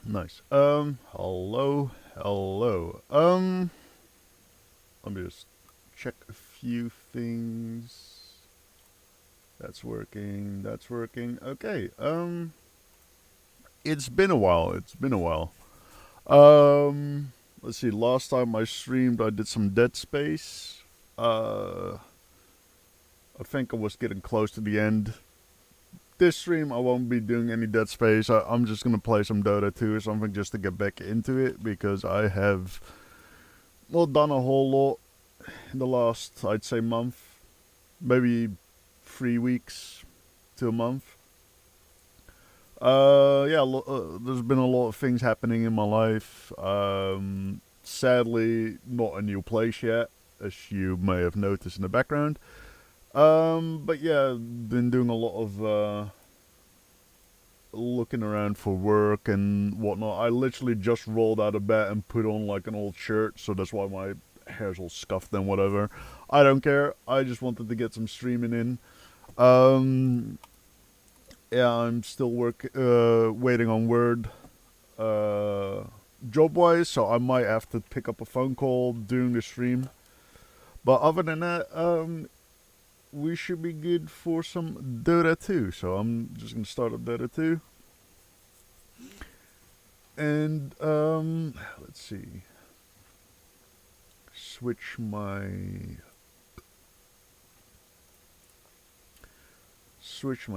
Nice. Hello. Let me just check a few things. That's working. Okay. It's been a while. Let's see. Last time I streamed, I did some Dead Space. I think I was getting close to the end. This stream, I won't be doing any Dead Space. I'm just gonna play some Dota 2 or something just to get back into it because I have not done a whole lot in the last, I'd say, month, maybe 3 weeks to a month. There's been a lot of things happening in my life. Sadly, not a new place yet, as you may have noticed in the background. But yeah, been doing a lot of looking around for work and whatnot. I literally just rolled out of bed and put on like an old shirt, so that's why my hair's all scuffed and whatever. I don't care. I just wanted to get some streaming in. Yeah, I'm still waiting on word, job-wise, so I might have to pick up a phone call during the stream. But other than that, we should be good for some Dota 2. So I'm just gonna start up Dota 2. And let's see. Switch my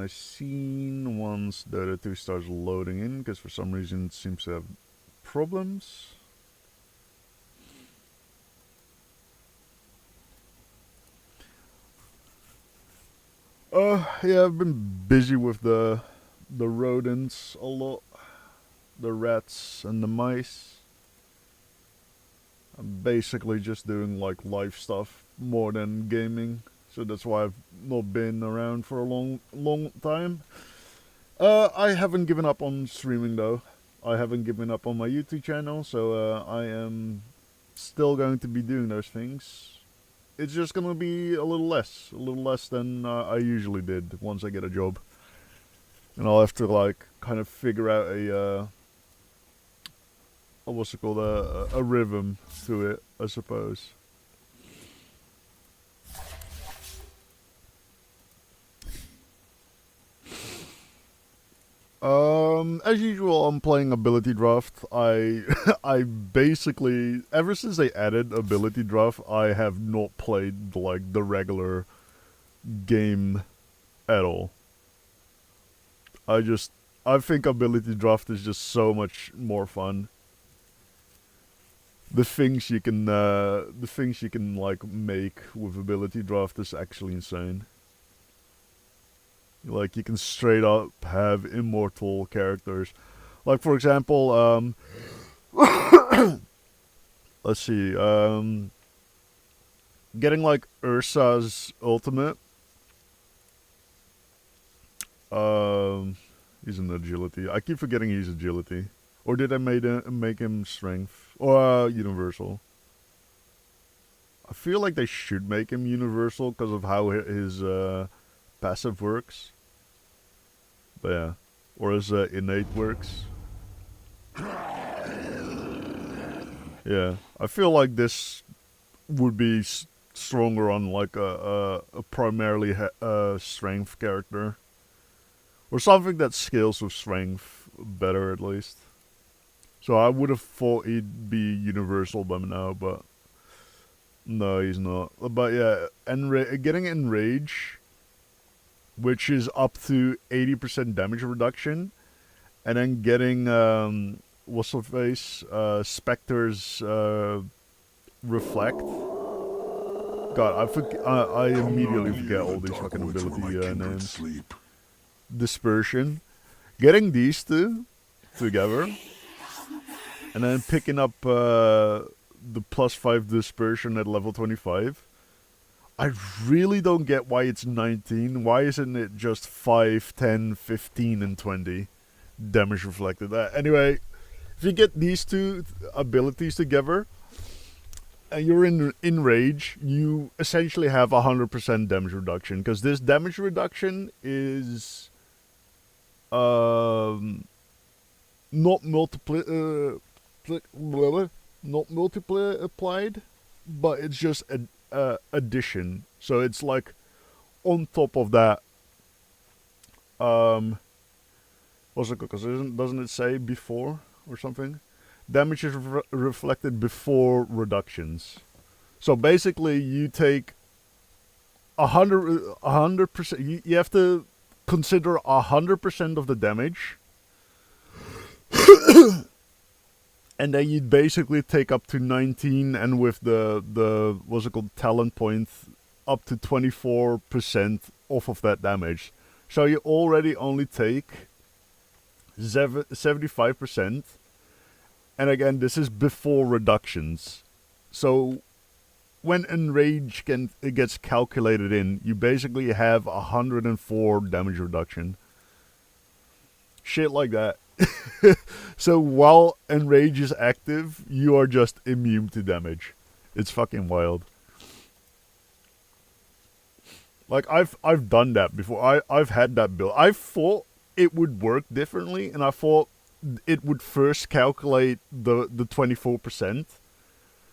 scene once Dota 2 starts loading in, because for some reason it seems to have problems. Yeah, I've been busy with the rodents a lot, the rats and the mice. I'm basically just doing like life stuff more than gaming, so that's why I've not been around for a long time. I haven't given up on streaming though. I haven't given up on my YouTube channel, so I am still going to be doing those things. It's just gonna be a little less than I usually did once I get a job, and I'll have to like kind of figure out a what's it called, a rhythm to it, I suppose. As usual, I'm playing Ability Draft. I basically, ever since they added Ability Draft, I have not played, like, the regular game at all. I think Ability Draft is just so much more fun. The things you can, like, make with Ability Draft is actually insane. Like, you can straight up have immortal characters. Like, for example, let's see, getting, like, Ursa's ultimate. He's an agility. I keep forgetting he's agility. Or did I make him strength? Or, universal. I feel like they should make him universal because of how his, passive works. But yeah, or his innate works. Yeah, I feel like this would be stronger on like a primarily strength character, or something that scales with strength better at least. So I would have thought he'd be universal by now, but no, he's not. But yeah, getting Enrage, which is up to 80% damage reduction, and then getting what's her face, Spectre's Reflect. God, I immediately forget all these fucking ability names. Dispersion, getting these two together, and then picking up the +5 dispersion at level 25. I really don't get why it's 19. Why isn't it just 5, 10, 15, and 20 damage reflected? Anyway, if you get these two abilities together and you're in rage, you essentially have 100% damage reduction, because this damage reduction is not not multiplied, but it's just addition. So it's like on top of that. What's it called? Because doesn't it say before or something? Damage is reflected before reductions. So basically, you take 100%. You have to consider 100% of the damage, and then you basically take up to 19, and with the what's it called, talent point, up to 24% off of that damage. So you already only take 75%. And again, this is before reductions. So when enrage it gets calculated in, you basically have 104 damage reduction. Shit like that. So while enrage is active, you are just immune to damage. It's fucking wild. Like I've done that before. I've had that build. I thought it would work differently, and I thought it would first calculate the 24%.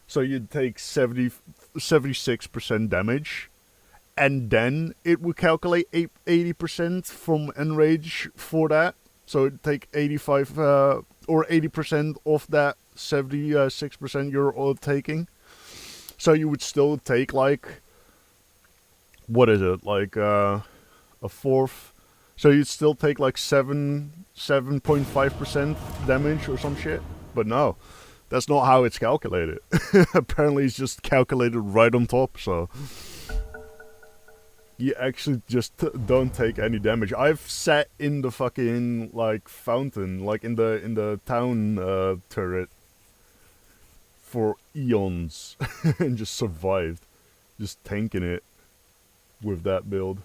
So you'd take 76% damage, and then it would calculate 80% from enrage for that. So it'd take 85 or 80% off that 76% you're all taking. So you would still take like, what is it, like a fourth. So you'd still take like 7.5% damage or some shit. But no, that's not how it's calculated. Apparently it's just calculated right on top, so you actually just don't take any damage. I've sat in the fucking like fountain, like in the town turret for eons and just survived, just tanking it with that build.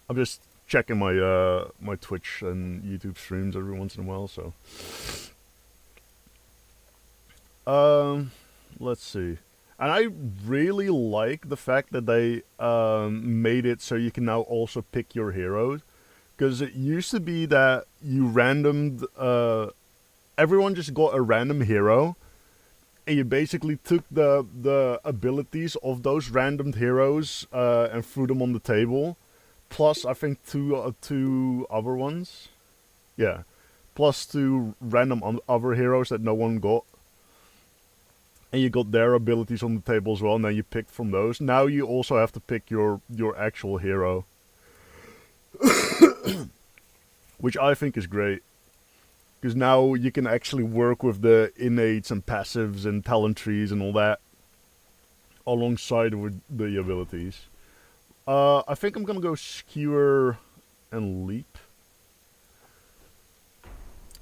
I'm just checking my my Twitch and YouTube streams every once in a while, so let's see. And I really like the fact that they made it so you can now also pick your heroes, because it used to be that you randomed everyone just got a random hero, and you basically took the abilities of those randomed heroes and threw them on the table. Plus, I think two other ones. Yeah. Plus two random other heroes that no one got. And you got their abilities on the table as well, and then you picked from those. Now you also have to pick your actual hero. Which I think is great. Because now you can actually work with the innates and passives and talent trees and all that. Alongside with the abilities. I think I'm gonna go Skewer and Leap.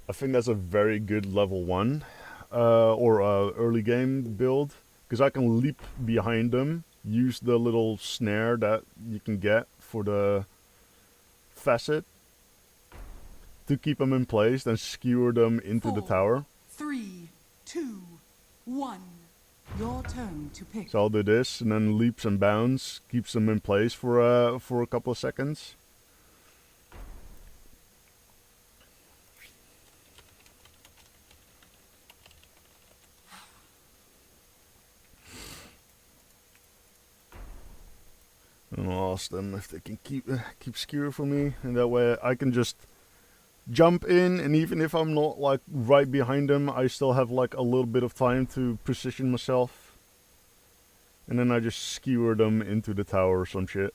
I think that's a very good level 1 or early game build, because I can leap behind them, use the little snare that you can get for the facet to keep them in place, then skewer them into the tower. 3, 2, 1. Your turn to pick. So I'll do this, and then leaps and bounds, keeps them in place for a couple of seconds. And I'll ask them if they can keep skewer for me, and that way I can just jump in, and even if I'm not like right behind them, I still have like a little bit of time to position myself. And then I just skewer them into the tower or some shit.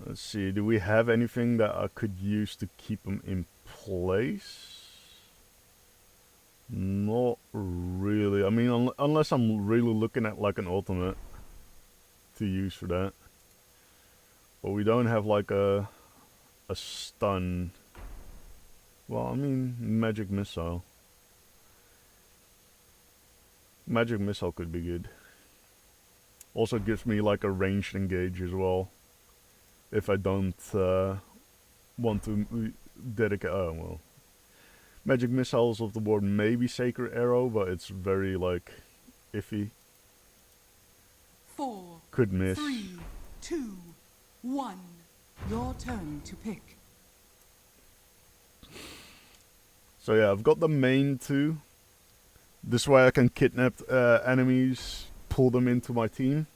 Let's see, do we have anything that I could use to keep them in place? Not really. I mean, unless I'm really looking at like an ultimate to use for that. But we don't have like a stun. Well, I mean, magic missile. Magic missile could be good. Also gives me like a ranged engage as well. If I don't want to dedicate. Oh well. Magic missiles of the board, maybe Sacred Arrow, but it's very like iffy. 4, could miss. 3, 2, 1. Your turn to pick. So yeah, I've got the main two. This way I can kidnap enemies, pull them into my team.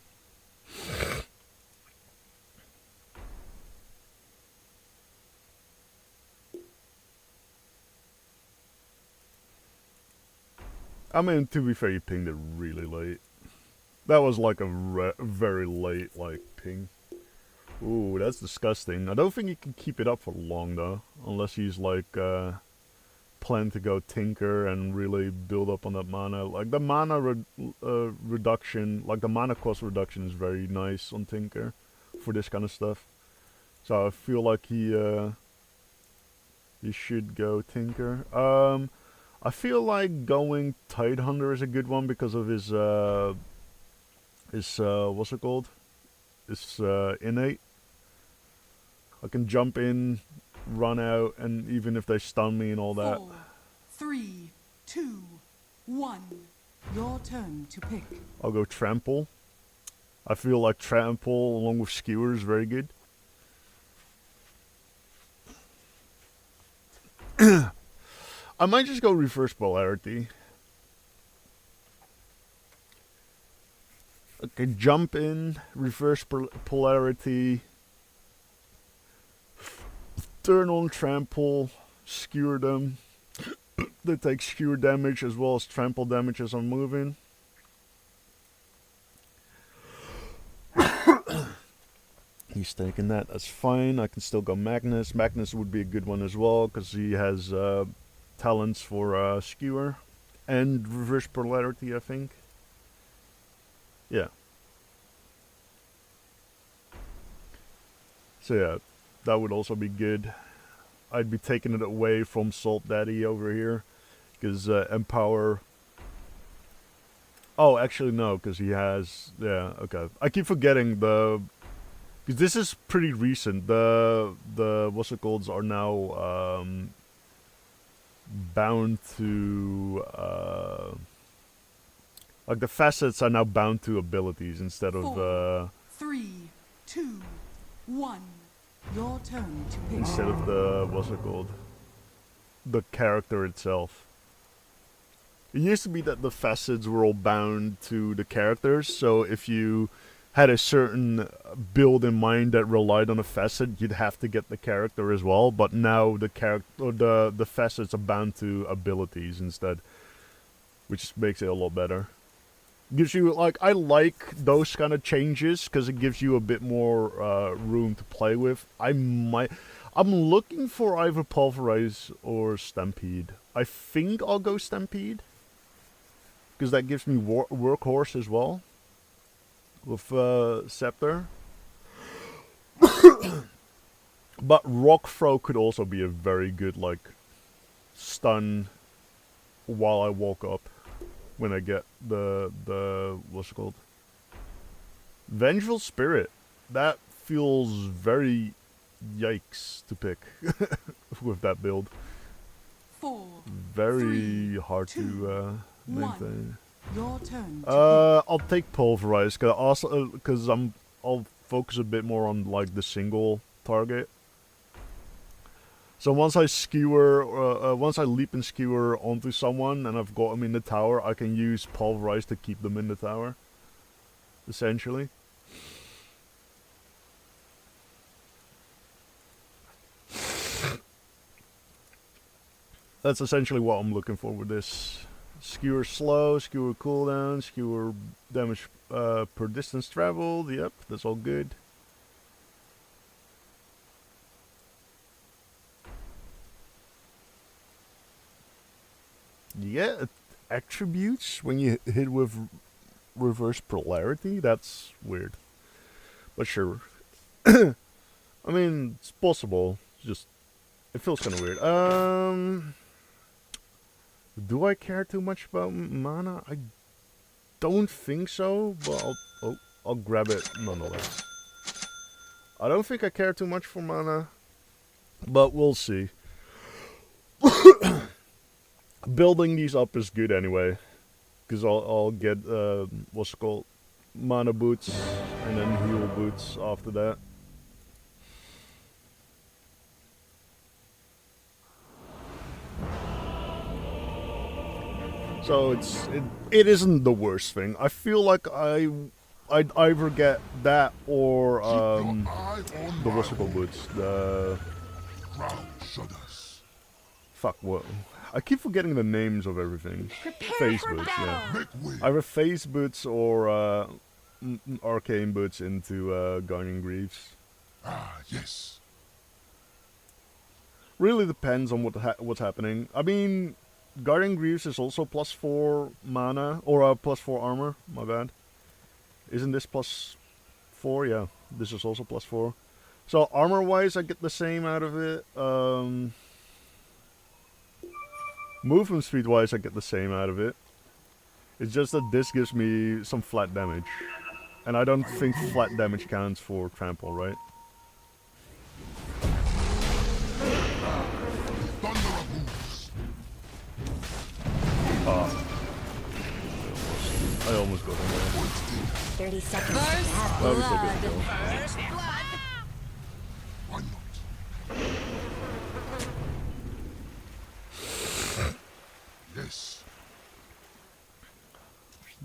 I mean, to be fair, you pinged it really late. That was like a very late, like, ping. Ooh, that's disgusting. I don't think you can keep it up for long, though. Unless he's, like, plan to go Tinker and really build up on that mana. Like, the mana reduction, like, the mana cost reduction is very nice on Tinker for this kind of stuff. So I feel like he should go Tinker. I feel like going Tidehunter is a good one because of his what's it called? His innate. I can jump in, run out, and even if they stun me and all that. 4, 3, 2, 1. Your turn to pick. I'll go Trample. I feel like Trample along with Skewer is very good. I might just go Reverse Polarity. Okay, jump in, Reverse Polarity, turn on Trample, skewer them. They take skewer damage as well as trample damage as I'm moving. He's taking that, that's fine. I can still go Magnus. Magnus would be a good one as well because he has talents for skewer and reverse polarity, I think. Yeah. So yeah, that would also be good. I'd be taking it away from Salt Daddy over here because Empower. Oh, actually no, because he has. Yeah, okay. I keep forgetting because this is pretty recent. The what's it called are now bound to like the facets are now bound to abilities instead of 4, 3, 2, 1. Your turn to pick. Instead of the what's it called? The character itself. It used to be that the facets were all bound to the characters, so if you had a certain build in mind that relied on a facet, you'd have to get the character as well. But now the the facets are bound to abilities instead, which makes it a lot better. Gives you like I like those kind of changes because it gives you a bit more room to play with. I'm looking for either Pulverize or Stampede. I think I'll go Stampede because that gives me Workhorse as well with Scepter. But Rock Throw could also be a very good like stun while I walk up. When I get the what's it called? Vengeful Spirit. That feels very yikes to pick with that build. 4, Very 3, hard 2, to maintain. 1. Your turn. I'll take Pulverize because I'll focus a bit more on like the single target. So once I skewer, once I leap and skewer onto someone and I've got them in the tower, I can use Pulverize to keep them in the tower. Essentially. That's essentially what I'm looking for with this. Skewer slow, skewer cooldown, skewer damage per distance traveled. Yep, that's all good. Yeah, attributes when you hit with reverse polarity, that's weird. But sure. I mean, it's possible. It's just it feels kind of weird. Do I care too much about mana? I don't think so, but I'll grab it nonetheless. I don't think I care too much for mana, but we'll see. Building these up is good anyway, because I'll get what's it called, mana boots, and then heal boots after that. So it isn't the worst thing. I feel like I'd either get that or the what's it called boots. The fuck what? I keep forgetting the names of everything. Face boots, yeah. Either face boots or arcane boots into Guardian Greaves. Ah, yes. Really depends on what's happening. I mean, Guardian Greaves is also +4 mana or +4 armor. My bad. Isn't this +4? Yeah, this is also +4. So armor-wise, I get the same out of it. Movement speed-wise, I get the same out of it. It's just that this gives me some flat damage, and I don't think flat damage counts for trample, right? I almost got him there. 30 seconds. That was a good kill. Why not? Yes.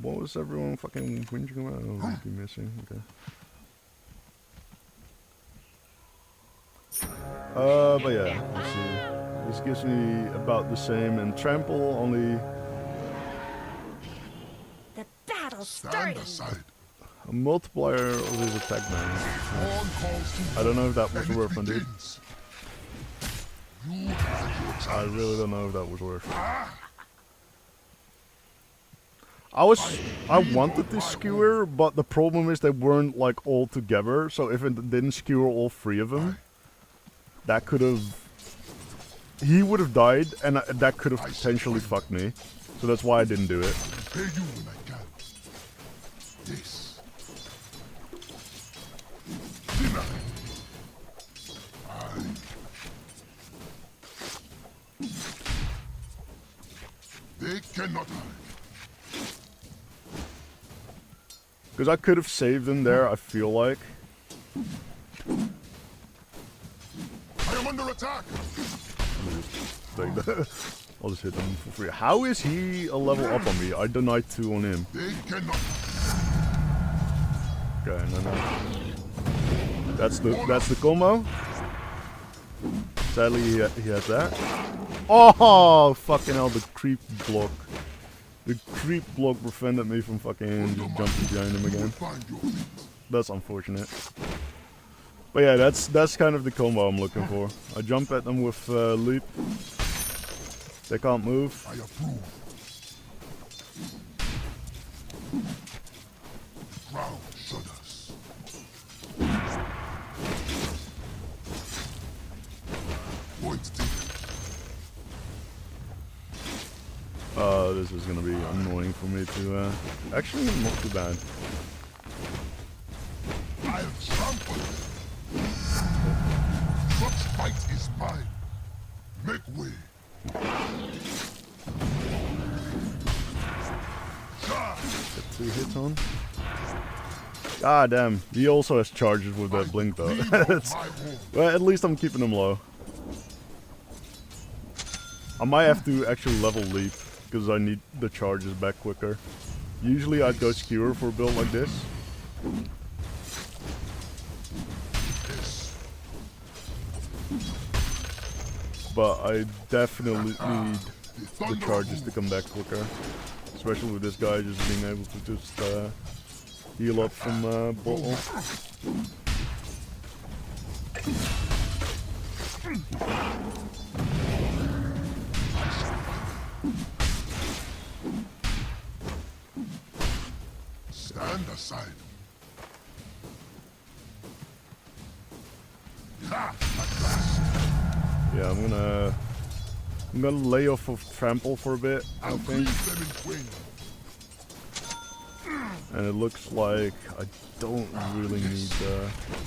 What was everyone fucking whinging about? Oh, I'll be missing. Okay. But yeah, let's see. This gives me about the same, and trample only The battle's Stand starting. aside. a multiplier of his attack damage. Dawn calls to I don't know if that was and it worth it, dude. begins. You have your I chance. really don't know if that was worth it. I wanted to skewer, but the problem is they weren't like all together. So if it didn't skewer all three of them, that could have. He would have died, and that could have potentially fucked me. So that's why I didn't do it. Pay you when I can. Yes. Dinner. They cannot hide. Because I could have saved him there, I feel like. I am under attack. Like that. I'll just hit him for free. How is he a level up on me? I denied 2 on him. They cannot. Okay, no. That's the combo. Sadly, he has that. Oh, fucking hell, the creep block. The creep block prevented me from fucking just jumping behind him again. Find your feet. That's unfortunate. But yeah, that's kind of the combo I'm looking for. I jump at them with leap. They can't move. I approve. Ground shudders. Void deep. This is gonna be annoying for me to, actually not too bad. I'll trample. Such fight is mine. Make way. Get 2 hits on. God damn, he also has charges with that blink though. That's, well, at least I'm keeping him low. I might have to actually level leap, because I need the charges back quicker. Usually I'd go skewer for a build like this. But I definitely need the charges to come back quicker. Especially with this guy just being able to just heal up from bottle. Stand aside. Ha! At last. Yeah, I'm gonna lay off of trample for a bit, I I'll think. freeze them in twain. And it looks like I don't really need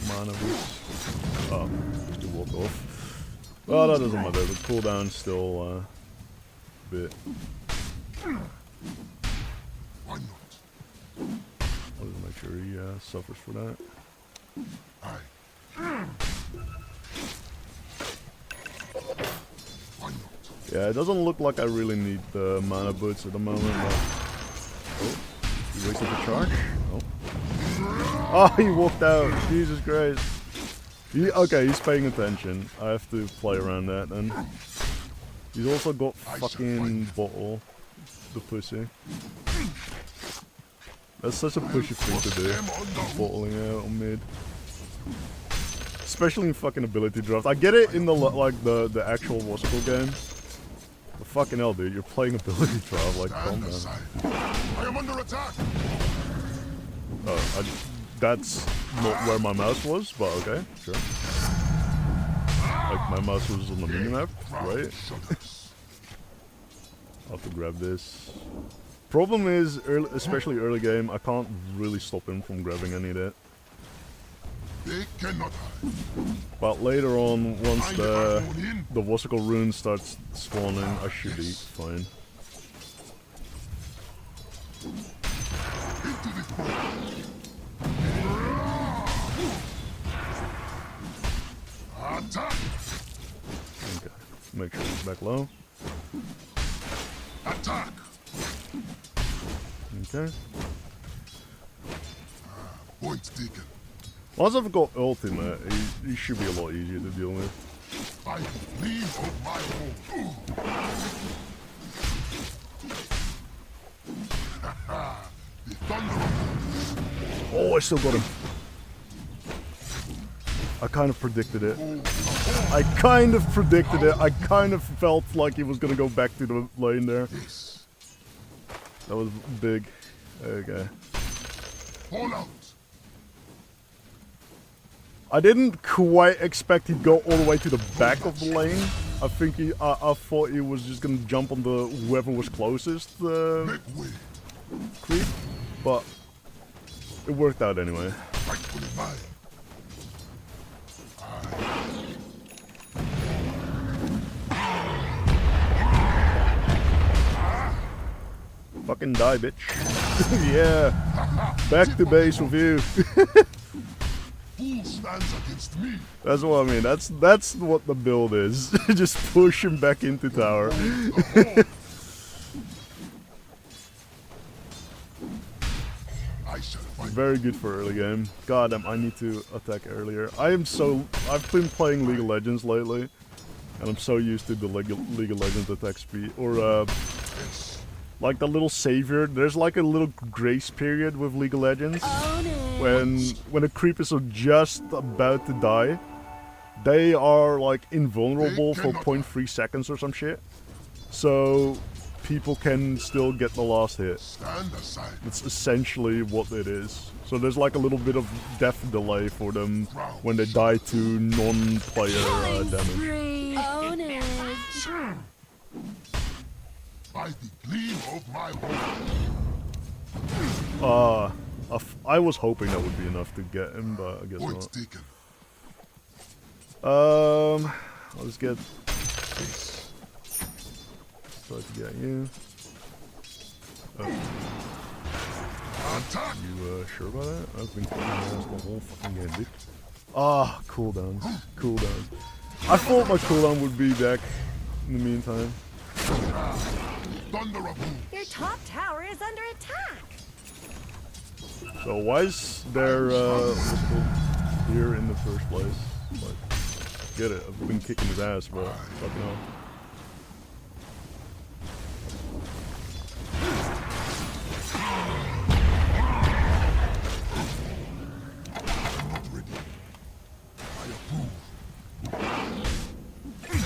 mana boost. Oh, just to walk off. Well, that doesn't matter. The cooldown's still a bit. Why not? I'll just make sure he suffers for that. Aye. Why not? Yeah, it doesn't look like I really need the mana boots at the moment. But... Oh, he wasted the charge. Oh. Oh, he walked out. Jesus Christ. Okay, he's paying attention. I have to play around that then. He's also got fucking bottle. The pussy. That's such a pushy thing to do. Bottling out on mid. Especially in fucking ability draft. I get it in the the actual what's it called game. But fucking hell, dude, you're playing ability draft, like, calm down. I am under attack. Oh, that's not where my mouse was, but okay, sure. Like, my mouse was on the minimap, right? I'll have to grab this. Problem is, especially early game, I can't really stop him from grabbing any of that. They cannot hide. But later on, once the Wassical rune starts spawning, I should be fine. Attack. Okay, make sure he's back low. Attack. Okay. Point taken. Once I've got ultimate, he should be a lot easier to deal with. I leave of my home. The thunder. Oh, I still got him. I kind of predicted it. I kind of predicted it. I kind of felt like he was gonna go back to the lane there. That was big. Okay. Fall out. I didn't quite expect he'd go all the way to the back of the lane. I think I thought he was just gonna jump on the whoever was closest creep, but it worked out anyway. Fucking die, bitch. Yeah. Back to base with you. Fool stands against me. That's what I mean. That's what the build is. Just push him back into tower. Very good for early game. God damn, I need to attack earlier. I've been playing League of Legends lately, and I'm so used to the League of Legends attack speed. Or like the little savior. There's like a little grace period with League of Legends. When a creep is just about to die, they are like invulnerable for 0.3 seconds or some shit. So people can still get the last hit. It's essentially what it is. So there's like a little bit of death delay for them when they die to non-player damage. By the gleam of my hope. I was hoping that would be enough to get him, but I guess not. Let's get this. Try to get you. You sure about that? I've been playing the whole fucking game, dude. Ah, cooldown. Cooldown. I thought my cooldown would be back in the meantime. Your top tower is under attack. So why is there here in the first place? Like, get it? I've been kicking his ass, but fucking hell.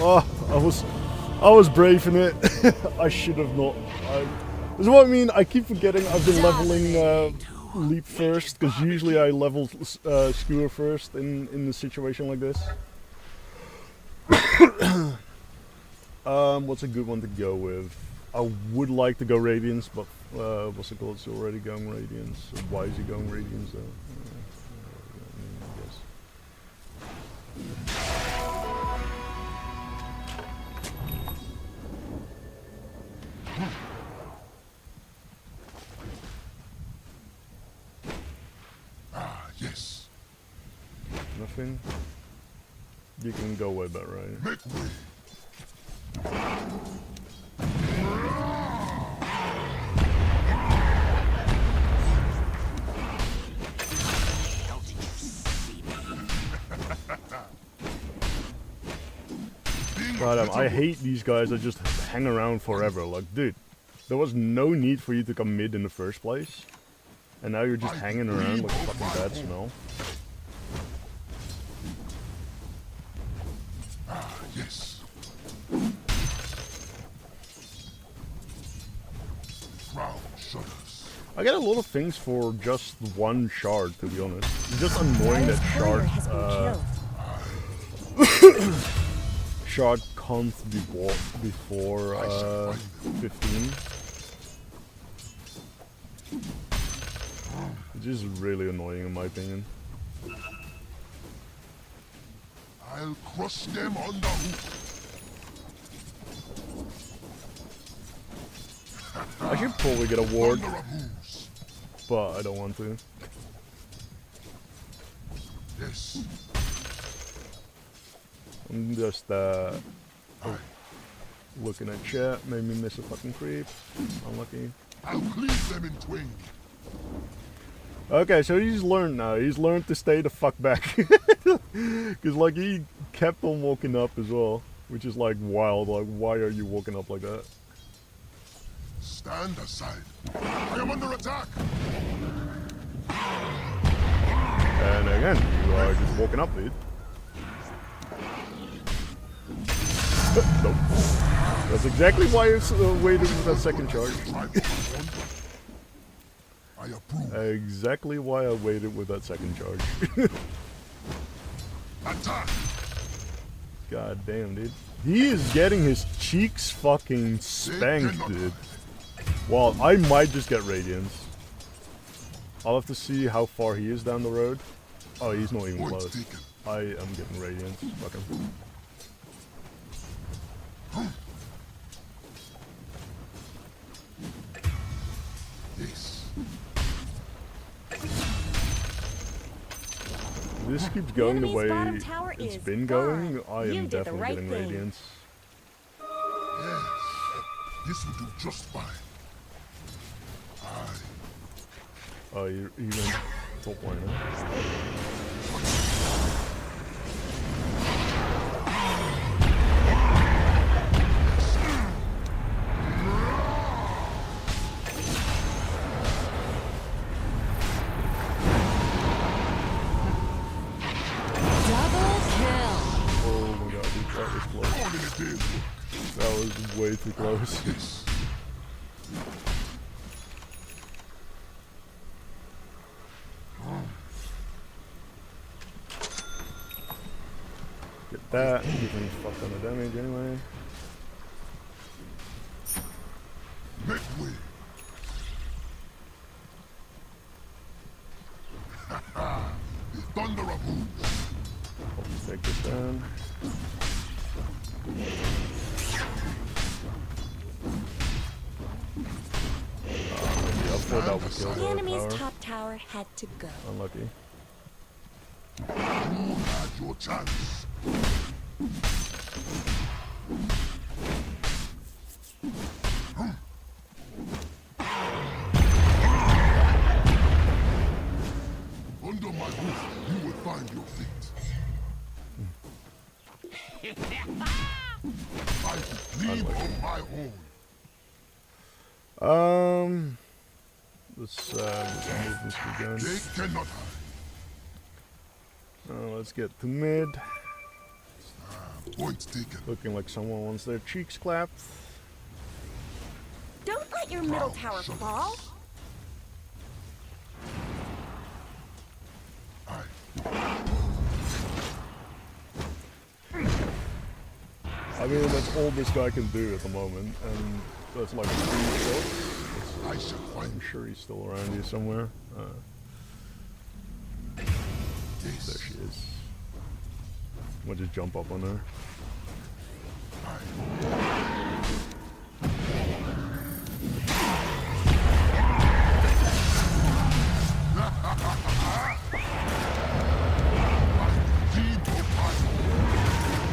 Oh, I was braving it. I should have not. This is what I mean. I keep forgetting I've been leveling Leap first, because usually I level Skewer first in a situation like this. What's a good one to go with? I would like to go Radiance, but what's it called? It's already going Radiance. So why is he going Radiance though? Yes. Nothing? You can go way better, right? Make way. God, I hate these guys that just hang around forever. Like, dude, there was no need for you to come mid in the first place. And now you're just hanging around like a fucking bad smell. Ah, yes. Crowd shudders. I get a lot of things for just one shard, to be honest. It's just annoying that Courier shard, has been killed. shard can't be bought before 15. Which is really annoying in my opinion. I'll crush them on the hoof. I should probably get a ward, Thunder of hooves. but I don't want to. Yes. I'm just looking at chat, made me miss a fucking creep. Unlucky. I'll cleave them in twain. Okay, so he's learned now. He's learned to stay the fuck back. Because, like, he kept on walking up as well. Which is, like, wild. Like, why are you walking up like that? Stand aside. I am under attack. And again, you are just walking up, dude. Nope. That's exactly why I waited with that second charge. I approve. Exactly why I waited with that second charge. Attack. God damn, dude. He is getting his cheeks fucking spanked, dude. Well, I might just get Radiance. I'll have to see how far he is down the road. Oh, he's not even close. I am getting Radiance. Fuck him. Yes. If this keeps going the enemy's way bottom tower it's is been going, gone. I You am did the definitely right getting thing. Radiance. Yes. This will do just fine. Oh, he went top lane. Double kill. Oh my god, dude, that was close. All in a day's work. That was way too close. Yes. Get that, give him a fuck ton of damage anyway. Make way. The thunder of hooves. I'll take this down. Maybe I thought that would kill The the enemy's tower. top tower had to go. Unlucky. You had your chance. Under my roof, you will find your fate. I will gleam on my own. Let's move this again. They cannot hide. Let's get to mid. Point taken. Looking like someone wants their cheeks clapped. Don't let your middle tower fall. I mean, that's all this guy can do at the moment, and that's like 3 shots. I shall find I'm sure he's still around here somewhere. There this. she is. I'll just jump up on her.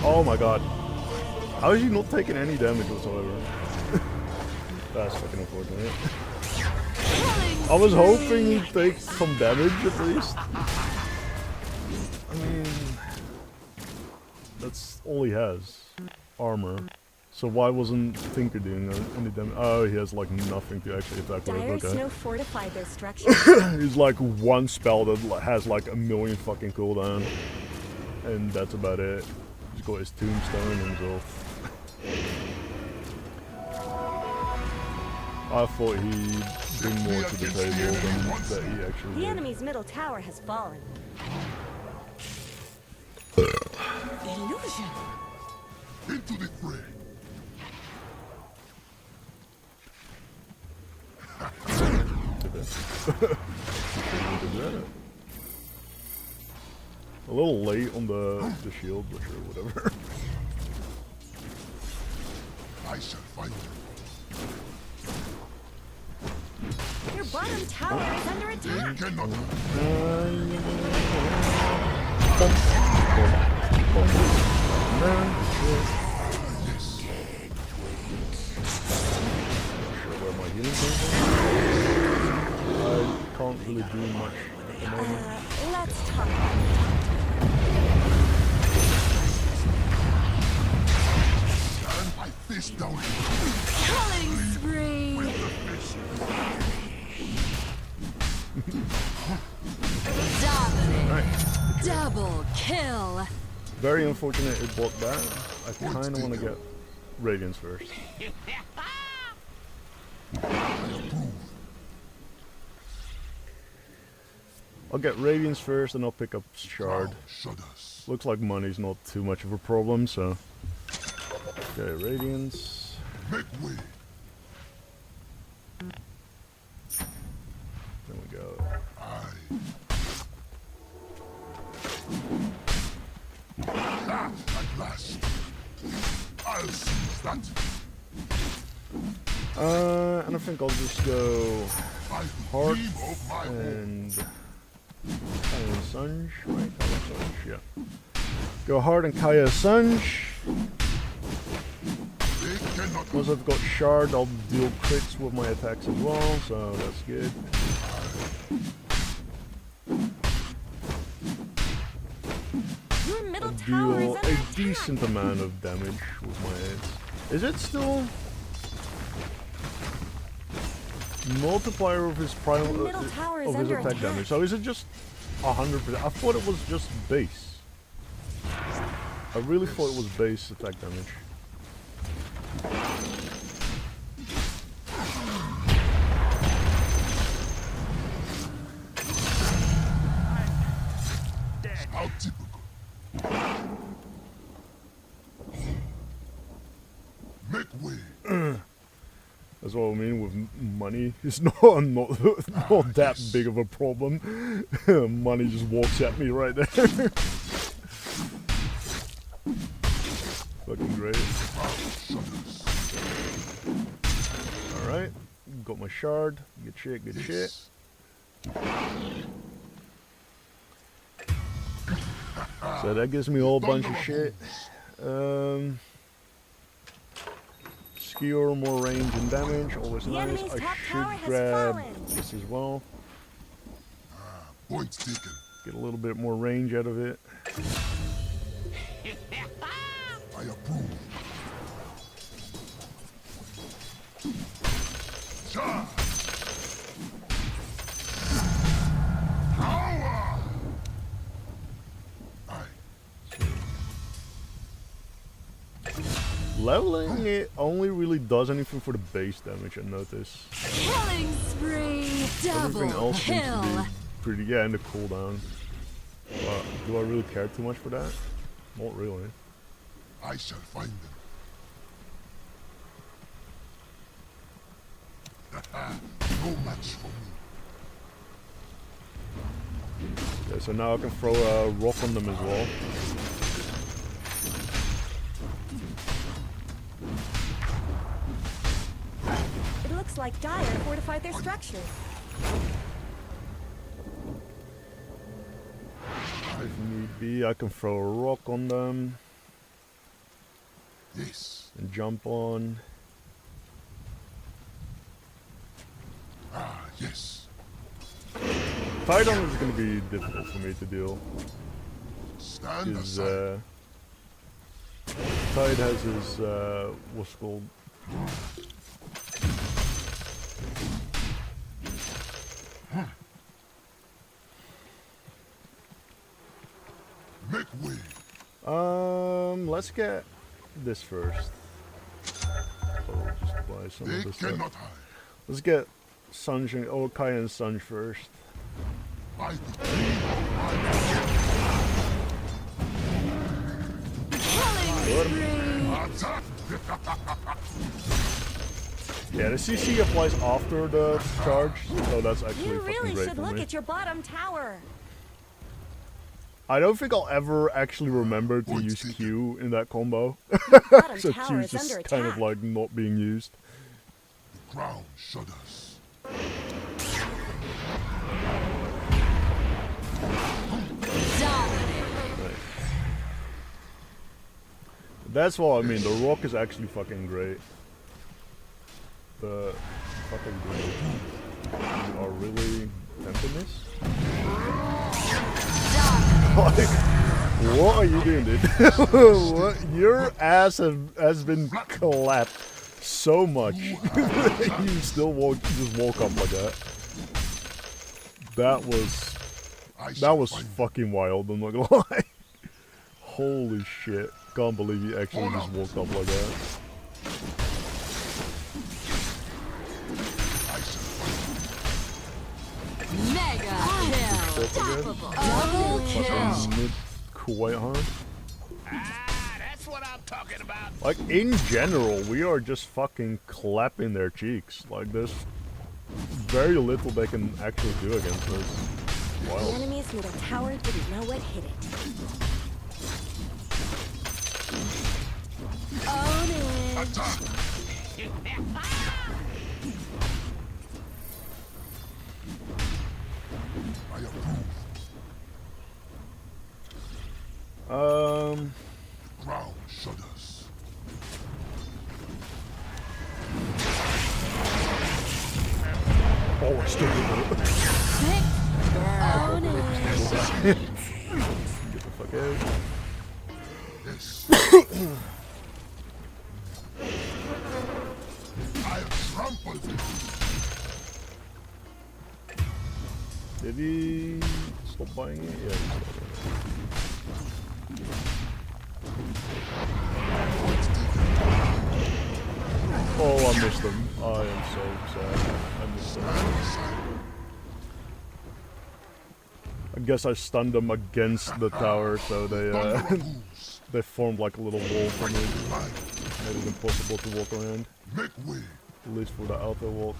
Oh my god. How is he not taking any damage whatsoever? That's fucking unfortunate. I was hoping he'd take some damage at least. I mean, that's all he has. armor. So why wasn't Tinker doing any damage? Oh, he has like nothing to actually attack with. Dyer's Okay. no fortified their structures. He's like one spell that has like a million fucking cooldown. And that's about it. He's got his tombstone himself. I thought he'd bring more to the table than that he actually The did. enemy's middle tower has fallen. Illusion. Into the fray. A little late on the shield, but sure, whatever. I shall find them. Your bottom tower is under They attack. cannot. Yes. Sure where my healing comes from. I can't really do much at the moment. Let's talk. And I fist down. Killing spree. Nice. Double kill. Very unfortunate it bought that. I kind of want to get Radiance first. I'll get Radiance first and I'll pick up Shard. Shudders. Looks like money's not too much of a problem, so... Okay, Radiance. Make way. There we go. Ah, at last. I'll seize that. And I think I'll just go I Heart dream of my home. and Kaya Sunj, right? Kaya Sunj, yeah. Go Heart and Kaya Sunj. They cannot. Once I've got Shard, I'll deal crits with my attacks as well, so that's good. Your middle tower is Deal under a attack. decent amount of damage with my hits. Is it still multiplier of his primal The middle tower is of his under attack attack. damage? So is it just 100%? I thought it was just base. I really thought it was base attack damage. How typical. Make way. That's what I mean with money. It's not that big of a problem. Money just walks at me right there. Fucking great. Alright. Got my shard. Good shit, good shit. So that gives me a whole bunch of shit. Skewer, more range and damage, always The nice. enemy's I top should tower has grab fallen. this as well. Point taken. Get a little bit more range out of it. I approve. Charge. Power. Aye. Leveling it only really does anything for the base damage, I notice. Killing spree. Everything else seems to be pretty, yeah, and the cooldown. But do I really care too much for that? Not really. I shall find them. No match for me. Yeah, so now I can throw a rock on them as well. It looks like Dyer fortified their structures. If need be, I can throw a rock on them Yes. and jump on. Ah, yes. Titan is going to be difficult for me to deal. Stand Is aside. Tide has his, what's it called? Make way. Let's get this first. So just buy some They of this stuff. cannot hide. Let's get Sunshine, or Kai and Sun first. I decree attack. Yeah, the CC applies after the charge, so that's actually You fucking really great should for look me. at your bottom tower. I don't think I'll ever actually remember to use Q in that combo. Bottom So tower Q is is just under kind of attack. like not being used. Ground shudders. That's what I mean, the rock is actually fucking great. The fucking great. You are really tempting this? Like, what are you doing, dude? What? Your ass has been clapped so much. You still just walk up like that. That was fucking wild, I'm not gonna lie. Holy shit. Can't believe he actually just walked up like that. Mega kill. Double kill. Fucking mid quite hard. That's what I'm talking about. Like, in general, we are just fucking clapping their cheeks. Like, there's very little they can actually do against us. The Wild. enemy's middle tower didn't know what hit it. Own it. Attack. I approve. Ground shudders. Oh, I still did it. Own it. Get the fuck out. Yes. I trampled it. Did he stop buying it? Yeah, he stopped buying it. Oh, I missed him. I am so sad. I missed him. I guess I stunned them against the tower, so they they formed like a little wall for me. Made it impossible to walk around, Make way. at least for the auto walk.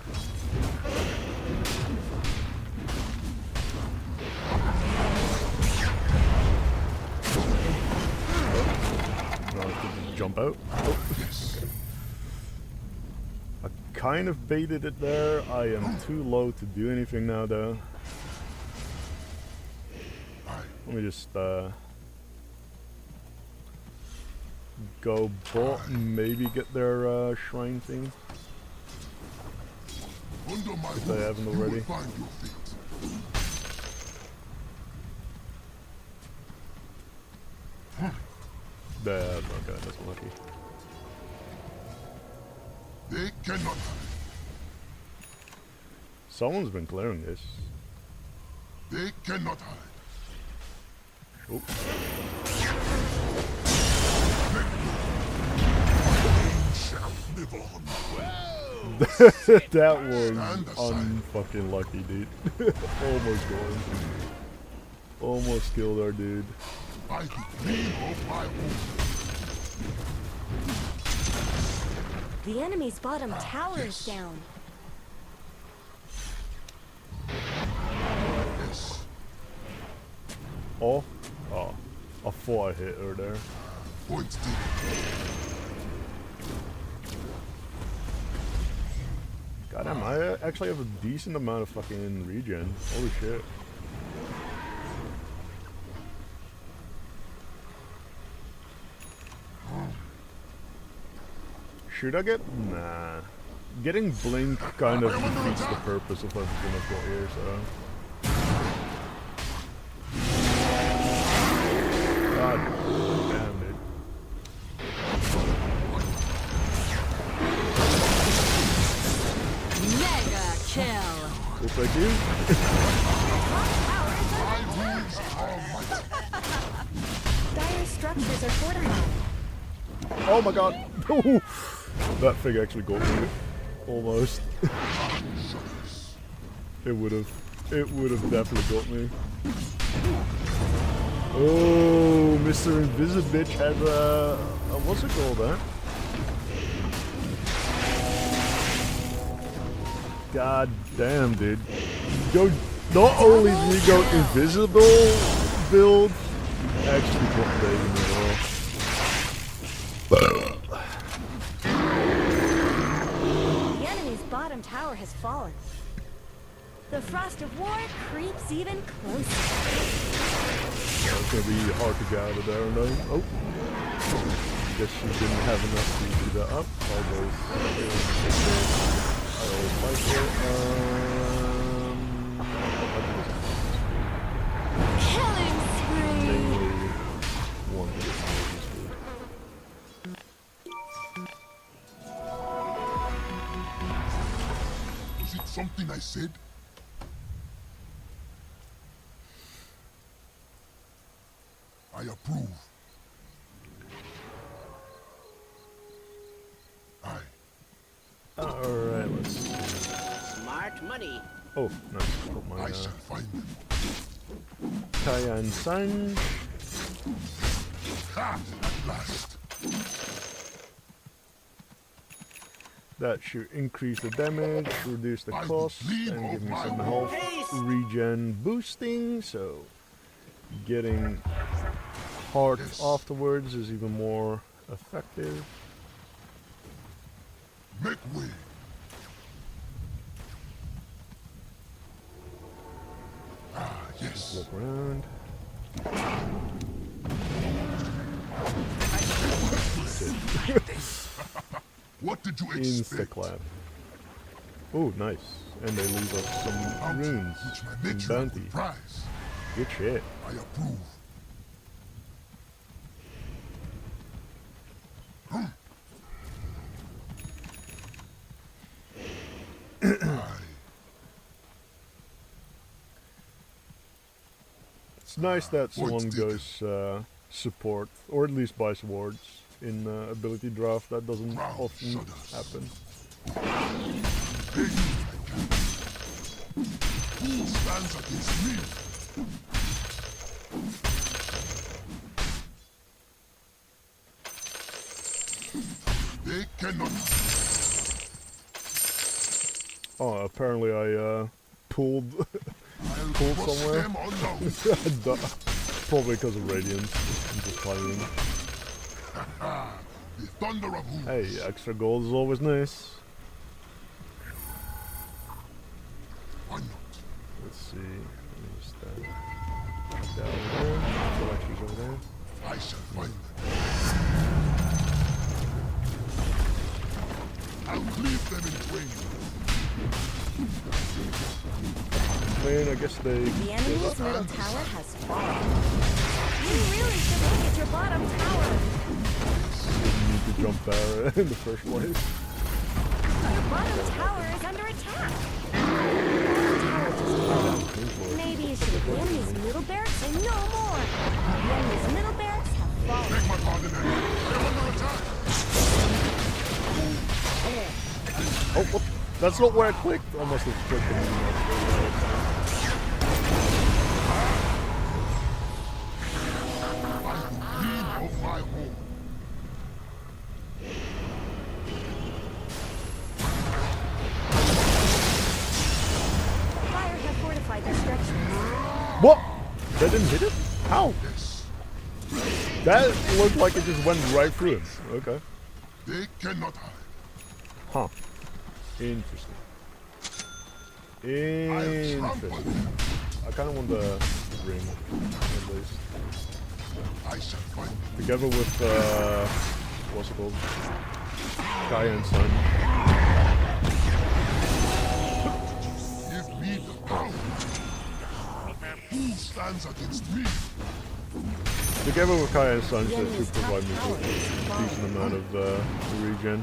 No, I could just jump out. Oh. I kind of baited it there. I am too low to do anything now, though. Let me just go bot, maybe get their shrine thing. Under my If they haven't roof, you already. will find your fate. Okay, that's lucky. They cannot hide. Someone's been clearing this. They cannot hide. Oh. Shall live on. That was unfucking lucky, dude. Almost gone. Almost killed our dude. By the gleam of my own. The enemy's bottom tower is down. Yes. Oh, I thought I hit her there. Points taken. Goddamn, I actually have a decent amount of fucking regen. Holy shit. Should I get? Nah. Getting blink kind of defeats the purpose of everything I've got here, so. God damn, dude. Thank you. Dire structures are fortified. Oh my god. That thing actually got me. Almost. It would have definitely got me. Oh, Mr. Invisibitch has a what's it called, eh? God damn, dude. Go, not only do you go invisible build, actually got David as well. The enemy's bottom tower has fallen. The frost of war creeps even closer. It's gonna be hard to get out of there, no? Oh. Guess she didn't have enough to do that up. I'll go. I always like it. Killing spree. Mainly one hit is good. Was it something I said? I approve. Aye. Alright, let's see. Smart money. Oh, nice. Got my I shall find them. Cayenne Sun. Ha! At last. That should increase the damage, reduce the I cost, will and give me bleed some of health my regen boosting, so getting heart Yes. afterwards is even more effective. Make way. Ah, yes. Walk around. What did you Insta expect? clap. Oh, nice. And they leave us some Bounty, runes which my and nature bounty. will prize. Good shit. I approve. Aye. It's nice that Point someone taken. goes support, or at least buys wards in ability draft. That doesn't Round often shudders. happen. Hey, who stands against me? They cannot. Oh, apparently I pulled I'll Pulled crush somewhere. them unknown. probably because of radiance. I'm just timing. The thunder of hooves. Hey, extra gold is always nice. Why not? Let's see. Let me just down there. So actually go there. I shall find them. I'll cleave them in twain. Man, I guess they. The enemy's middle tower has fallen. You really should look at your bottom tower. Didn't need to jump there in the first place. Your bottom tower is under attack. Bottom tower just fallen. Maybe you should have the enemy's middle barracks and no more. The enemy's middle barracks have fallen. Beg my pardon, enemy. I am under attack. Oh, what? That's not where I clicked. I must have clicked it. By the green of my home. Fire have fortified their structures. What? That didn't hit it? How? Yes. That looked like it just went right through him. Okay. They cannot hide. Huh. Interesting. I have trampled Interesting. them. I kind of want the ring, at least. I shall find them. Together with, what's it called? Cayenne Sun. Give me the power. Who stands against me? Together with Cayenne Sun The should enemy's top provide me tower with a is fallen. decent amount of regen.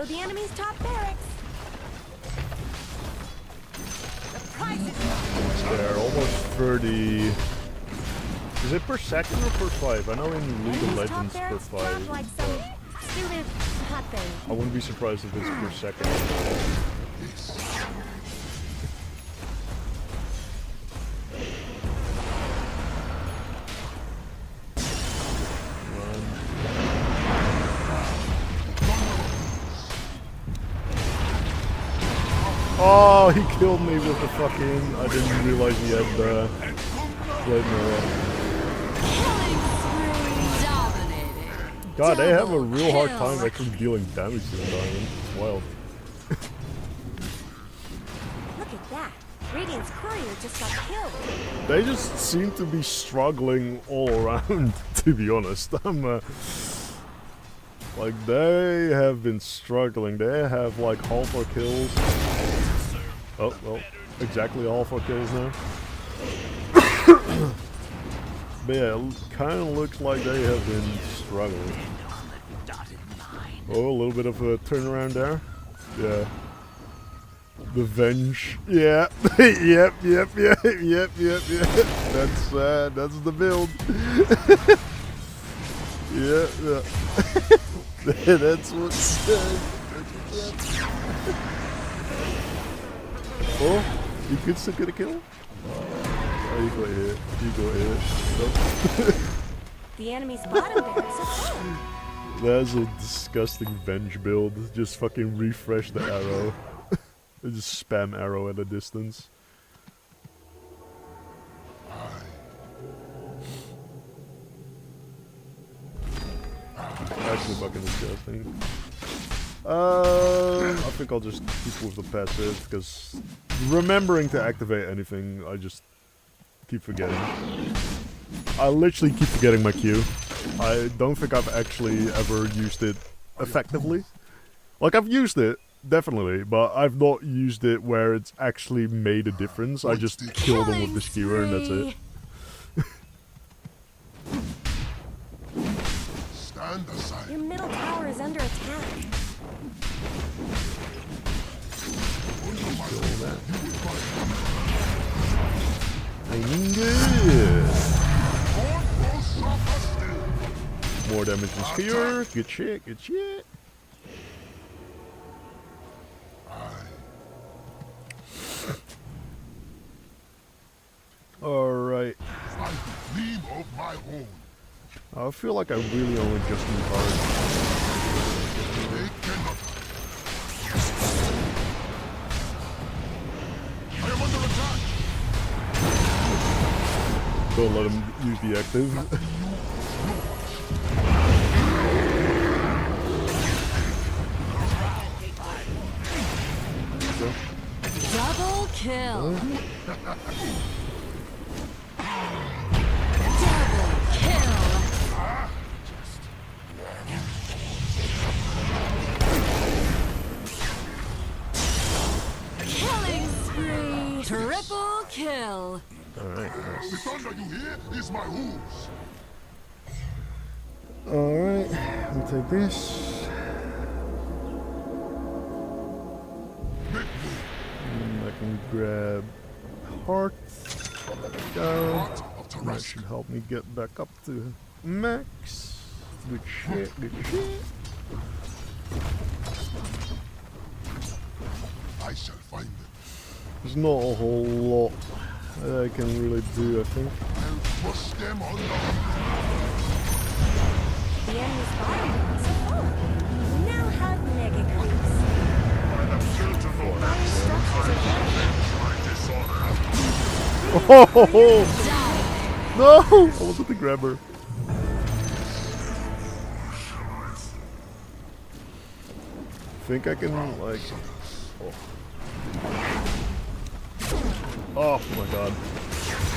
go the enemy's top barracks. The prize is There, almost 30. Is it per second or per 5? I know in League of enemy's top Legends per barracks 5. dropped like some stupid hot thing. I wouldn't be surprised if it's per second. Oh, he killed me with the fucking... I didn't realize he had the... Blade Mirror. God, they have a real hard time actually dealing damage to the diamond. It's wild. Look at that. Radiant's courier just got killed. They just seem to be struggling all around, to be honest. Like, they have been struggling. They have like half our kills. Oh, well, exactly half our kills now. But yeah, it kind of looks like they have been struggling. Oh, a little bit of a turnaround there. Yeah. The Venge. Yeah. Yep. That's the build. Yeah. That's what's said. Oh, you could still get a kill? Oh, you got hit. Oh. The enemy's bottom barracks are full. That's a disgusting Venge build. Just fucking refresh the arrow. Just spam arrow at a distance. Actually fucking disgusting. I think I'll just keep with the passive, because remembering to activate anything, I just keep forgetting. I literally keep forgetting my Q. I don't think I've actually ever used it effectively. Like, I've used it, definitely, but I've not used it where it's actually made a difference. I just kill them with the skewer and that's it. Stand aside. Your middle tower is under attack. More damage than skewer. Good shit, good shit. Alright. By the gleam of my horn. I feel like I really only just need hard. They cannot. I am under attack. Don't let him use the active. Double kill. Triple kill. Alright, nice. The thunder you hear is my hooves. Alright, we'll take this. I can grab heart. There we go. That should help me get back up to max. Good shit, good shit. I shall find them. There's not a whole lot that I can really do, I think. I'll push them on the The enemy's bottom barracks are full. We now have mega creeps. Iron structures are Oh! No! I wanted to grab her. Think I can, like... Oh my god.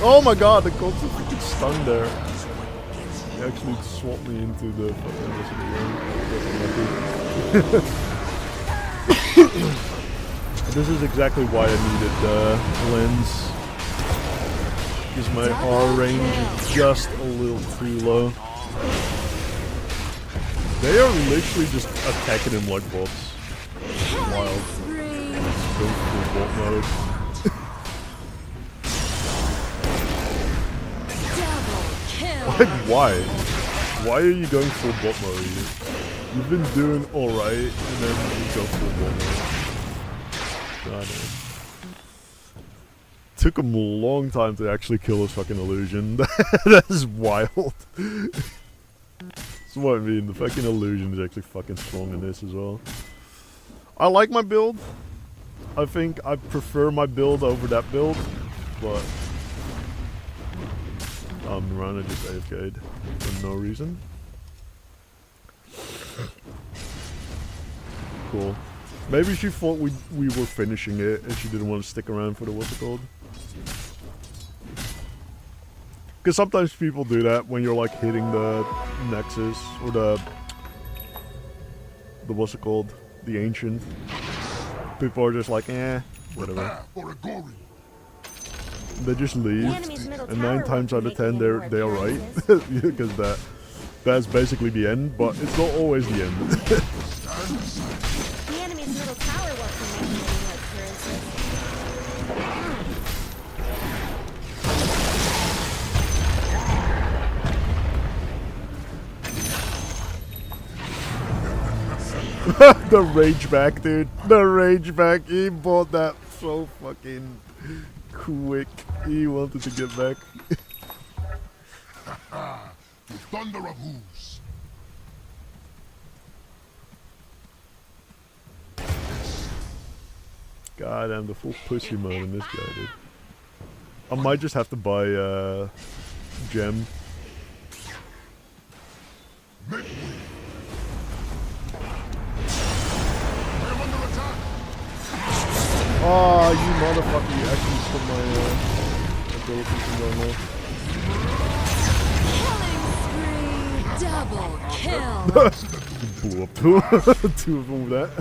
Oh my god, the gold's a freaking stun there. He actually swapped me into the fucking This is exactly why I needed the lens. Because my R range is just a little too low. They are literally just attacking him like bots. wild. Spree. Going full bot mode. Double kill. Like, why? Why are you going full bot mode? You've been doing alright, and then you go full bot mode. God damn. Took him a long time to actually kill his fucking illusion. That is wild. That's what I mean, the fucking illusion is actually fucking strong in this as well. I like my build. I think I prefer my build over that build, but Miranda just AFK'd for no reason. Cool. Maybe she thought we were finishing it and she didn't want to stick around for the what's it called. Because sometimes people do that when you're like hitting the Nexus or the what's it called? The Ancient. People are just like, eh, whatever. Or a gory. They just leave, enemy's middle and tower 9 times out won't of be 10 making any they're more right, appearances. because that's basically the end, but it's not always the end. The enemy's middle tower won't be making any more appearances. The rage back, dude. The rage back. He bought that so fucking quick. He wanted to get back. The thunder of hooves. God damn, the full pussy mode in this guy, dude. I might just have to buy gem. Make way. I am under attack. Oh, you motherfucker, you actually put my ability from going off. Killing spree. Double kill. Blew up two of them with that.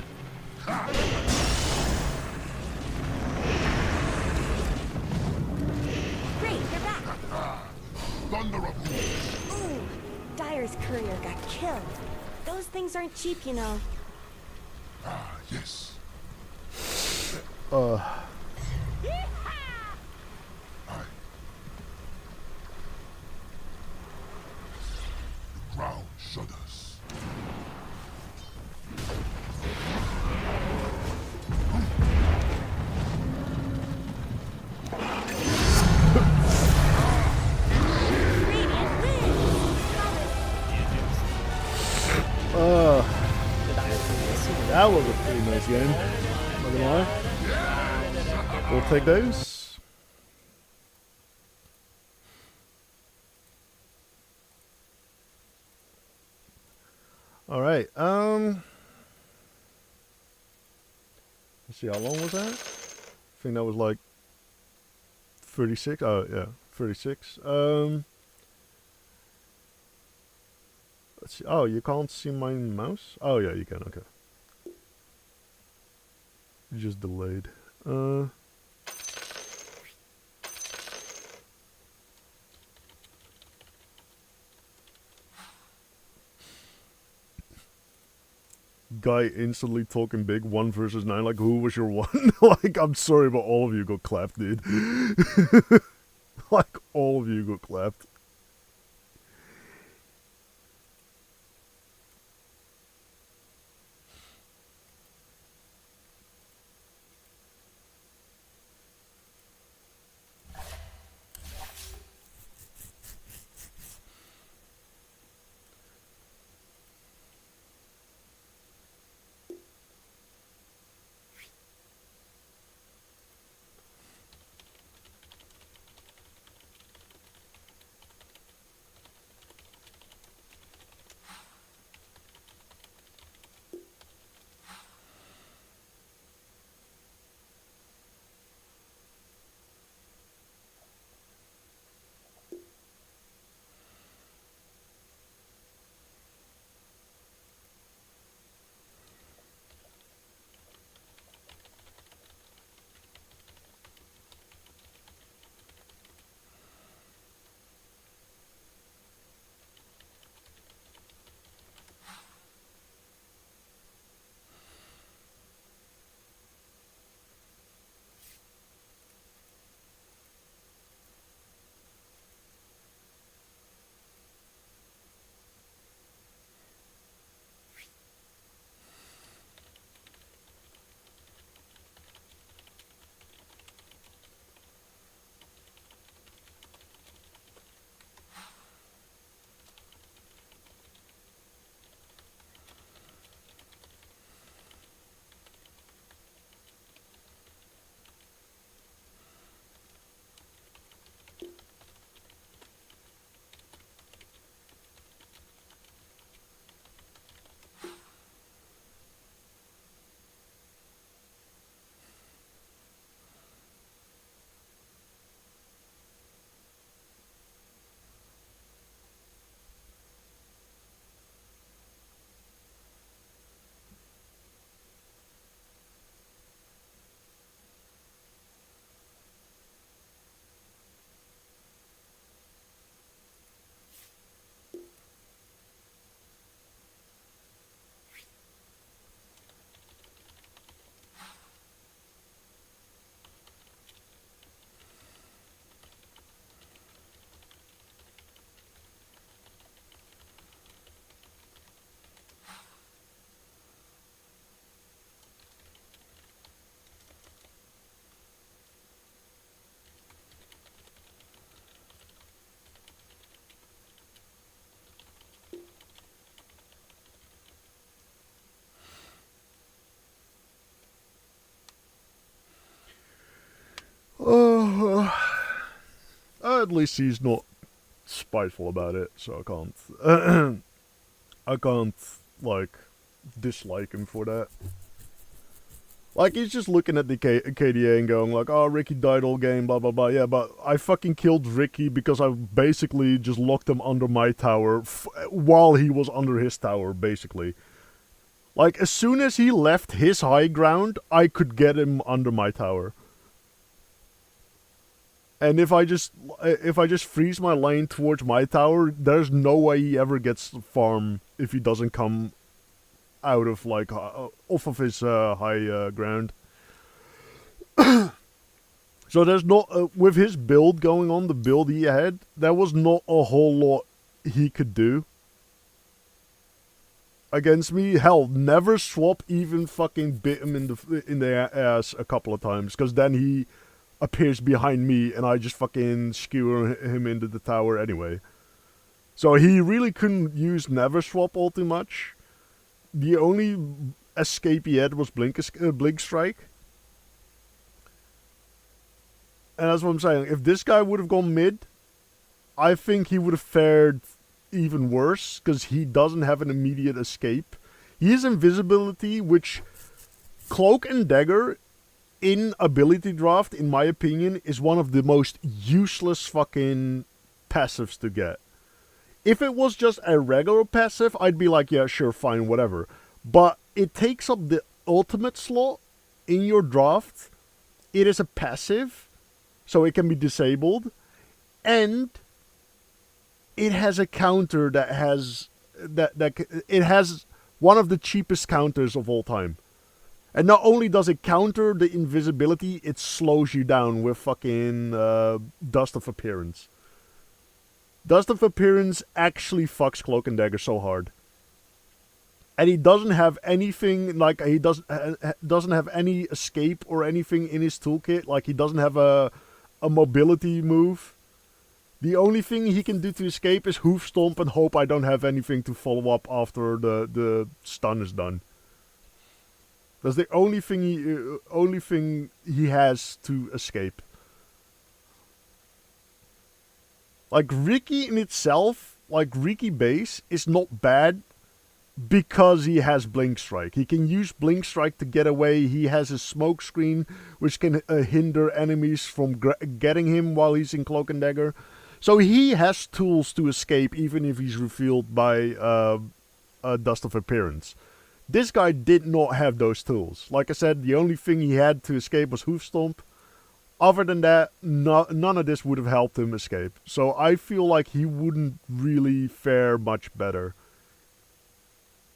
Great, they're back. Thunder of hooves. Ooh, Dyer's courier got killed. Those things aren't cheap, you know. Ah, yes. Uh, Aye. The ground shudders. that was a pretty nice game. Not gonna lie. We'll take those. Alright, let's see, how long was that? I think that was like 36. Oh yeah, 36. Let's see. Oh, you can't see my mouse? Oh yeah, you can, okay. You just delayed. Guy instantly talking big, 1 versus 9, like who was your 1? Like, I'm sorry, but all of you got clapped, dude. Like, all of you got clapped. At least he's not spiteful about it, so I can't. I can't, like, dislike him for that. Like, he's just looking at the KDA and going like, oh, Ricky died all game, blah, blah, blah. Yeah, but I fucking killed Ricky because I basically just locked him under my tower while he was under his tower, basically. Like, as soon as he left his high ground, I could get him under my tower. And if I just freeze my lane towards my tower, there's no way he ever gets the farm if he doesn't come out of, like, off of his high ground. So there's not, with his build going on, the build he had, there was not a whole lot he could do against me. Hell, never swap even fucking bit him in the ass a couple of times, because then he appears behind me and I just fucking skewer him into the tower anyway. So he really couldn't use never swap all too much. The only escape he had was Blink Strike. And that's what I'm saying. If this guy would have gone mid, I think he would have fared even worse, because he doesn't have an immediate escape. He has invisibility, which Cloak and Dagger in ability draft, in my opinion, is one of the most useless fucking passives to get. If it was just a regular passive, I'd be like, yeah, sure, fine, whatever. But it takes up the ultimate slot in your draft. It is a passive, so it can be disabled. And it has a counter that has... it has one of the cheapest counters of all time. And not only does it counter the invisibility, it slows you down with fucking Dust of Appearance. Dust of Appearance actually fucks Cloak and Dagger so hard. And he doesn't have anything, like, he doesn't have any escape or anything in his toolkit. Like, he doesn't have a mobility move. The only thing he can do to escape is Hoof Stomp and hope I don't have anything to follow up after the stun is done. That's the only thing he has to escape. Like, Ricky in itself, like, Ricky base is not bad because he has Blink Strike. He can use Blink Strike to get away. He has his smoke screen, which can hinder enemies from getting him while he's in Cloak and Dagger. So he has tools to escape, even if he's revealed by Dust of Appearance. This guy did not have those tools. Like I said, the only thing he had to escape was Hoof Stomp. Other than that, none of this would have helped him escape. So I feel like he wouldn't really fare much better.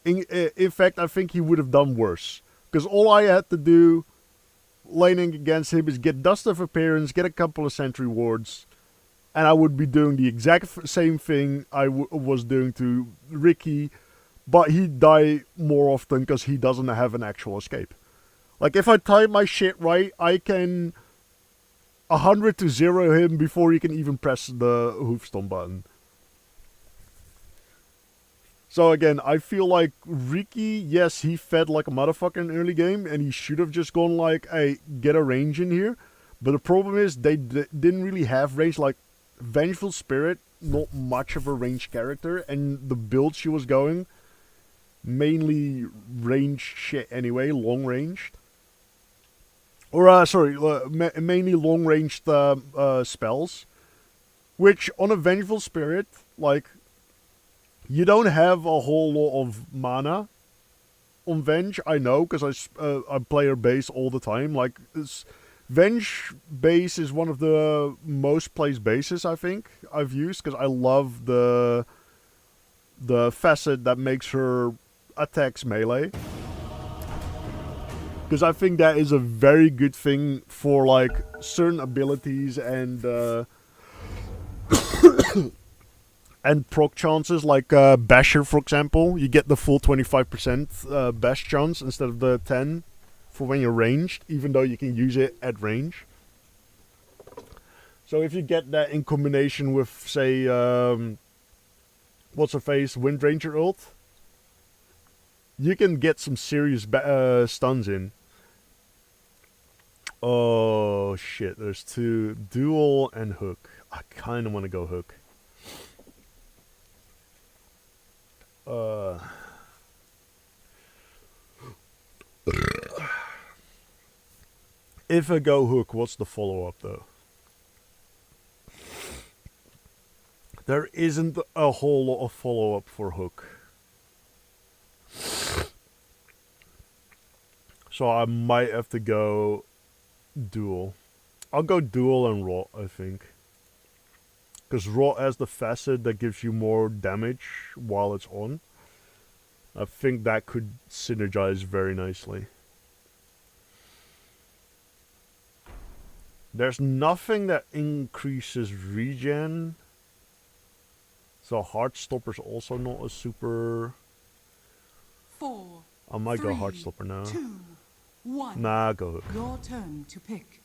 In fact, I think he would have done worse. Because all I had to do, laning against him, is get Dust of Appearance, get a couple of Sentry Wards, and I would be doing the exact same thing I was doing to Ricky, but he'd die more often because he doesn't have an actual escape. Like, if I time my shit right, I can 100 to 0 him before he can even press the Hoof Stomp button. So again, I feel like Ricky, yes, he fed like a motherfucker in early game, and he should have just gone like, hey, get a range in here. But the problem is, they didn't really have range. Like, Vengeful Spirit, not much of a ranged character, and the build she was going, mainly range shit anyway, long ranged. Or, mainly long-ranged spells. Which, on a Vengeful Spirit, like, you don't have a whole lot of mana on Venge. I know, because I play her base all the time. Like, Venge base is one of the most played bases, I think, I've used. Because I love the facet that makes her attacks melee. Because I think that is a very good thing for, like, certain abilities and and proc chances, like Basher, for example. You get the full 25% bash chance instead of the 10 for when you're ranged, even though you can use it at range. So if you get that in combination with, say, what's her face, Wind Ranger ult, you can get some serious stuns in. Oh, Oh shit, there's two. Duel and hook. I kind of want to go hook. If I go hook, what's the follow-up though? There isn't a whole lot of follow-up for hook. So I might have to go duel. I'll go duel and rot, I think. Because rot has the facet that gives you more damage while it's on. I think that could synergize very nicely. There's nothing that increases regen. So Heartstopper's also not a super... 4, I might go 3, Heartstopper now. 2, 1. Nah, go hook. Your turn to pick.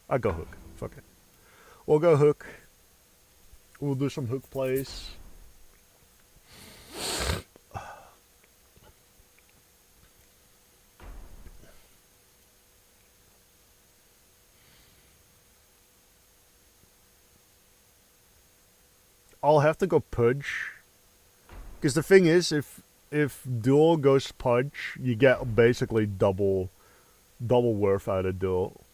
I go hook. Fuck it. We'll go hook. We'll do some hook plays. I'll have to go Pudge. Because the thing is, if Duel goes Pudge, you get basically double worth out of Duel.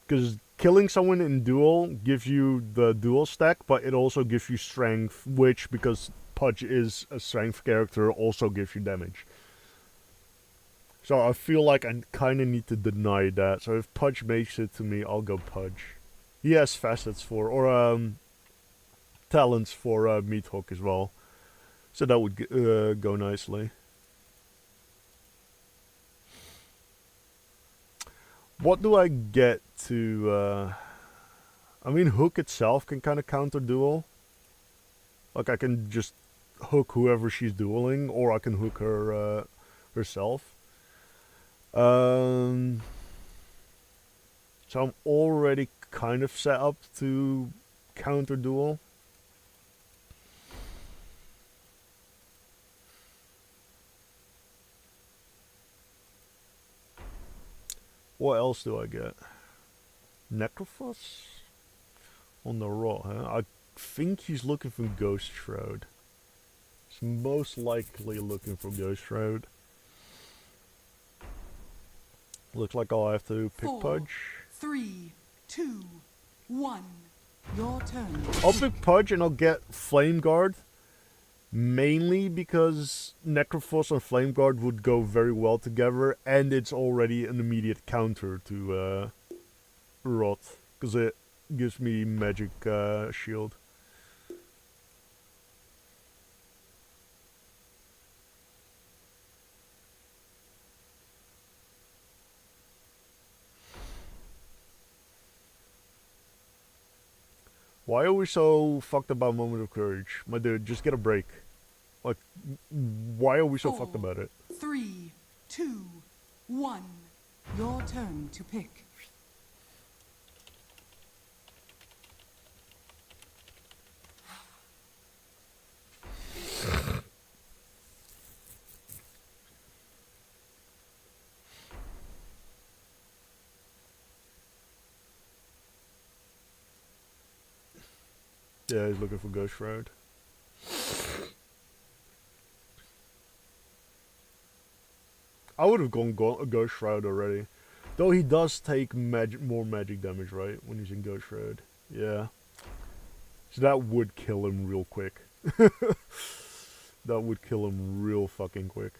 Because killing someone in Duel gives you the Duel stack, but it also gives you strength, which, because Pudge is a strength character, also gives you damage. So I feel like I kind of need to deny that. So if Pudge makes it to me, I'll go Pudge. He has facets for, or talents for Meat Hook as well. So that would go nicely. What do I get to... I mean, Hook itself can kind of counter Duel. Like, I can just hook whoever she's dueling, or I can hook her herself. So I'm already kind of set up to counter Duel. What else do I get? Necrophos? On the raw, huh? I think he's looking for Ghost Shroud. He's most likely looking for Ghost Shroud. Looks like I'll have to pick 4, Pudge. 3, 2, 1. Your turn. I'll pick Pudge and I'll get Flame Guard. Mainly because Necrophos and Flame Guard would go very well together, and it's already an immediate counter to Rot, because it gives me magic shield. Why are we so fucked about Moment of Courage? My dude, just get a break. Like, why are we so fucked about it? 3, 2, 1. Your turn to pick. Yeah, he's looking for Ghost Shroud. I would have gone Ghost Shroud already. Though he does take more magic damage, right? When he's in Ghost Shroud. Yeah. So that would kill him real quick. That would kill him real fucking quick.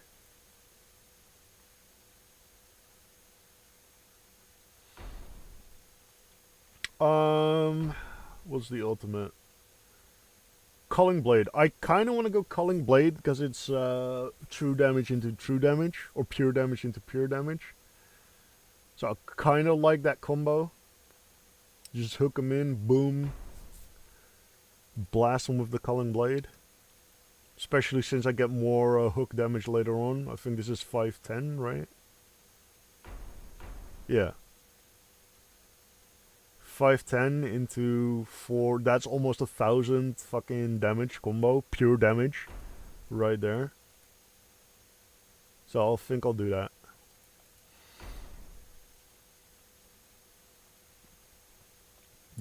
What's the ultimate? Culling Blade. I kind of want to go Culling Blade because it's true damage into true damage, or pure damage into pure damage. So I kind of like that combo. Just hook him in, boom. Blast him with the Culling Blade. Especially since I get more hook damage later on. I think this is 510, right? Yeah. 510 into 4, that's almost 1,000 fucking damage combo, pure damage, right there. So I think I'll do that.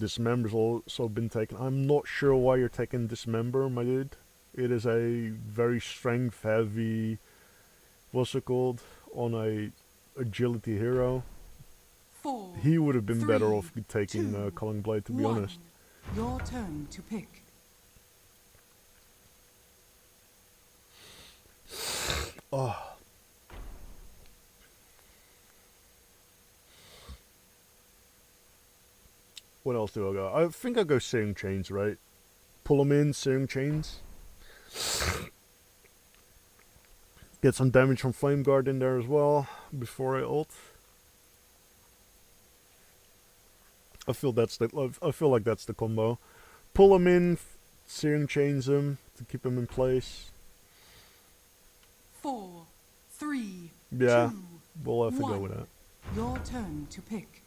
Dismember's also been taken. I'm not sure why you're taking Dismember, my dude. It is a very strength heavy, what's it called, on a agility hero. 4, He would have been better 3, off taking 2, Culling Blade, to be 1. honest. Your turn to pick. Oh. What else do I go? I think I go Searing Chains, right? Pull them in, Searing Chains. Get some damage from Flame Guard in there as well before I ult. I feel like that's the combo. Pull them in, Searing Chains them to keep them in place. 4, 3, Yeah, 2, we'll have to 1. go with that. Your turn to pick.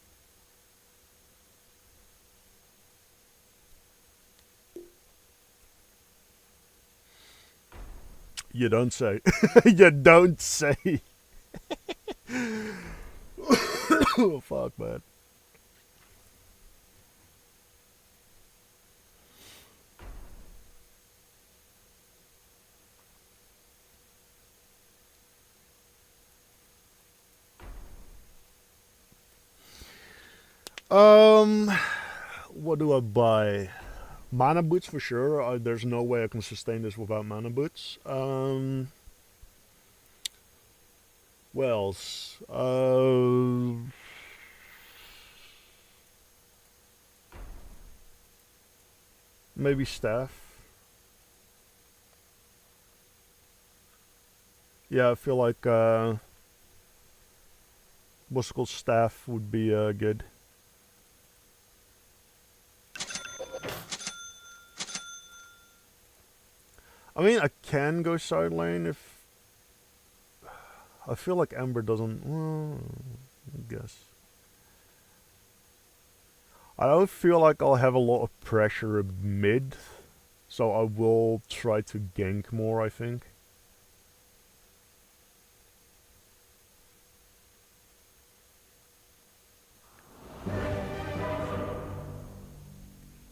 You don't say. You don't say. Oh, fuck, man. What do I buy? Mana boots for sure. There's no way I can sustain this without mana boots. What else? Maybe staff. Yeah, I feel like what's it called, staff would be good. I mean, I can go side lane if... I feel like Ember doesn't... Well, I guess. I don't feel like I'll have a lot of pressure mid. So I will try to gank more, I think.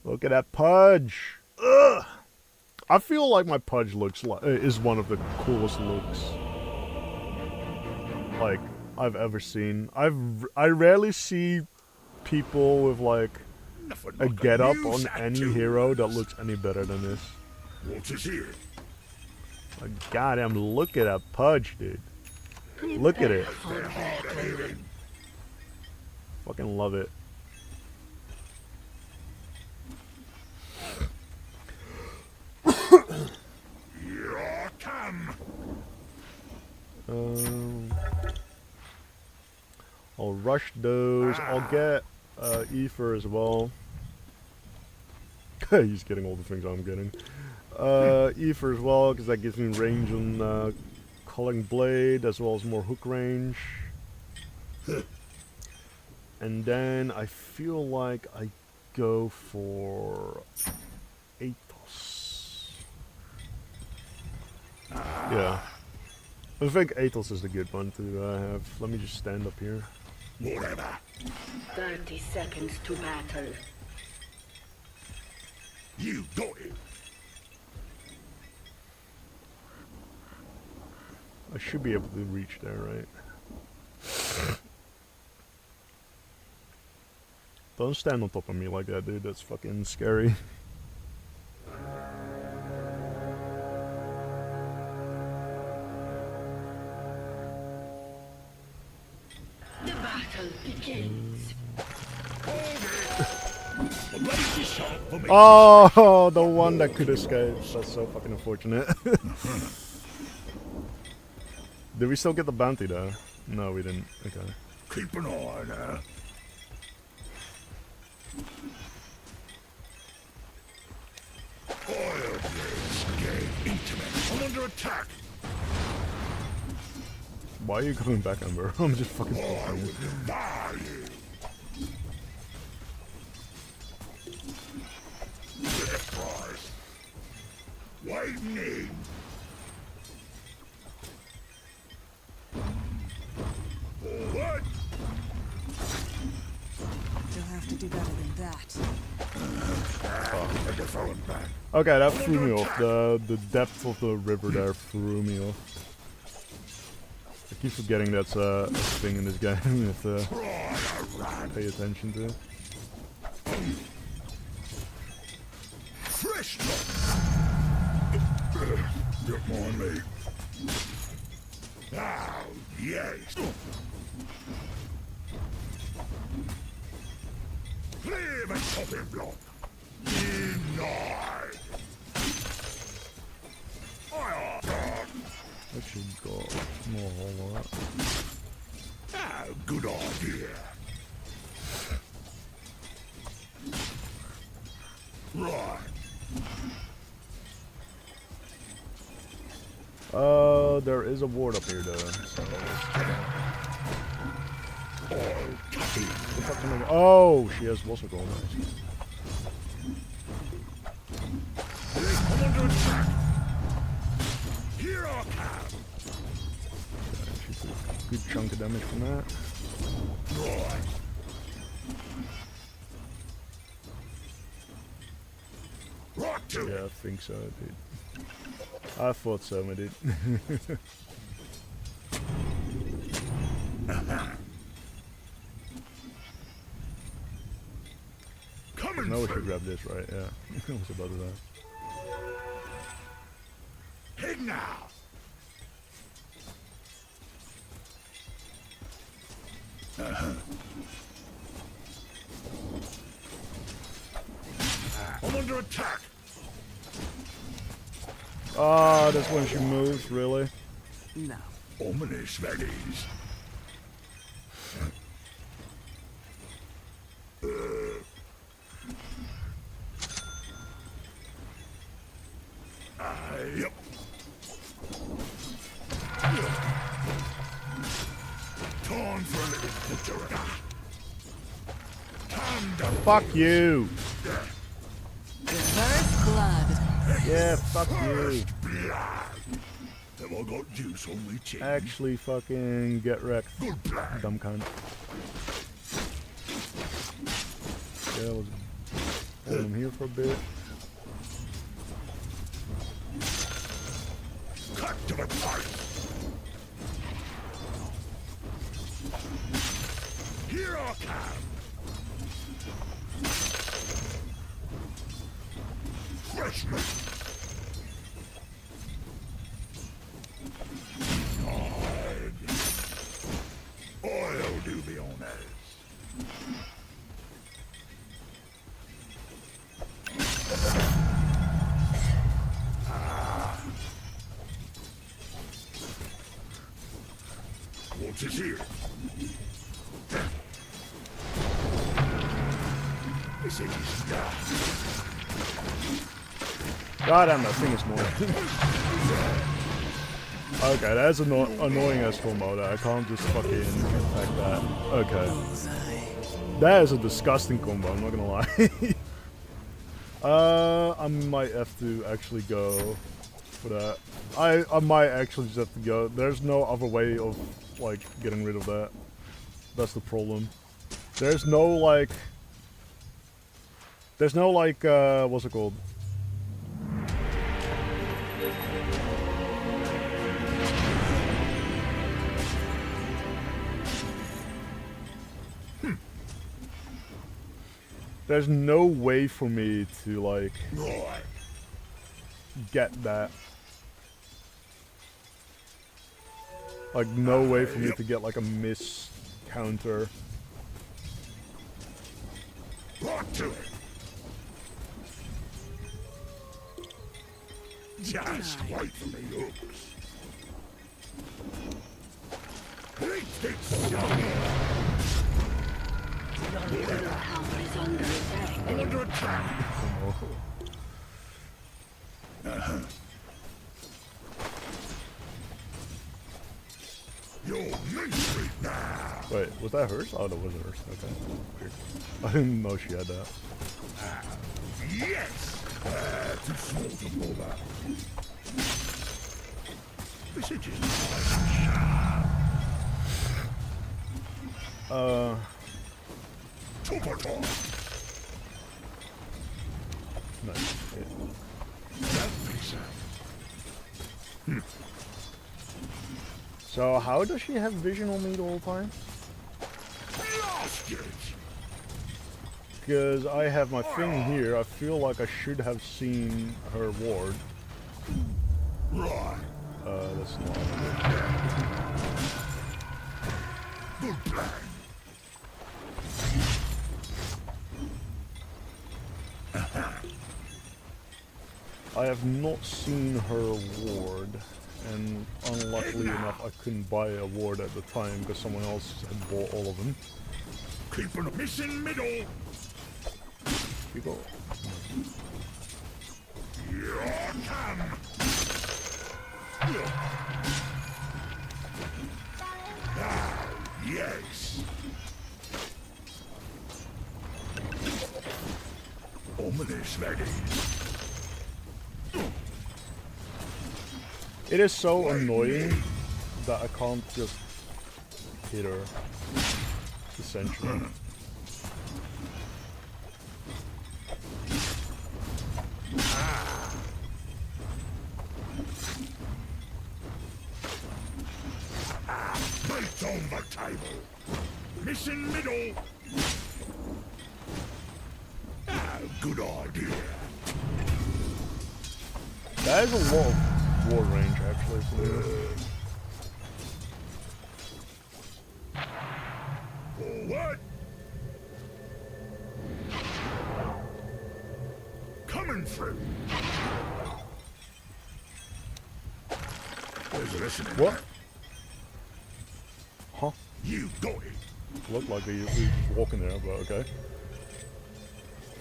Look at that Pudge! Ugh! I feel like my Pudge looks like is one of the coolest looks like I've ever seen. I rarely see people with like a get-up on any hero that looks any better than this. What is here? Like, goddamn, look at that Pudge, dude. Look at it. Fucking love it. Here I come. I'll rush those. I'll get Ether as well. He's getting all the things I'm getting. Ether as well, because that gives me range on Culling Blade, as well as more hook range. And then I feel like I go for Athos. Yeah. I think Athos is the good one to have. Let me just stand up here. Whatever. 30 seconds to battle. You got it. I should be able to reach there, right? Don't stand on top of me like that, dude. That's fucking scary. The battle begins. Oh, the one that could escape. That's so fucking unfortunate. Did we still get the bounty though? No, we didn't. Okay. Keep an eye on her. Fire blades gain intimate. I'm under attack. Why are you coming back, Ember? I'm just fucking I fucking will devour you. Get a prize. Lightning. Forward. You'll have to do better than that. Okay, that threw me off. The depth of the river there threw me off. I keep forgetting that's a thing in this game you have to pay attention to. Fresh Come on, mate. Oh, yes. Clear the chopping block. Denied. Actually got more whole lot. Ah, good idea. Right. There is a ward up here though. So oh, she has what's it called? Come under attack. Here I come. She took a good chunk of damage from that. Right. Right to Yeah, I think so, dude. I thought so, my dude. Coming No, we should through. grab this, right? Yeah. I was about to that. Head now. I'm under attack. Ah, that's when she moves, really? No. Ominous, that is. Yep. Time for a little butcher. Time to Fuck you! First blood. Yeah, fuck you. blood. Have I got juice on my chin? Actually fucking get wrecked, Good plan. dumb cunt. Yeah, I was holding him here for a bit. Cut to the pipe. Here I come. Fresh meat. God. Oil do be honest. What is here? This is God damn, that thing is annoying. Okay, that's annoying as combo that I can't just fucking attack that. Okay. That is a disgusting combo, I'm not gonna lie. I might have to actually go for that. I might actually just have to go. There's no other way of, like, getting rid of that. That's the problem. There's no, like... There's no, like, what's it called? There's no way for me to, like, right. get that. Like, no way for me to get, like, a miss counter. Right to it. Just wait for me hooks. Great Your middle tower is under attack. I'm under attack. You're main street now. Wait, was that hers? Oh, that wasn't hers. Okay. Weird. I didn't know she had that. Yes. Too small to bother. This is just nice and sharp. Chopper time. Nice. Yeah. So how does she have vision on me the whole time? Because I have my thing here, I feel like I should have seen her ward. That's not Good plan. I have not seen her ward, and unluckily enough I couldn't buy a ward at the time because someone else had bought all of them. Keeping a mission middle. You go. Here I come. Ah, yes. Ominous lady. It is so annoying that I can't just hit her, essentially. Right on the table. Mission middle. Ah, good idea. That is a lot of ward range, actually. Forward. Coming through. There's a listening. What? Huh? You got it. Looked like he was walking there, but okay.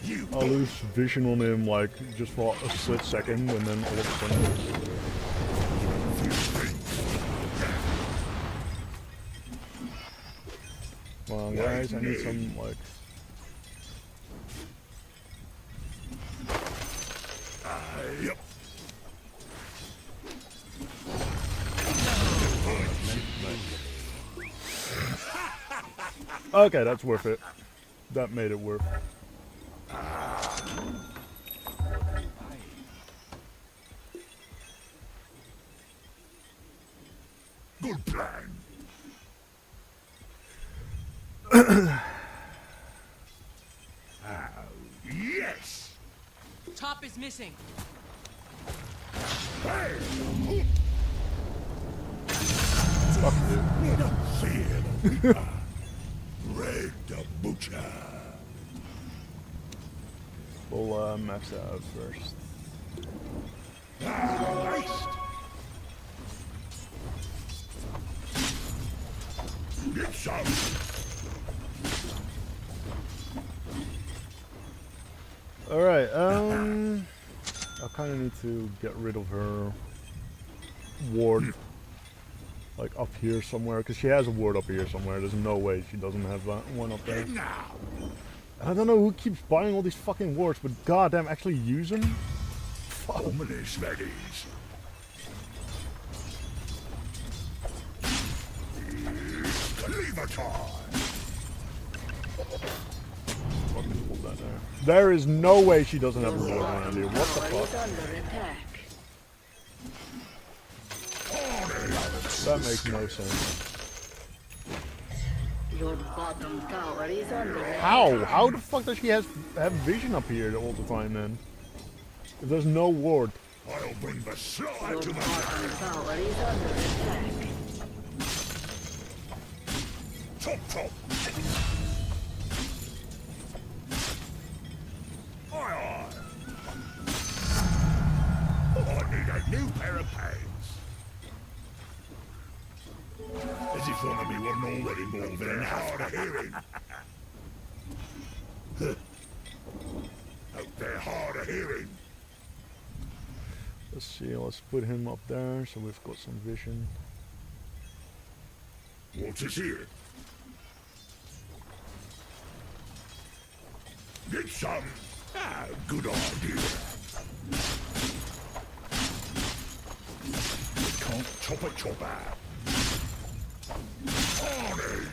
You I lose vision on him like just for a split second, and then all of a sudden. Come on, guys, I need some like. Yep. Okay, that's worth it. That made it worth. Good plan. Yes. Top is missing. Hey. Fuck you. Not fear the reaper. Red the butcher. We'll max that out first. Christ. Get some. Alright, I kind of need to get rid of her ward, like up here somewhere, because she has a ward up here somewhere. There's no way she doesn't have one up there. Now. I don't know who keeps buying all these fucking wards, but goddamn, actually use them? Fuck. Ominous ladies. Cleaver time. Fucking pull that there. There is no way she doesn't have a ward around here. What the Tower is fuck? under attack. That makes no sense. Your bottom tower is under attack. How? How the fuck does she have vision up here all the time then? If there's no ward. I'll bring the slaughter Your to the bottom tower is under attack. top. Aye. I need a new pair of pants. As if one of me wasn't already more than hard of hearing. Hope they're hard of hearing. Let's see, let's put him up there so we've got some vision. What's this here? Get some. Ah, good idea. We can't chop a chopper. Carnage.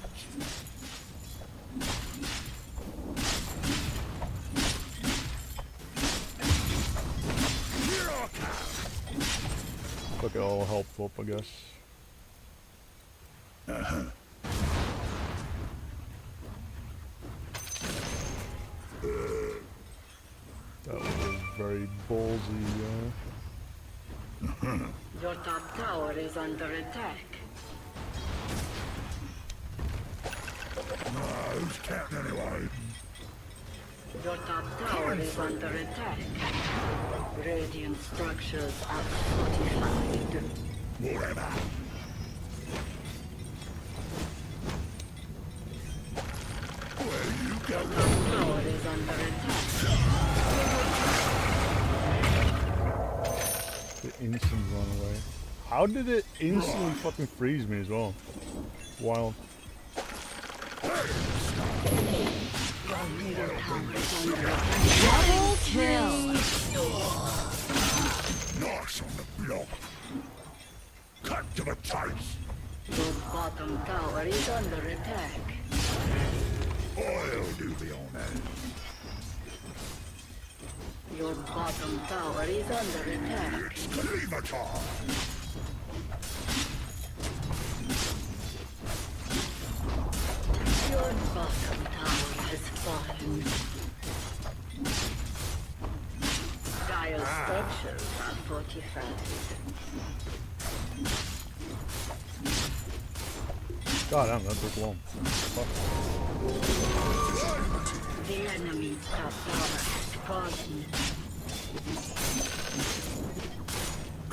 Okay, I'll help up, I guess. That was a very ballsy, Your top tower is under attack. Who's counting anyway? Your top tower is under attack. Radiant structures are fortified. Whatever. Where you Your go? top tower is under attack. the instant run away. How did it instantly fucking freeze me as well? Wild. Double kill. Nice on the block. Cut to the chase. Your bottom tower is under attack. I'll do the honors. Your bottom tower is under attack. Lever time. Your bottom tower has fallen. Dire structures are fortified. God damn, that took long. Fuck. The enemy's top tower has fallen.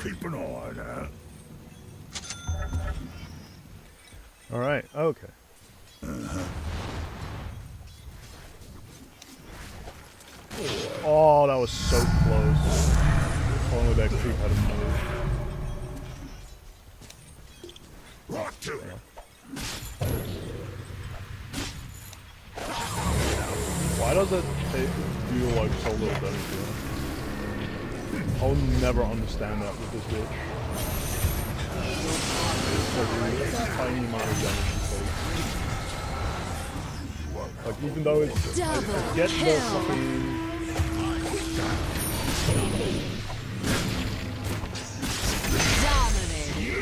Keep an eye on that. Alright, okay. Oh, that was so close. If only that creep had a move. Right to it. Why does it feel like so little damage to him? I'll never understand that with this bitch. It's like a tiny amount of damage it takes. Like even though it's Double get the kill. fucking Dominating.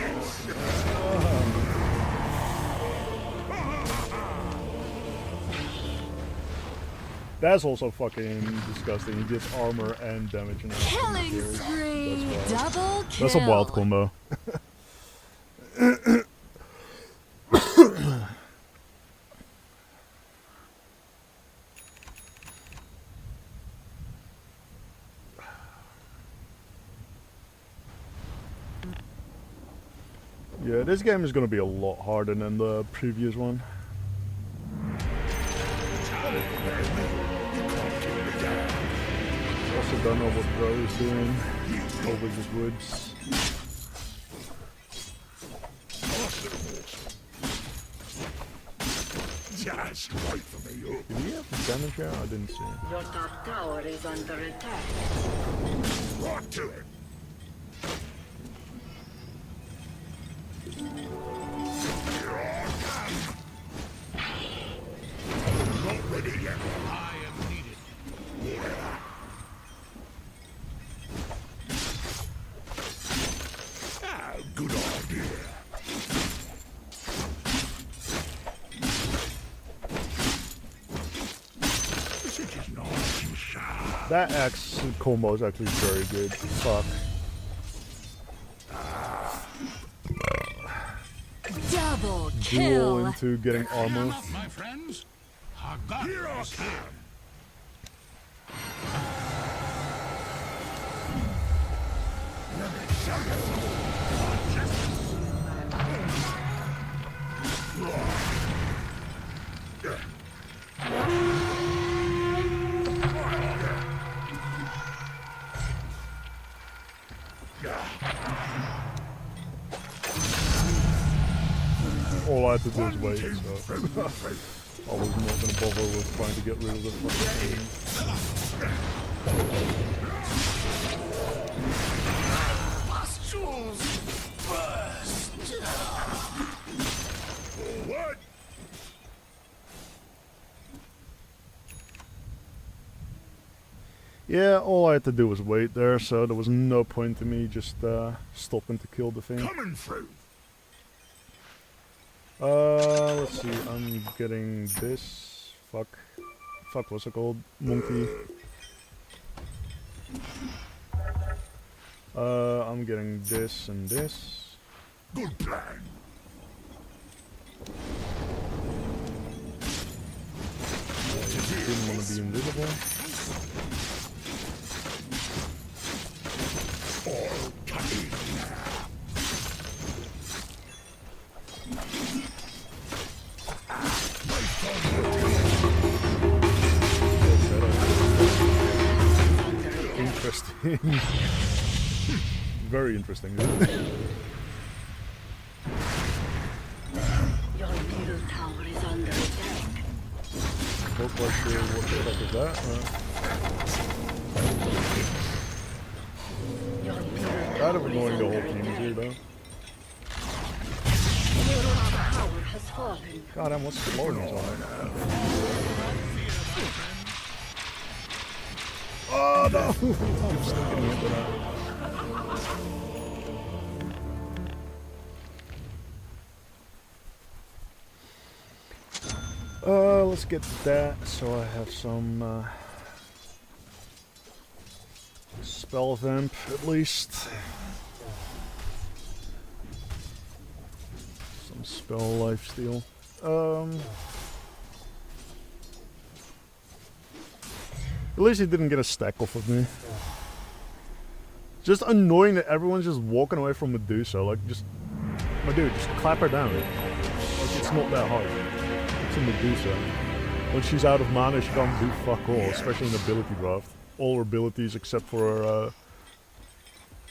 that's also fucking disgusting. He gets armor and damage and Killing kills. spree. That's wild. Double kill. That's a wild combo. Yeah, this game is going to be a lot harder than the previous one. Also don't know what Bro is doing over the woods. Just wait for me. Did he have damage here? I didn't see it. Your top tower is under attack. Right to it. Here I come. Not ready yet. I am needed. Yeah. Ah, good idea. This is nice and sharp. That axe combo is actually very good. Fuck. Double Duel kill. into getting armor. My friends, I got here I come. Let me show you. All I had to do was wait, so I was not going to bother with trying to get rid of the fucking thing. What? Yeah, all I had to do was wait there, so there was no point to me just stopping to kill the thing. Coming through. Let's see, I'm getting this. Fuck, what's it called? Monkey. I'm getting this and this. Good plan. Didn't want to be invisible. Interesting. Very interesting. Your middle tower is under attack. Not quite sure what the fuck is that. Your middle Kind of tower annoying is the whole under team is here attack. though. Your tower has fallen. God damn, what's slowness on it? Oh no! I'm stuck in the end of that. Let's get that so I have some spell vamp at least. Some spell lifesteal. At least he didn't get a stack off of me. Just annoying that everyone's just walking away from Medusa. Like, just... My dude, just clap her down. Like, it's not that hard. It's a Medusa. When she's out of mana, she can't do fuck all, especially in ability draft. All her abilities except for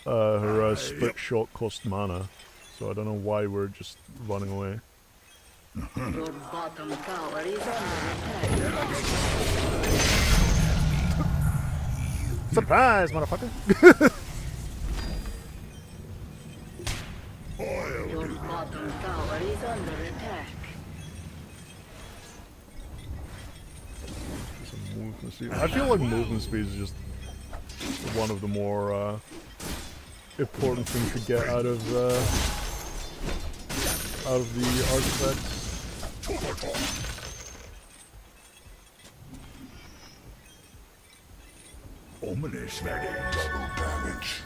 her split shot cost mana. So I don't know why we're just running away. Your bottom tower is under attack. Surprise, motherfucker! Your bottom tower is under attack. Some movement speed. I feel like movement speed is just one of the more important things to get out of the artifacts. Ominous ready. Double damage.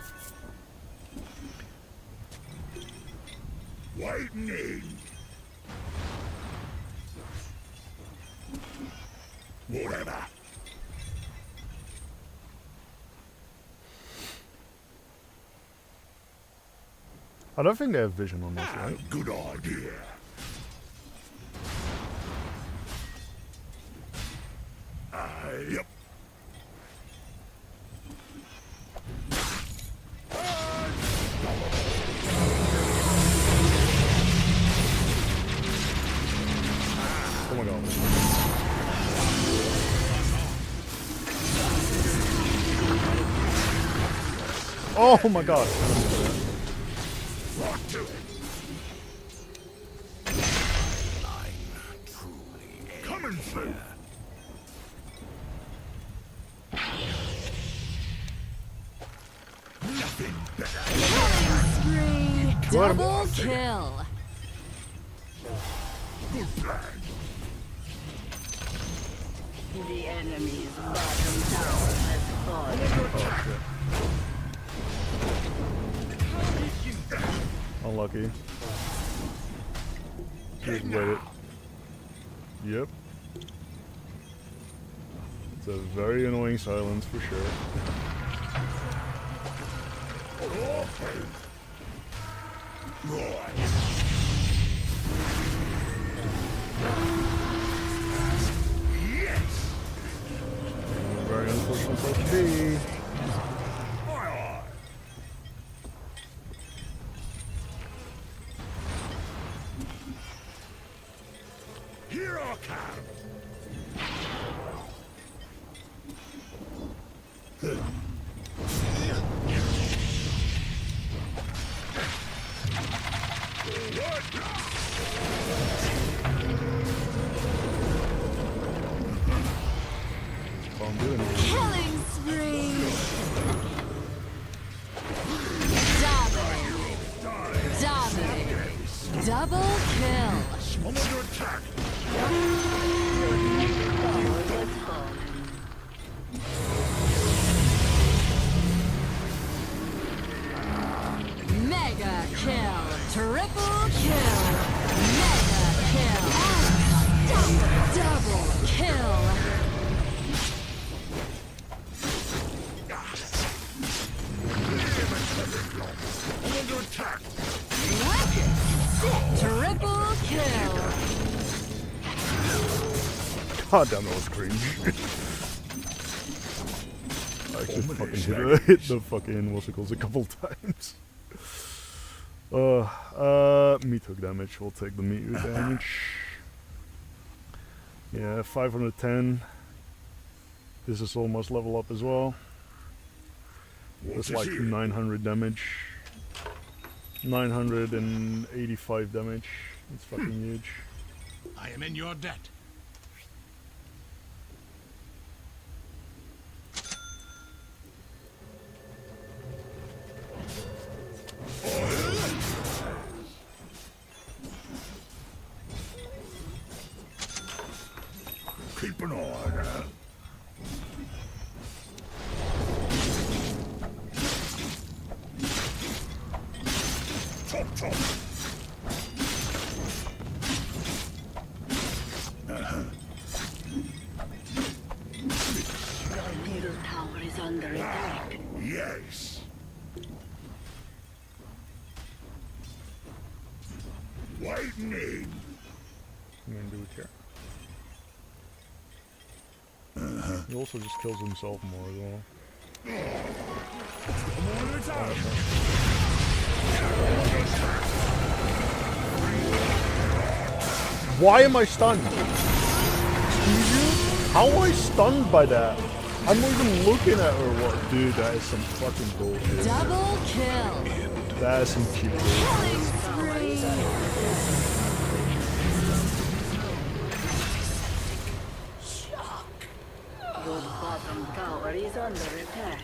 Widening. Whatever. I don't think they have vision on this, right? Good idea. Yep. Oh my god. Oh my god. Rock to it. Coming through. Nothing better. Double kill. Good plan. The enemy's bottom tower has fallen. Unlucky. Just wait. Yep. It's a very annoying silence for sure. Right. Yes. Very unfortunate place to be. Aye, aye. Here I come. Can't do anything. Killing spree. Dominating. Double kill. I'm under attack. Mega kill. Triple kill. Mega kill. Double kill. I'm under attack. Triple kill. God damn, that was cringe. I actually fucking hit the fucking what's it called a couple times. Meat hook damage. We'll take the meat hook damage. Yeah, 510. This is almost level up as well. That's like 900 damage. 985 damage. It's fucking huge. I am in your debt. Keep an eye. Top. Your middle tower is under attack. Yes. Lightning. I'm gonna do it here. He also just kills himself more as well. Why am I stunned? Excuse you? How am I stunned by that? I'm not even looking at her. What? Dude, that is some fucking bullshit. Double kill. That is some cheap bullshit. Killing spree. Your bottom tower is under attack.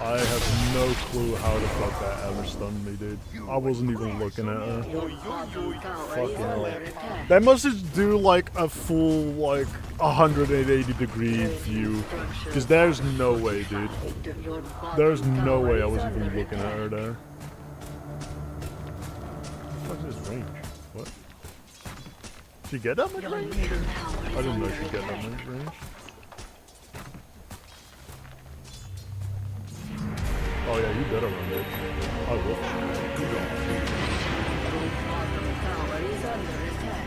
I have no clue how the fuck that ever stunned me, dude. I wasn't even looking at her. Your bottom tower Fucking is hell. under attack. That must just do like a full like 180-degree view. Because there's no way, dude. Your bottom There's no tower way I is was under even looking at attack. her there. What the fuck is this range? What? She get that much Your range? middle tower I is didn't know under she get that attack. much range. Oh yeah, you better run it. I will. Your bottom tower is under attack.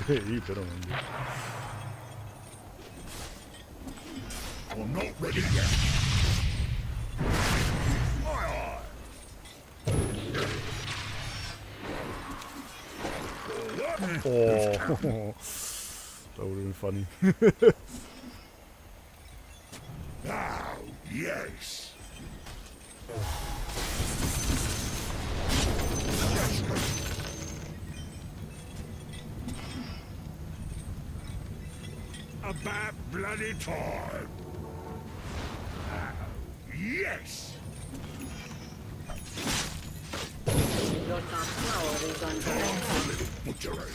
Hey, you better run it. I'm not ready yet. Oh, that would have been funny. Now, yes. About bloody time. Yes. Your top tower is under attack. Butchery.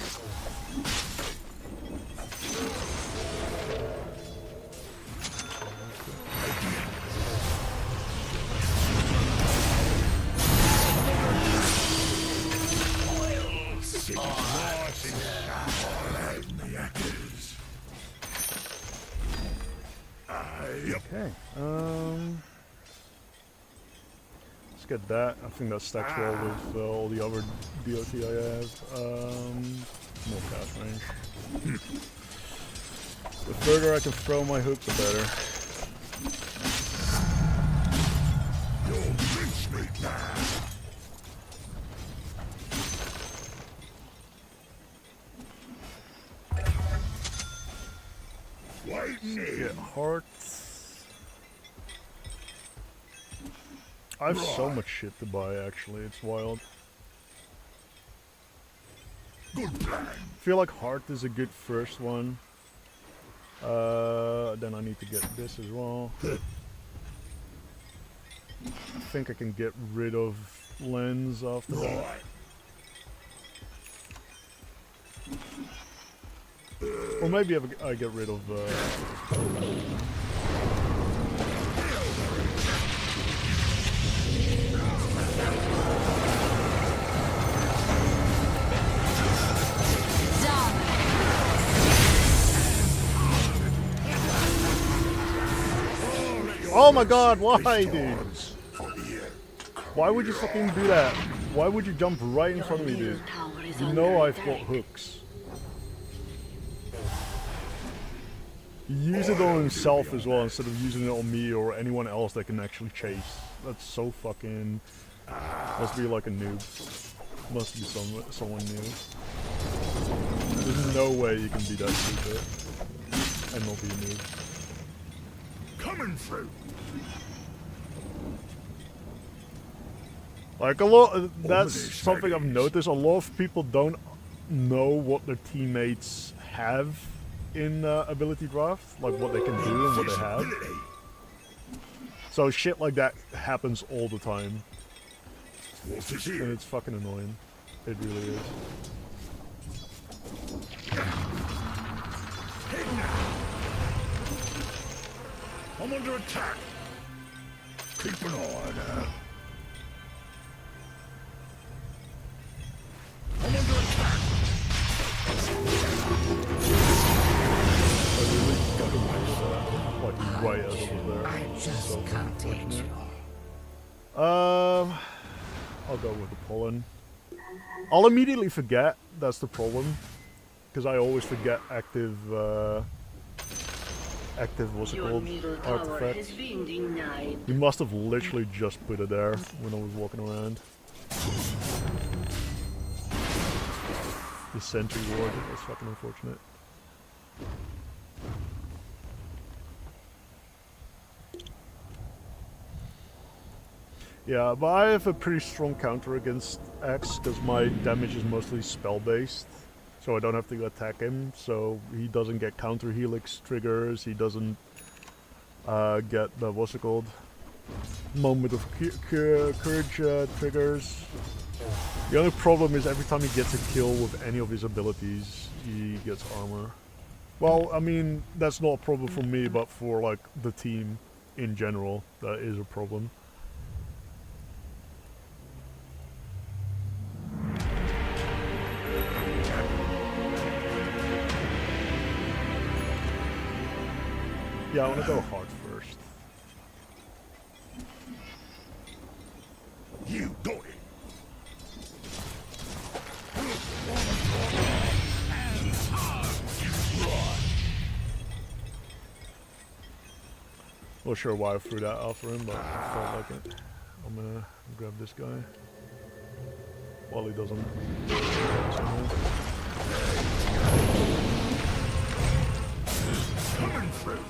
Okay. Let's get that. I think that stacks well with all the other DOT I have. More cast range. The further I can throw my hook, the better. You'll mince me now. Get hearts. I have so much shit to buy, actually. It's wild. Good plan. I feel like heart is a good first one. Then I need to get this as well. I think I can get rid of lens after that. Right. Or maybe I get rid of Oh my god, why, dude? Why would you fucking do that? Why would you jump right in front of me, dude? You know I've got hooks. Use it on himself as well instead of using it on me or anyone else that can actually chase. That's so fucking... Must be like a noob. Must be someone new. There's no way you can be that stupid and not be a noob. Coming through. Like a lot, that's something I've noticed. A lot of people don't know what their teammates have in ability draft, like what they can do and what they have. So shit like that happens all the time, Wolf is and here. it's fucking annoying. It really is. I'm under attack. Keep an eye on her. I'm under attack. I really fucking hated that. Like right as it was there. I just So can't take unfortunate. you. I'll go with the pollen. I'll immediately forget. That's the problem, because I always forget active. What's it Your called? middle tower Artifacts. has been denied. He must have literally just put it there when I was walking around. The sentry ward. That's fucking unfortunate. Yeah, but I have a pretty strong counter against X because my damage is mostly spell based, so I don't have to attack him. So he doesn't get counter helix triggers. He doesn't get the what's it called, moment of courage triggers. The only problem is every time he gets a kill with any of his abilities, he gets armor. Well, I mean that's not a problem for me, but for like the team in general, that is a problem. Yeah, I want to go hard first. You got it. Not sure why I threw that out for him, but I felt like it. I'm gonna grab this guy while he doesn't. Coming through.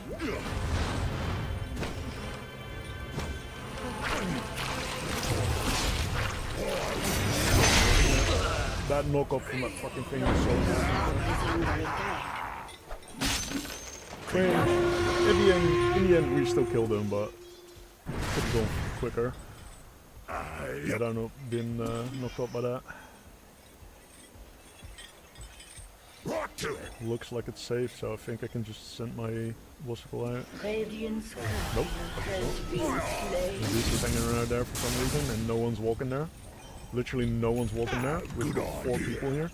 That knockoff from that fucking thing is so cringe. In the end, we still killed him, but could have gone quicker. I don't know, been knocked out by that. Right to it. Looks like it's safe, so I think I can just send my waterfall out. Radiant's Nope. has been slain. Zeus is hanging around there for some reason, and no one's walking there. Literally no one's walking there. We've got 4 people here.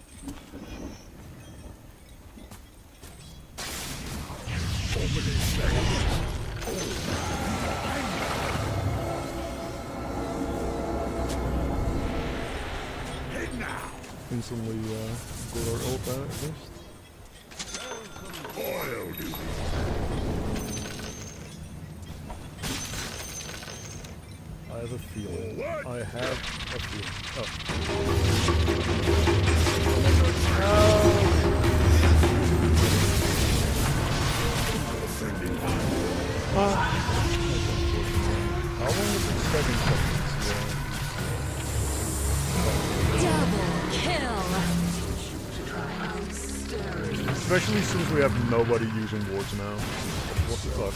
Head now. Instantly got our ult out at least. I'll do it. I have a feeling. I have a feeling. Oh. Especially since we have nobody using wards now. What the fuck?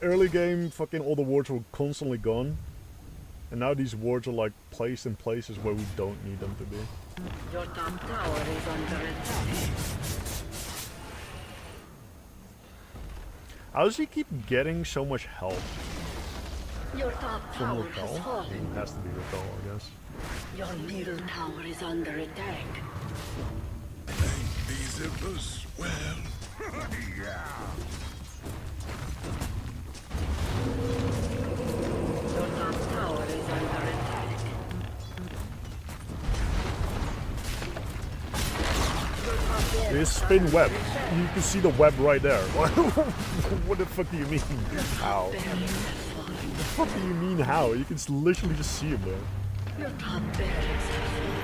Early game, fucking all the wards were constantly gone. And now these wards are like placed in places where we don't need them to be. Your top tower is under attack. How does he keep getting so much health? Your top From tower Raquel? has fallen. It has to be Raquel, I guess. Your middle tower is under attack. These zippers, well, yeah. Your top tower is under attack. This spin web. You can see the web right there. What the fuck do you mean? How? What the fuck do you mean how? You can literally just see him there. Your top barracks have fallen.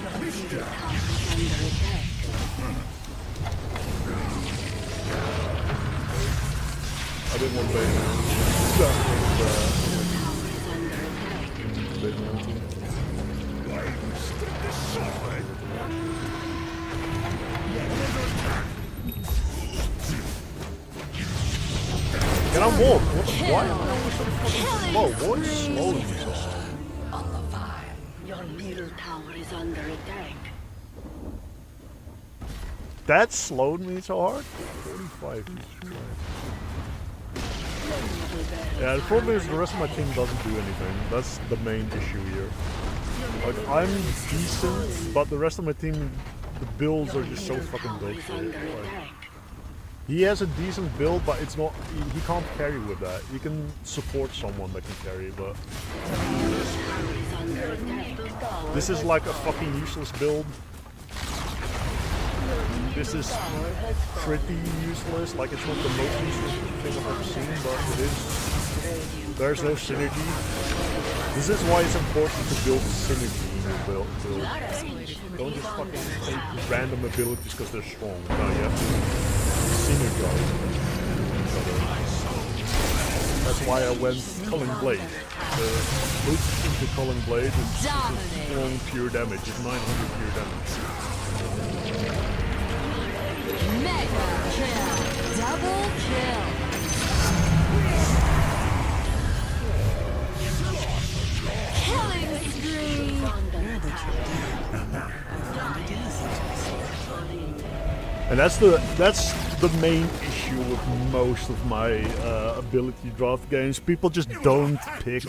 Your middle tower is under attack. I didn't want bait. Your tower is under attack. Get on board! Why am I always so fucking slow? What is slow me so slow? Your middle tower is under attack. That slowed me so hard? 45. Yeah, the problem is the rest of my team doesn't do anything. That's the main issue here. Like, I'm decent, but the rest of my team, the builds are just so fucking Tower dog is shit. under Like, attack. he has a decent build, but it's not. He can't carry with that. He can support someone that can carry, but Tower is under attack. this is like a fucking useless build. This is pretty useless. Like, it's not the most useless thing I've ever seen, but it is. There's no synergy. This is why it's important to build synergy in your build. Don't just fucking take random abilities because they're strong. No, you have to synergize with each other. That's why I went Culling Blade. The boost into Culling Blade is strong pure damage. It's 900 pure damage. Mega kill. Double kill. Killing spree. And that's the main issue with most of my ability draft games. People just don't pick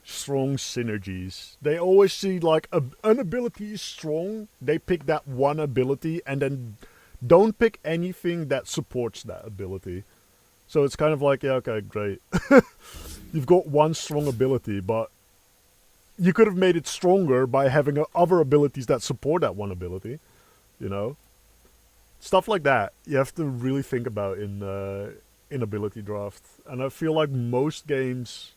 strong synergies. They always see like an ability is strong, they pick that one ability and then don't pick anything that supports that ability. So it's kind of like, yeah, okay, great. You've got one strong ability, but you could have made it stronger by having other abilities that support that one ability, you know? Stuff like that you have to really think about in ability draft. And I feel like most games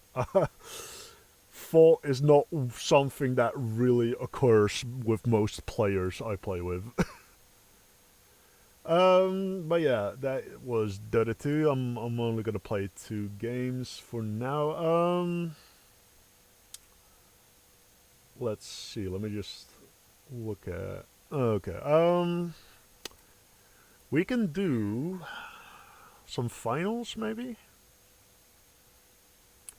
fault is not something that really occurs with most players I play with. But yeah, that was Dota 2. I'm only gonna play 2 games for now. Let's see. Let me just look at. Okay. We can do some finals, maybe.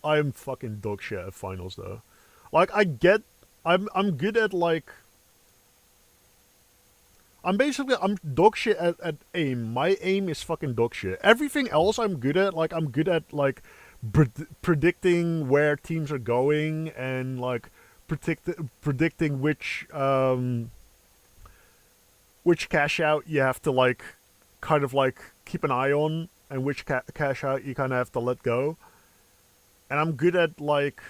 I'm fucking dog shit at finals though. Like, I'm good at like. I'm dog shit at aim. My aim is fucking dog shit. Everything else I'm good at. Like, I'm good at like predicting where teams are going and like predicting which cash out you have to like kind of like keep an eye on and which cash out you kind of have to let go. And I'm good at like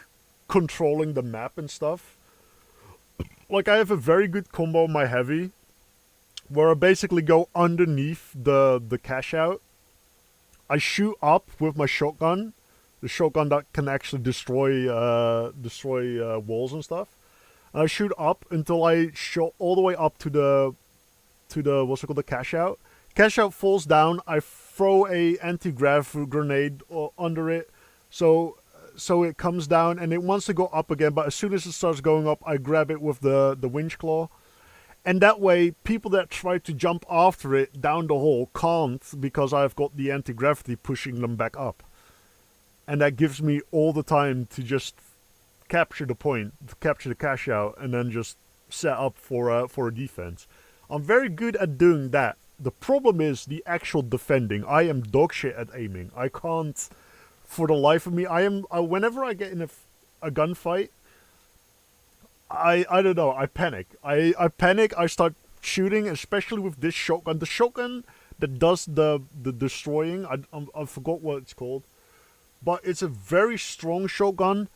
controlling the map and stuff. Like, I have a very good combo on my heavy where I basically go underneath the cash out. I shoot up with my shotgun, the shotgun that can actually destroy walls and stuff. And I shoot up until I shot all the way up to the what's it called, the cash out. Cash out falls down. I throw a anti-grav grenade under it, so so it comes down and it wants to go up again, but as soon as it starts going up, I grab it with the winch claw. And that way, people that try to jump after it down the hole can't, because I've got the anti-gravity pushing them back up. And that gives me all the time to just capture the point, capture the cash out, and then just set up for a defense. I'm very good at doing that. The problem is the actual defending. I am dog shit at aiming. I can't, for the life of me. Whenever I get in a gunfight, I don't know. I panic. I panic. I start shooting, especially with this shotgun. The shotgun that does the destroying. I forgot what it's called, but it's a very strong shotgun.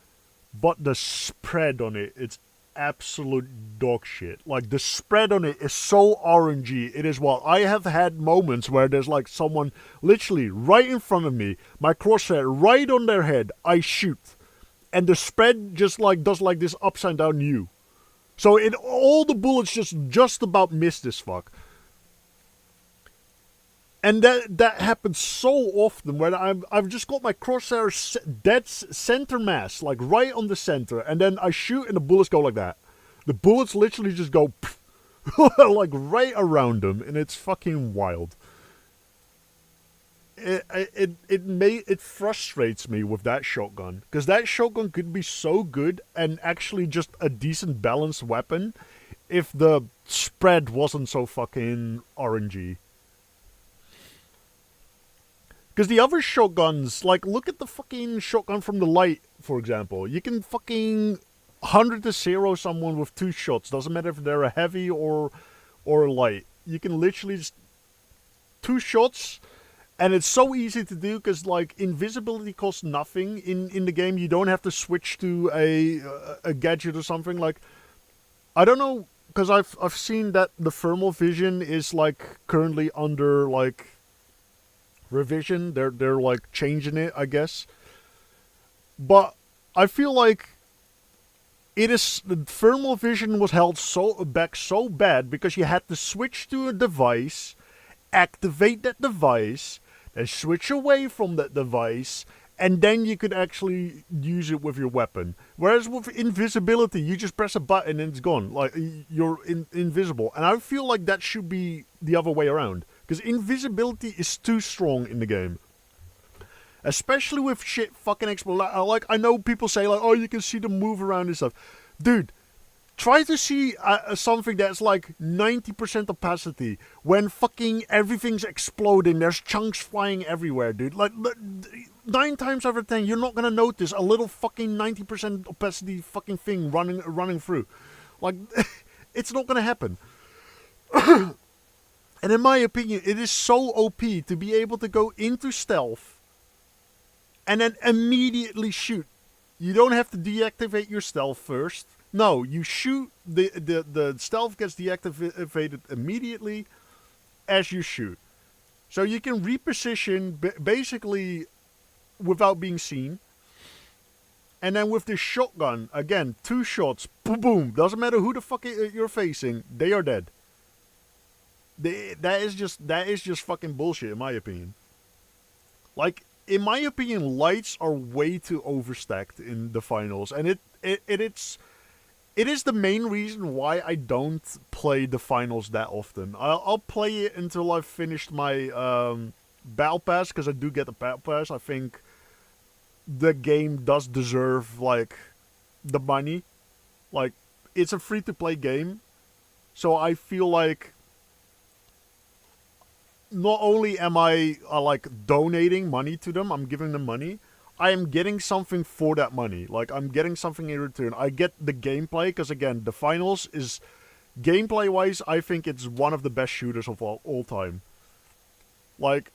But the spread on it's absolute dog shit. Like, the spread on it is so RNG. It is wild. I have had moments where there's like someone literally right in front of me, my crosshair right on their head. I shoot, and the spread just like does like this upside down U. So all the bullets just about miss this fuck. And that happens so often when I've just got my crosshair dead center mass, like right on the center, and then I shoot and the bullets go like that. The bullets literally just go like right around them, and it's fucking wild. It frustrates me with that shotgun, because that shotgun could be so good and actually just a decent balanced weapon if the spread wasn't so fucking RNG. Because the other shotguns, like, look at the fucking shotgun from the light, for example. You can fucking 100-0 someone with 2 shots. Doesn't matter if they're a heavy or a light. You can literally just 2 shots, and it's so easy to do because, like, invisibility costs nothing in the game. You don't have to switch to a gadget or something. Like, I don't know, because I've seen that the thermal vision is, like, currently under, like, revision. They're like changing it, I guess. But I feel like the thermal vision was held back so bad because you had to switch to a device, activate that device, then switch away from that device, and then you could actually use it with your weapon. Whereas with invisibility, you just press a button and it's gone. Like, you're invisible. And I feel like that should be the other way around. Because invisibility is too strong in the game. Especially with shit fucking explode. Like, I know people say, like, oh, you can see them move around and stuff. Dude, try to see something that's like 90% opacity when fucking everything's exploding. There's chunks flying everywhere, dude. Like, 9 times out of 10, you're not gonna notice a little fucking 90% opacity fucking thing running through. Like, it's not gonna happen. And in my opinion, it is so OP to be able to go into stealth and then immediately shoot. You don't have to deactivate your stealth first. No, you shoot, the stealth gets deactivated immediately as you shoot. So you can reposition basically without being seen. And then with this shotgun, again, 2 shots, boom, boom. Doesn't matter who the fuck you're facing, they are dead. That is just fucking bullshit, in my opinion. Like, in my opinion, lights are way too overstacked in the finals, and it is the main reason why I don't play the finals that often. I'll play it until I've finished my battle pass, because I do get the battle pass. I think the game does deserve, like, the money. Like, it's a free-to-play game, so I feel like not only am I like donating money to them, I'm giving them money, I am getting something for that money. Like, I'm getting something in return. I get the gameplay, because again, the finals is, gameplay wise, I think it's one of the best shooters of all time. Like,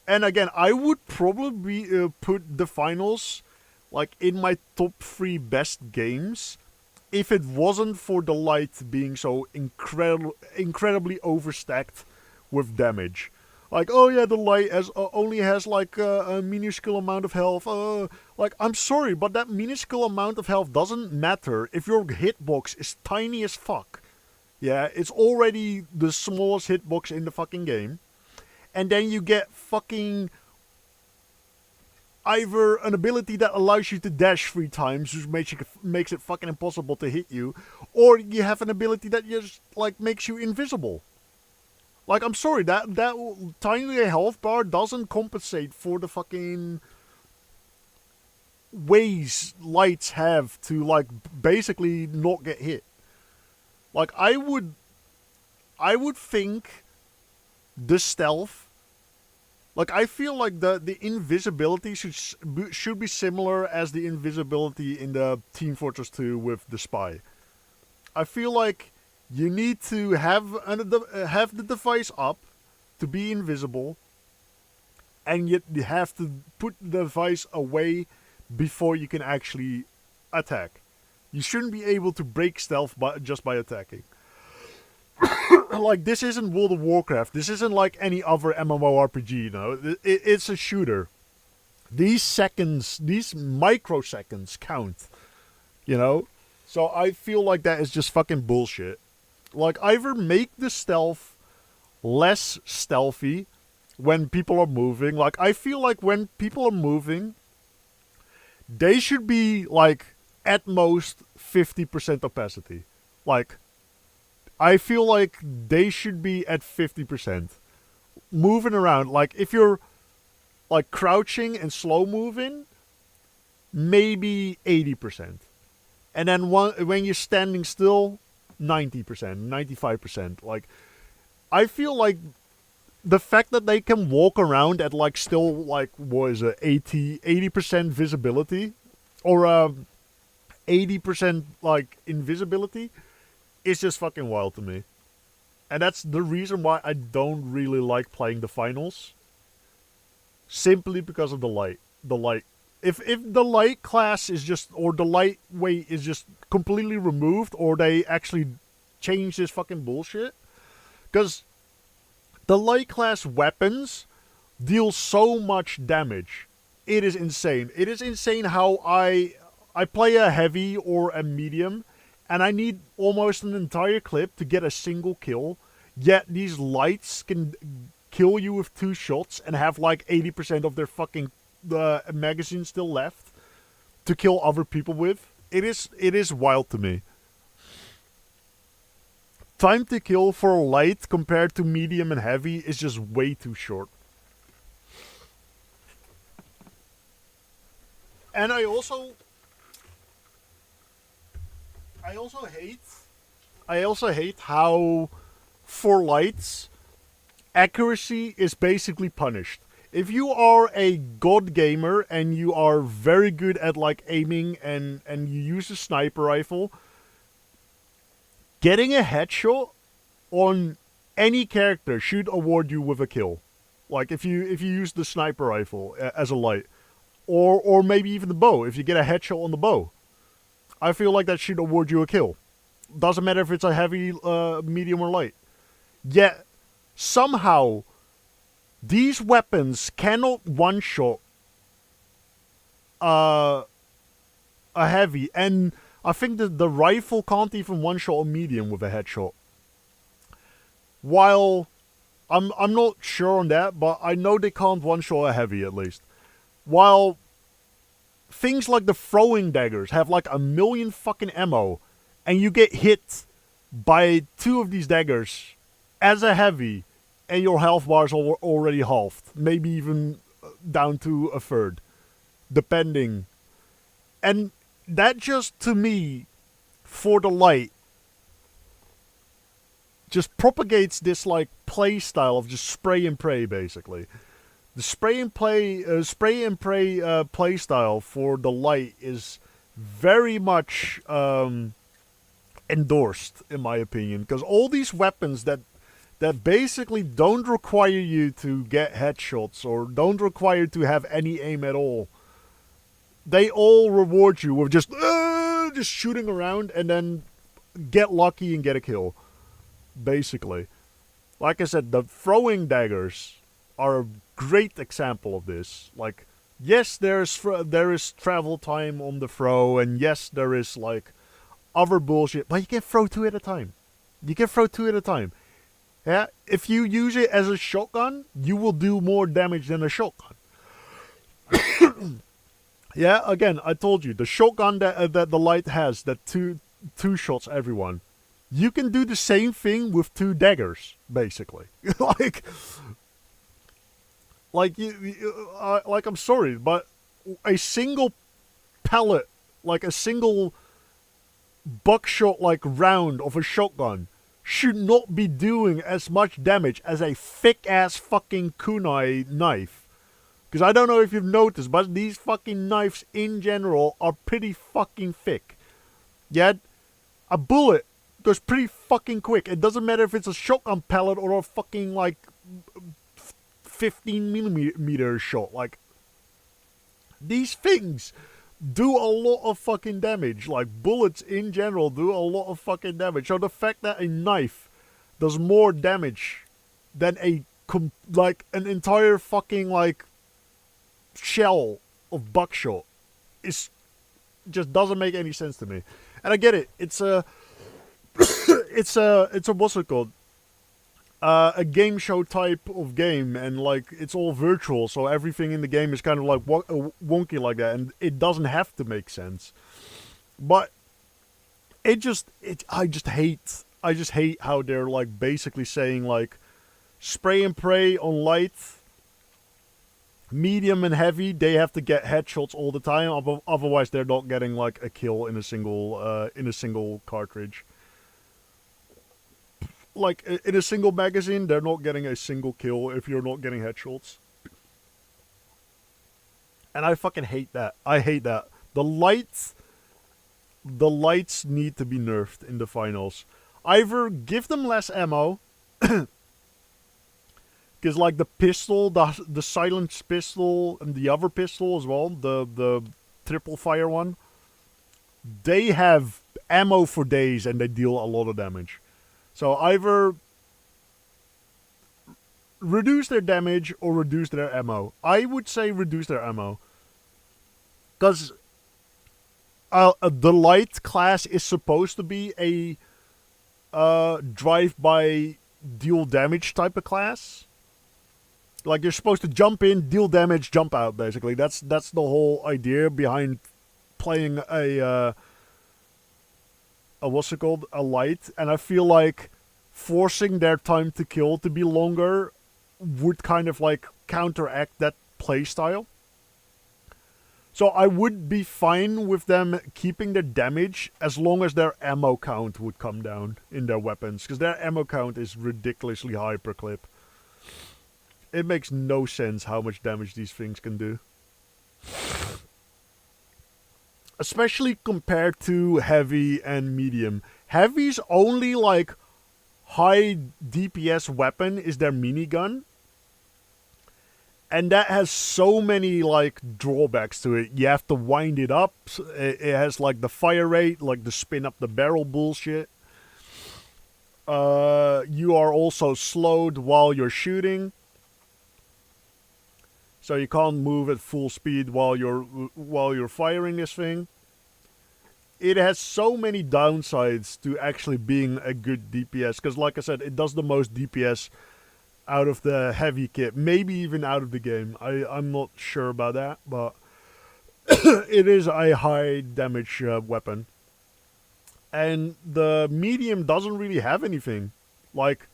and again, I would probably put the finals like in my top 3 best games if it wasn't for the light being so incredibly overstacked with damage. Like, oh yeah, the light only has like a minuscule amount of health. Like, I'm sorry, but that minuscule amount of health doesn't matter if your hitbox is tiny as fuck. Yeah, it's already the smallest hitbox in the fucking game. And then you get fucking either an ability that allows you to dash 3 times, which makes it fucking impossible to hit you, or you have an ability that just like makes you invisible. Like, I'm sorry, that tiny health bar doesn't compensate for the fucking ways lights have to like basically not get hit. Like, I would think the stealth, like, I feel like the invisibility should be similar as the invisibility in the Team Fortress 2 with the spy. I feel like you need to have the device up to be invisible, and yet you have to put the device away before you can actually attack. You shouldn't be able to break stealth just by attacking. Like, this isn't World of Warcraft. This isn't like any other MMORPG, you know. It's a shooter. These seconds, these microseconds count, you know. So I feel like that is just fucking bullshit. Like, either make the stealth less stealthy when people are moving. Like, I feel like when people are moving, they should be, like, at most 50% opacity. Like, I feel like they should be at 50%. Moving around. Like, if you're, like, crouching and slow moving, maybe 80%. And then when you're standing still, 90%, 95%. Like, I feel like the fact that they can walk around at, like, still, like, what is it, 80% visibility, or 80%, like, invisibility, is just fucking wild to me. And that's the reason why I don't really like playing the finals. Simply because of the light. The light. If the light class is just, or the light weight is just completely removed, or they actually change this fucking bullshit. Because the light class weapons deal so much damage. It is insane. It is insane how I play a heavy or a medium, and I need almost an entire clip to get a single kill. Yet these lights can kill you with 2 shots and have like 80% of their fucking magazine still left to kill other people with. It is wild to me. Time to kill for light compared to medium and heavy is just way too short. And I also hate how for lights accuracy is basically punished. If you are a god gamer and you are very good at like aiming and you use a sniper rifle, getting a headshot on any character should award you with a kill. Like if you use the sniper rifle as a light, or maybe even the bow. If you get a headshot on the bow, I feel like that should award you a kill. Doesn't matter if it's a heavy, medium, or light. Yet somehow these weapons cannot one-shot a heavy, and I think that the rifle can't even one-shot a medium with a headshot. While I'm not sure on that, but I know they can't one-shot a heavy at least. While things like the throwing daggers have like 1 million fucking ammo, and you get hit by 2 of these daggers as a heavy, and your health bars are already halved, maybe even down to a third, depending. And that just, to me, for the light, just propagates this like play style of just spray and pray, basically. The spray and pray play style for the light is very much endorsed, in my opinion, because all these weapons that basically don't require you to get headshots or don't require to have any aim at all, they all reward you with just shooting around and then get lucky and get a kill, basically. Like I said, the throwing daggers are a great example of this. Like, yes, there is travel time on the throw, and yes, there is like other bullshit, but you can throw 2 at a time. Yeah, if you use it as a shotgun, you will do more damage than a shotgun. Yeah, again, I told you, the shotgun that the light has, that two shots everyone. You can do the same thing with 2 daggers, basically. like I'm sorry, but a single pellet, like a single buckshot like round of a shotgun should not be doing as much damage as a thick ass fucking kunai knife. Because I don't know if you've noticed, but these fucking knives in general are pretty fucking thick. Yet, a bullet goes pretty fucking quick. It doesn't matter if it's a shotgun pellet or a fucking, like, 15 millimeter shot. Like, these things do a lot of fucking damage. Like, bullets in general do a lot of fucking damage. So the fact that a knife does more damage than an entire fucking, like, shell of buckshot is just doesn't make any sense to me. And I get it. It's a what's it called? A game show type of game, and like it's all virtual, so everything in the game is kind of like wonky like that, and it doesn't have to make sense. But I just hate how they're like basically saying like spray and pray on light, medium and heavy, they have to get headshots all the time. Otherwise, they're not getting like a kill in a single cartridge. Like in a single magazine, they're not getting a single kill if you're not getting headshots. And I fucking hate that. I hate that. The lights need to be nerfed in the finals. Either give them less ammo. Because like the pistol, the silenced pistol, and the other pistol as well, the triple fire one, they have ammo for days and they deal a lot of damage. So either reduce their damage or reduce their ammo. I would say reduce their ammo. Because the light class is supposed to be a drive-by deal damage type of class. Like you're supposed to jump in, deal damage, jump out. Basically, that's the whole idea behind playing a what's it called, a light. And I feel like forcing their time to kill to be longer would kind of like counteract that play style. So I would be fine with them keeping their damage as long as their ammo count would come down in their weapons, because their ammo count is ridiculously high per clip. It makes no sense how much damage these things can do. Especially compared to heavy and medium. Heavy's only like high DPS weapon is their minigun. And that has so many like drawbacks to it. You have to wind it up. It has like the fire rate, like the spin up the barrel bullshit. You are also slowed while you're shooting. So you can't move at full speed while you're firing this thing. It has so many downsides to actually being a good DPS. Because like I said, it does the most DPS out of the heavy kit. Maybe even out of the game. I'm not sure about that. But it is a high damage weapon. And the medium doesn't really have anything. Like,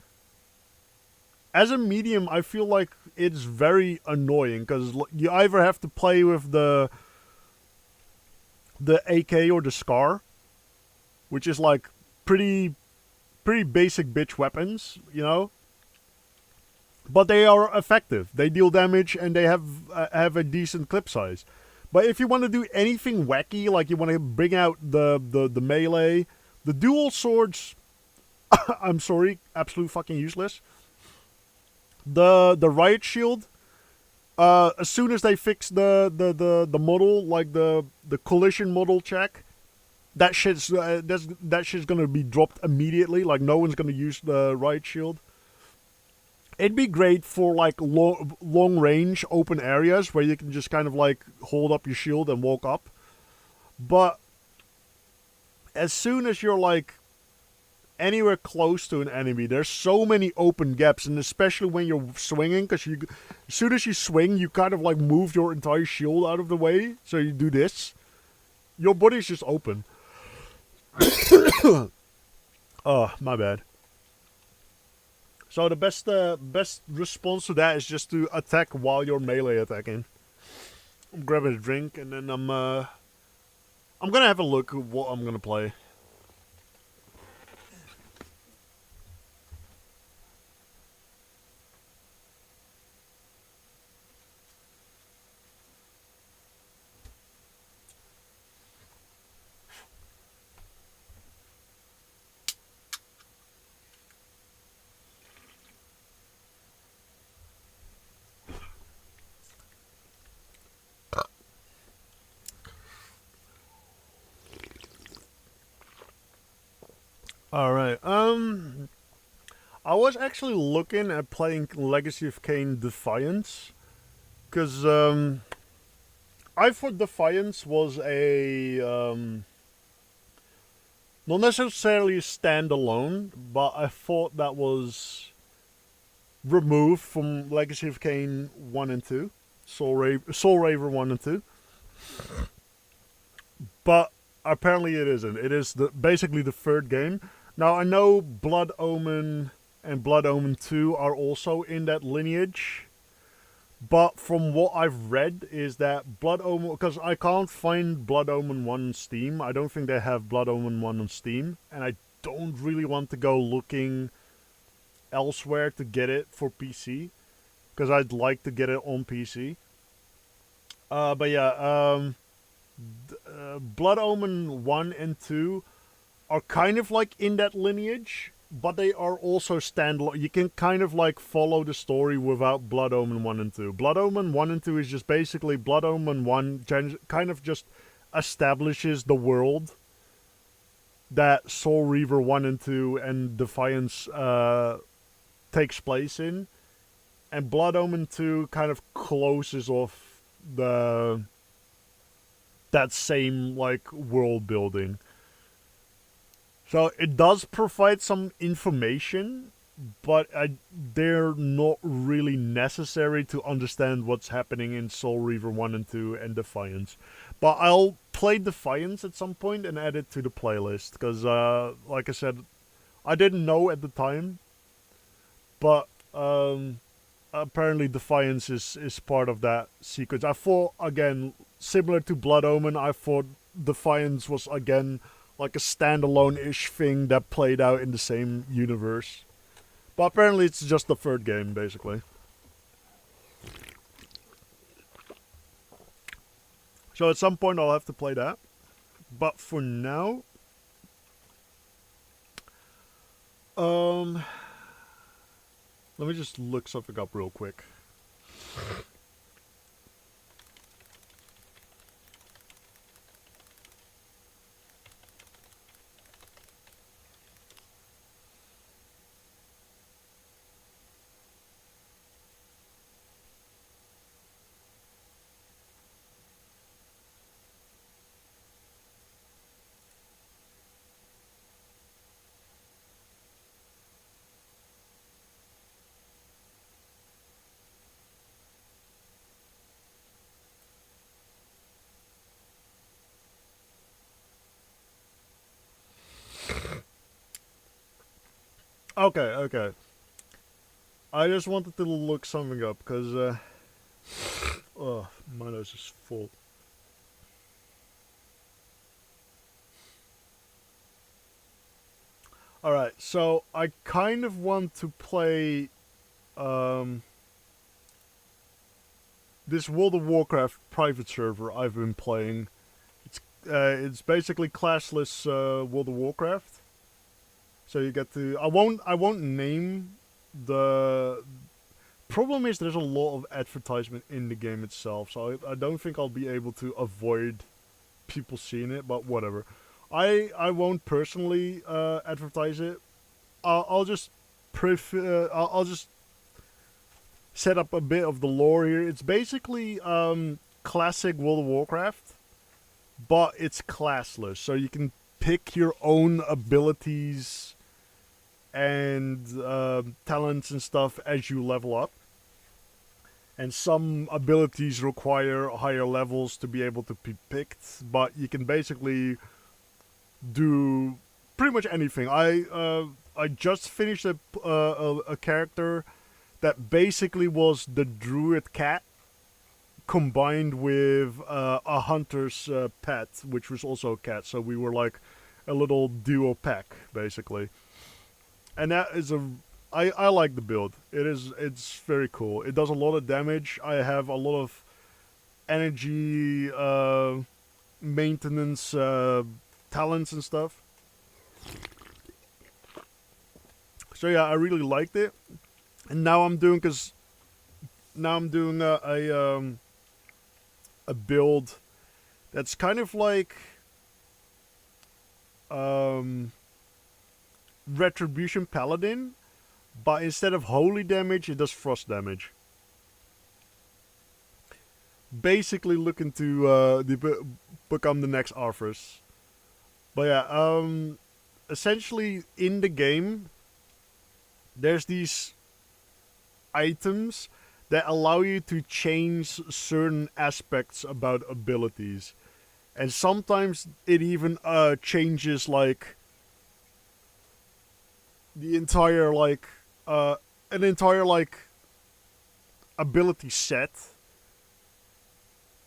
as a medium, I feel like it's very annoying because you either have to play with the AK or the SCAR, which is like pretty basic bitch weapons, you know. But they are effective. They deal damage and they have a decent clip size. But if you want to do anything wacky, like you want to bring out the melee, the dual swords, I'm sorry, absolute fucking useless. The riot shield, as soon as they fix the model, like the collision model check, that shit's gonna be dropped immediately. Like no one's gonna use the riot shield. It'd be great for like long range open areas where you can just kind of like hold up your shield and walk up. But as soon as you're like anywhere close to an enemy, there's so many open gaps, and especially when you're swinging, because as soon as you swing, you kind of like move your entire shield out of the way, so you do this. Your body's just open. Oh, my bad. So the best response to that is just to attack while you're melee attacking. I'm grabbing a drink, and then I'm gonna have a look at what I'm gonna play. Alright, I was actually looking at playing Legacy of Kain Defiance, because, I thought Defiance was a, not necessarily standalone, but I thought that was removed from Legacy of Kain 1 and 2, Soul Raver 1 and 2, but apparently it isn't. It is basically the third game. Now, I know Blood Omen and Blood Omen 2 are also in that lineage. But from what I've read is that Blood Omen... Because I can't find Blood Omen 1 on Steam. I don't think they have Blood Omen 1 on Steam. And I don't really want to go looking elsewhere to get it for PC. Because I'd like to get it on PC. But yeah, Blood Omen 1 and 2 are kind of like in that lineage, but they are also standalone. You can kind of like follow the story without Blood Omen 1 and 2. Blood Omen 1 and 2 is just basically Blood Omen 1 kind of just establishes the world that Soul Reaver 1 and 2 and Defiance takes place in. And Blood Omen 2 kind of closes off that same like world building. So it does provide some information, but they're not really necessary to understand what's happening in Soul Reaver 1 and 2 and Defiance. But I'll play Defiance at some point and add it to the playlist, because like I said, I didn't know at the time, but apparently Defiance is part of that sequence. I thought, again, similar to Blood Omen, I thought Defiance was, again, like a standalone-ish thing that played out in the same universe. But apparently it's just the third game, basically. So at some point I'll have to play that. But for now... let me just look something up real quick. Okay. I just wanted to look something up, because, oh, my nose is full. Alright, so I kind of want to play, this World of Warcraft private server I've been playing. It's basically classless, World of Warcraft. So you get to... I won't name the... Problem is there's a lot of advertisement in the game itself, so I don't think I'll be able to avoid people seeing it, but whatever. I won't personally advertise it. I'll just I'll just set up a bit of the lore here. It's basically classic World of Warcraft, but it's classless, so you can pick your own abilities and talents and stuff as you level up. And some abilities require higher levels to be able to be picked, but you can basically do pretty much anything. I just finished a character that basically was the druid cat combined with a hunter's pet, which was also a cat. So we were like a little duo pack, basically. And that is I like the build. It's very cool. It does a lot of damage. I have a lot of energy maintenance talents and stuff. So yeah, I really liked it. And now I'm doing a build that's kind of like Retribution Paladin, but instead of holy damage, it does frost damage. Basically looking to become the next Arthas. But yeah, essentially in the game, there's these items that allow you to change certain aspects about abilities. And sometimes it even changes like the entire like an entire like ability set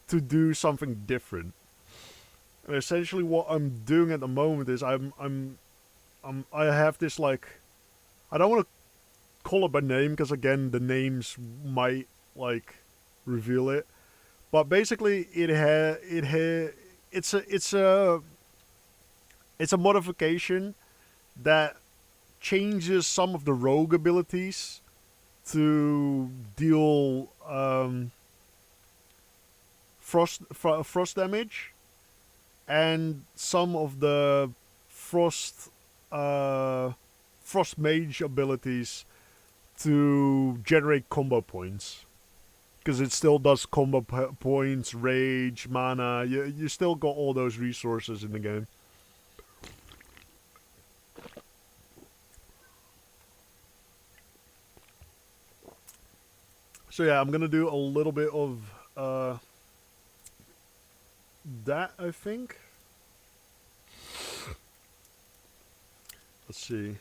to do something different. And essentially what I'm doing at the moment is I have this like, I don't want to call it by name because again the names might like reveal it, but basically it's a modification that changes some of the rogue abilities to deal frost damage, and some of the frost mage abilities to generate combo points, because it still does combo points, rage, mana. You still got all those resources in the game. So yeah, I'm gonna do a little bit of that, I think. Let's see.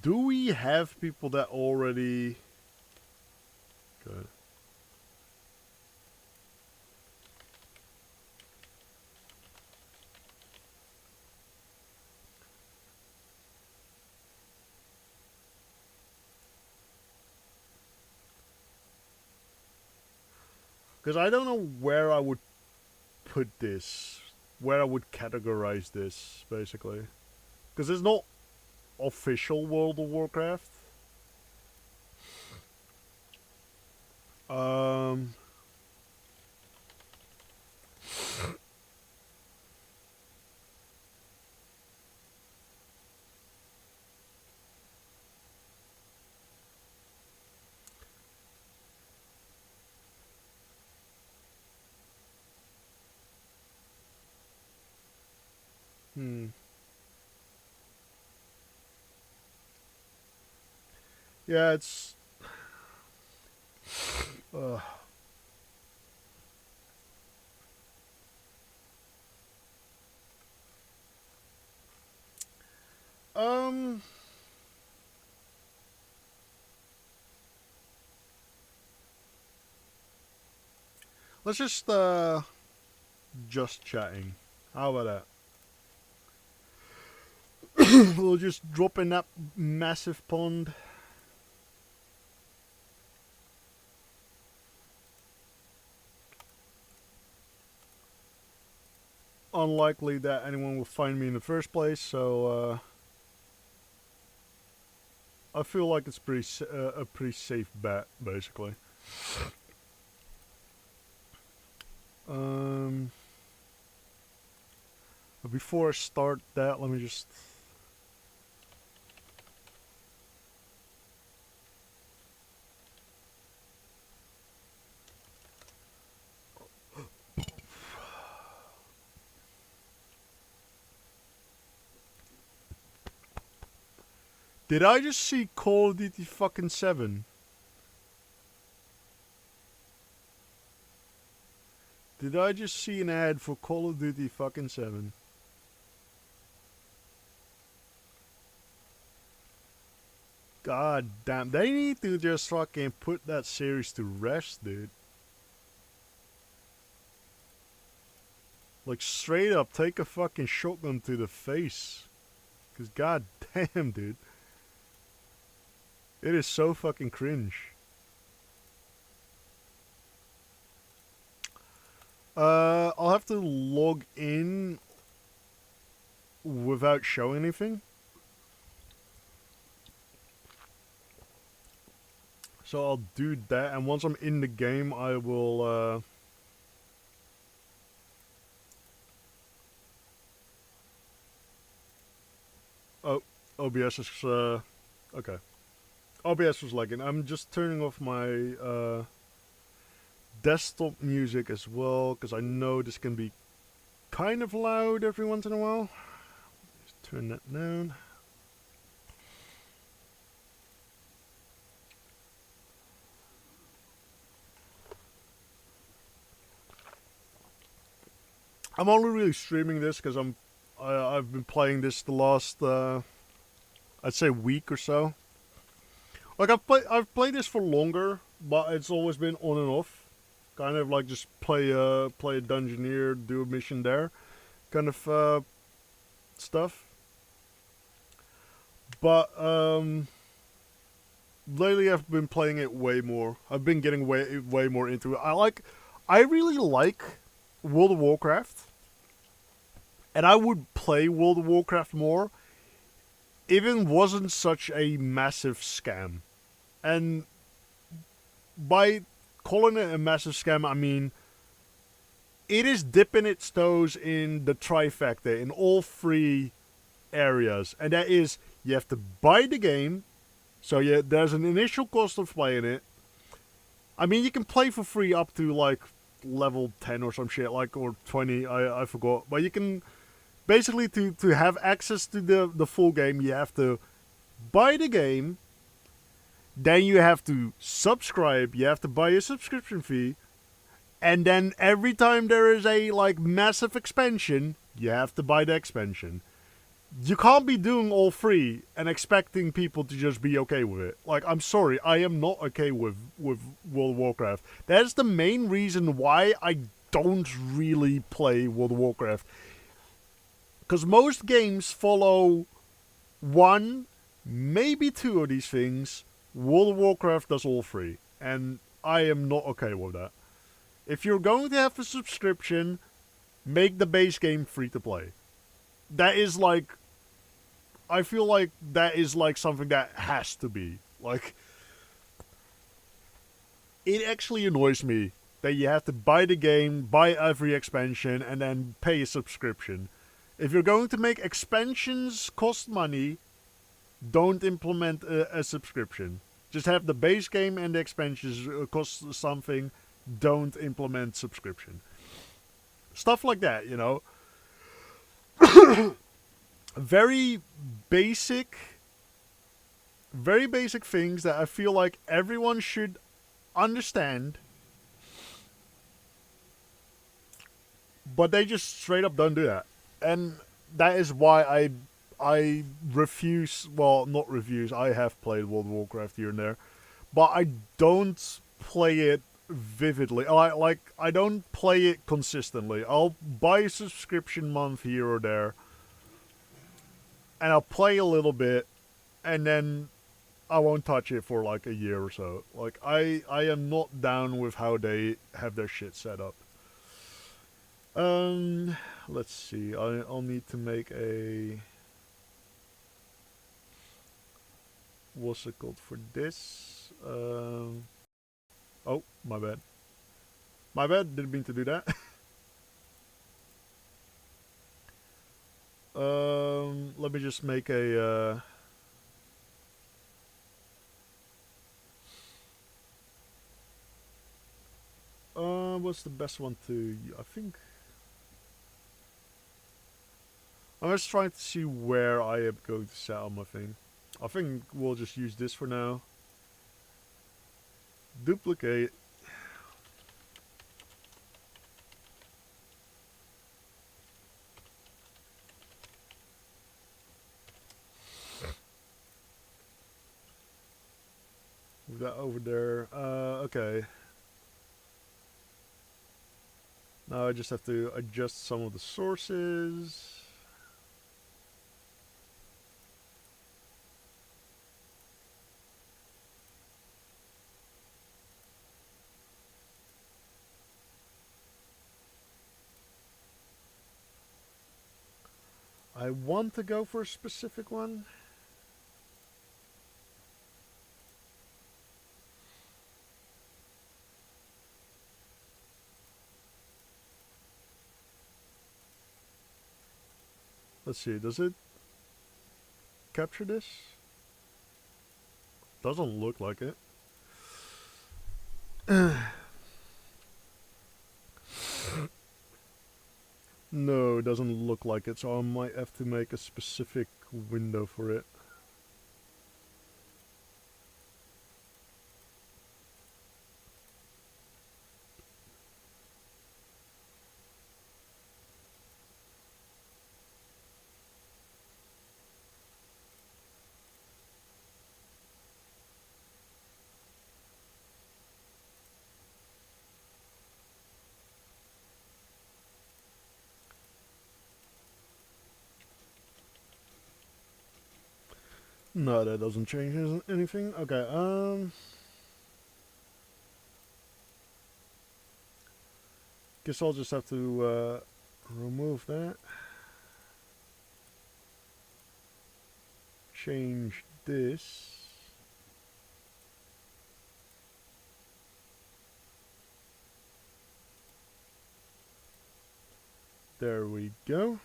Do we have people that already... Good. Because I don't know where I would put this. Where I would categorize this, basically. Because it's not official World of Warcraft. Yeah, it's... Let's just chatting. How about that? We'll just drop in that massive pond. Unlikely that anyone will find me in the first place, so I feel like it's a pretty safe bet, basically. But before I start that, let me just... Did I just see Call of Duty fucking 7? Did I just see an ad for Call of Duty fucking 7? God damn, they need to just fucking put that series to rest, dude. Like, straight up, take a fucking shotgun to the face. Cause god damn, dude. It is so fucking cringe. I'll have to log in without showing anything. So I'll do that, and once I'm in the game, I will, Oh, OBS is, okay. OBS was lagging. I'm just turning off my, desktop music as well, because I know this can be kind of loud every once in a while. Just turn that down. I'm only really streaming this because I've been playing this the last I'd say week or so. Like I've played this for longer, but it's always been on and off. Kind of like just play a dungeon here, do a mission there, kind of stuff. But lately I've been playing it way more. I've been getting way more into it. I really like World of Warcraft, and I would play World of Warcraft more if it wasn't such a massive scam. And by calling it a massive scam, I mean it is dipping its toes in the trifecta in all three areas, and that is you have to buy the game, so yeah, there's an initial cost of playing it. I mean, you can play for free up to like level 10 or some shit, like, or 20, I forgot, but you can basically to have access to the full game, you have to buy the game. Then you have to subscribe, you have to buy a subscription fee, and then every time there is a like massive expansion, you have to buy the expansion. You can't be doing all three and expecting people to just be okay with it. Like, I'm sorry, I am not okay with World of Warcraft. That's the main reason why I don't really play World of Warcraft. Because most games follow one, maybe two of these things. World of Warcraft does all three, and I am not okay with that. If you're going to have a subscription, make the base game free to play. That is like, I feel like that is like something that has to be. Like, it actually annoys me that you have to buy the game, buy every expansion, and then pay a subscription. If you're going to make expansions cost money, don't implement a subscription. Just have the base game and the expansions cost something. Don't implement subscription. Stuff like that, you know. Very basic things that I feel like everyone should understand. But they just straight up don't do that. And that is why I refuse, well, not refuse, I have played World of Warcraft here and there, but I don't play it vividly. I don't play it consistently. I'll buy a subscription month here or there, and I'll play a little bit, and then I won't touch it for like a year or so. Like, I am not down with how they have their shit set up. Let's see, I'll need to make a... What's it called for this? Oh, my bad. My bad, didn't mean to do that. Let me just make a... what's the best one to... I think... I'm just trying to see where I am going to set up my thing. I think we'll just use this for now. Duplicate. Move that over there. Okay. Now I just have to adjust some of the sources. I want to go for a specific one. Let's see, does it capture this? Doesn't look like it. No, it doesn't look like it, so I might have to make a specific window for it. No, that doesn't change anything. Okay, guess I'll just have to remove that. Change this. There we go.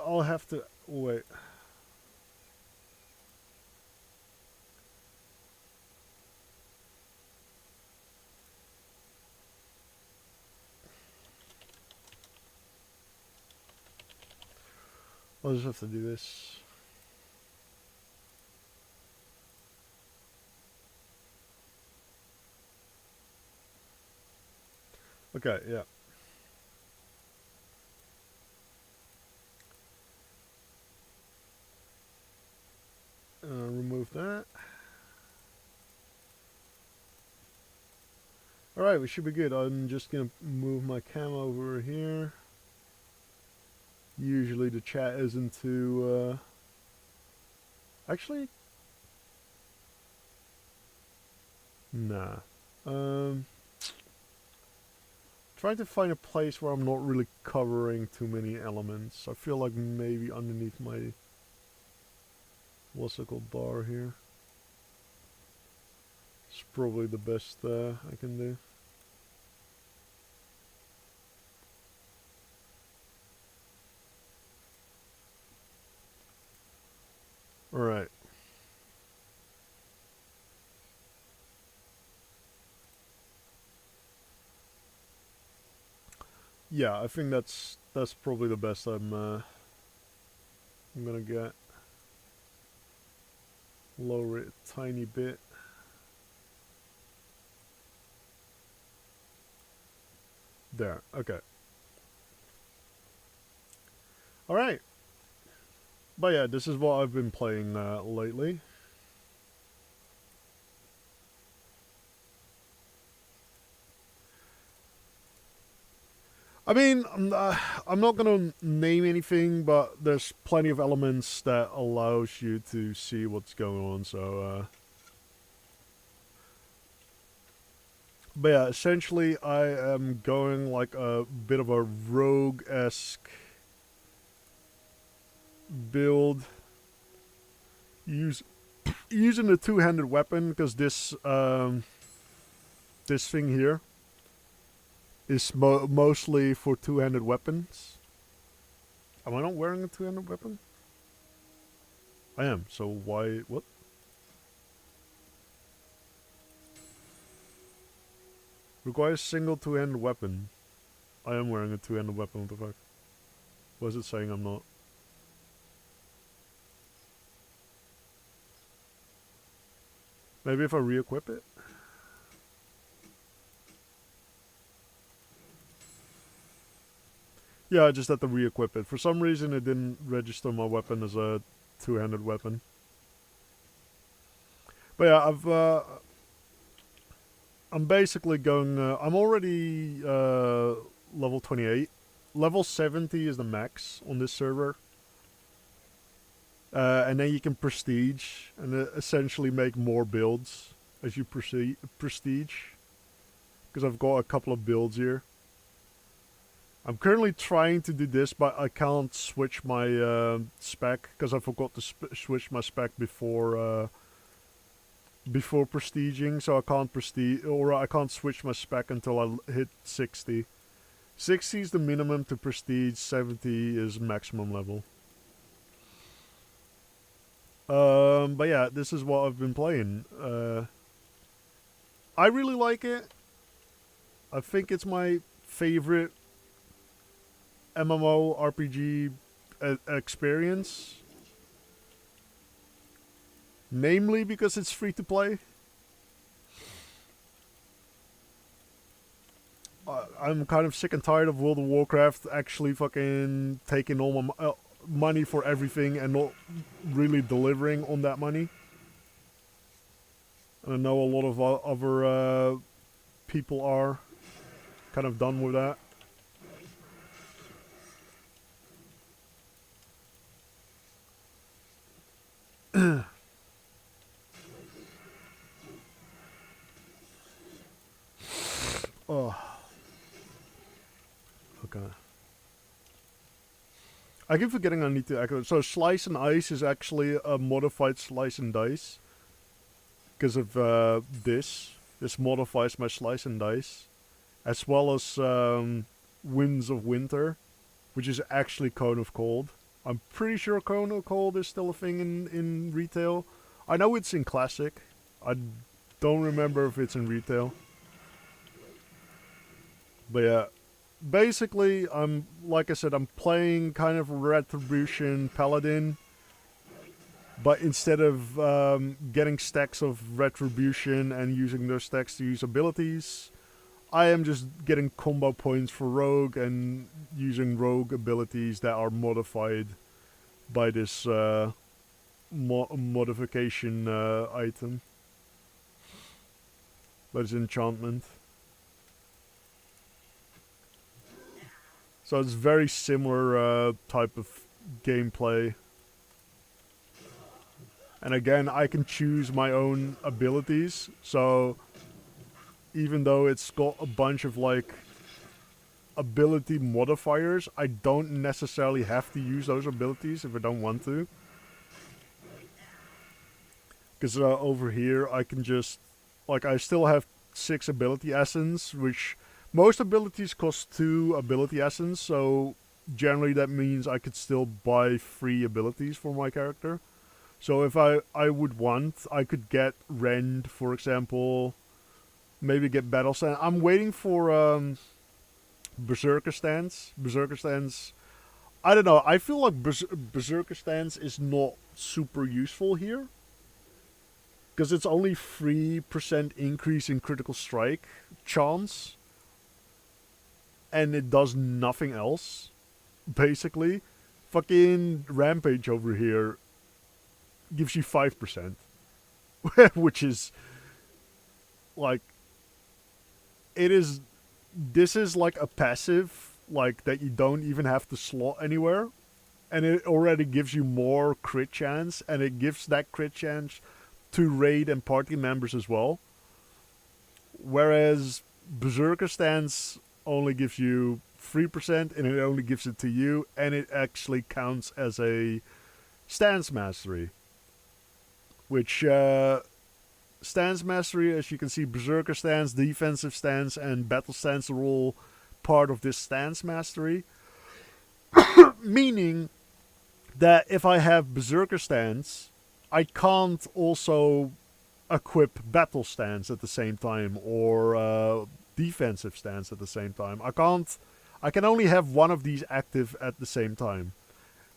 I'll have to wait. I'll just have to do this. Okay, yeah. Remove that. Alright, we should be good. I'm just gonna move my cam over here. Usually the chat isn't too, actually, nah. Trying to find a place where I'm not really covering too many elements. I feel like maybe underneath my what's it called bar here. It's probably the best I can do. Alright. Yeah, I think that's probably the best I'm gonna get. Lower it a tiny bit. There, okay. Alright. But yeah, this is what I've been playing lately. I mean, I'm not gonna name anything, but there's plenty of elements that allows you to see what's going on, so but yeah, essentially I am going like a bit of a rogue-esque build. Using the two-handed weapon, because this this thing here is mostly for two-handed weapons. Am I not wearing a two-handed weapon? I am, so why, what? Requires single two-handed weapon. I am wearing a two-handed weapon, what the fuck? What is it saying I'm not? Maybe if I re-equip it? Yeah, I just had to re-equip it. For some reason it didn't register my weapon as a two-handed weapon. But yeah, I'm basically going, I'm already level 28. Level 70 is the max on this server. And then you can prestige and essentially make more builds as you prestige. Because I've got a couple of builds here. I'm currently trying to do this, but I can't switch my spec because I forgot to switch my spec before prestiging, so I can't prestige, or I can't switch my spec until I hit 60. 60 is the minimum to prestige, 70 is maximum level. But yeah, this is what I've been playing. I really like it. I think it's my favorite MMORPG experience. Namely because it's free to play. I'm kind of sick and tired of World of Warcraft actually fucking taking all my money for everything and not really delivering on that money. And I know a lot of other people are kind of done with that. Oh. Okay. I keep forgetting I need to activate. So Slice and Ice is actually a modified Slice and Dice. Because of this. This modifies my Slice and Dice. As well as Winds of Winter. Which is actually Cone of Cold. I'm pretty sure Cone of Cold is still a thing in retail. I know it's in Classic. I don't remember if it's in retail. But yeah, basically, like I said, I'm playing kind of Retribution Paladin. But instead of getting stacks of Retribution and using those stacks to use abilities, I am just getting combo points for Rogue and using Rogue abilities that are modified by this modification item. That is enchantment. So it's very similar type of gameplay. And again, I can choose my own abilities. So even though it's got a bunch of like ability modifiers, I don't necessarily have to use those abilities if I don't want to. Because over here I can just, like, I still have 6 ability essence, which most abilities cost 2 ability essence, so generally that means I could still buy 3 abilities for my character. So if I would want, I could get Rend, for example, maybe get Battle Stance. I'm waiting for Berserker Stance. Berserker Stance, I don't know, I feel like Berserker Stance is not super useful here. Because it's only 3% increase in critical strike chance. And it does nothing else, basically. Fucking Rampage over here gives you 5%. Which is, like, this is like a passive, like, that you don't even have to slot anywhere. And it already gives you more crit chance, and it gives that crit chance to raid and party members as well. Whereas Berserker Stance only gives you 3% and it only gives it to you, and it actually counts as a stance mastery. Which stance mastery, as you can see, Berserker Stance, defensive stance, and battle stance are all part of this stance mastery. Meaning that if I have Berserker Stance, I can't also equip battle stance at the same time, or defensive stance at the same time. I can only have one of these active at the same time.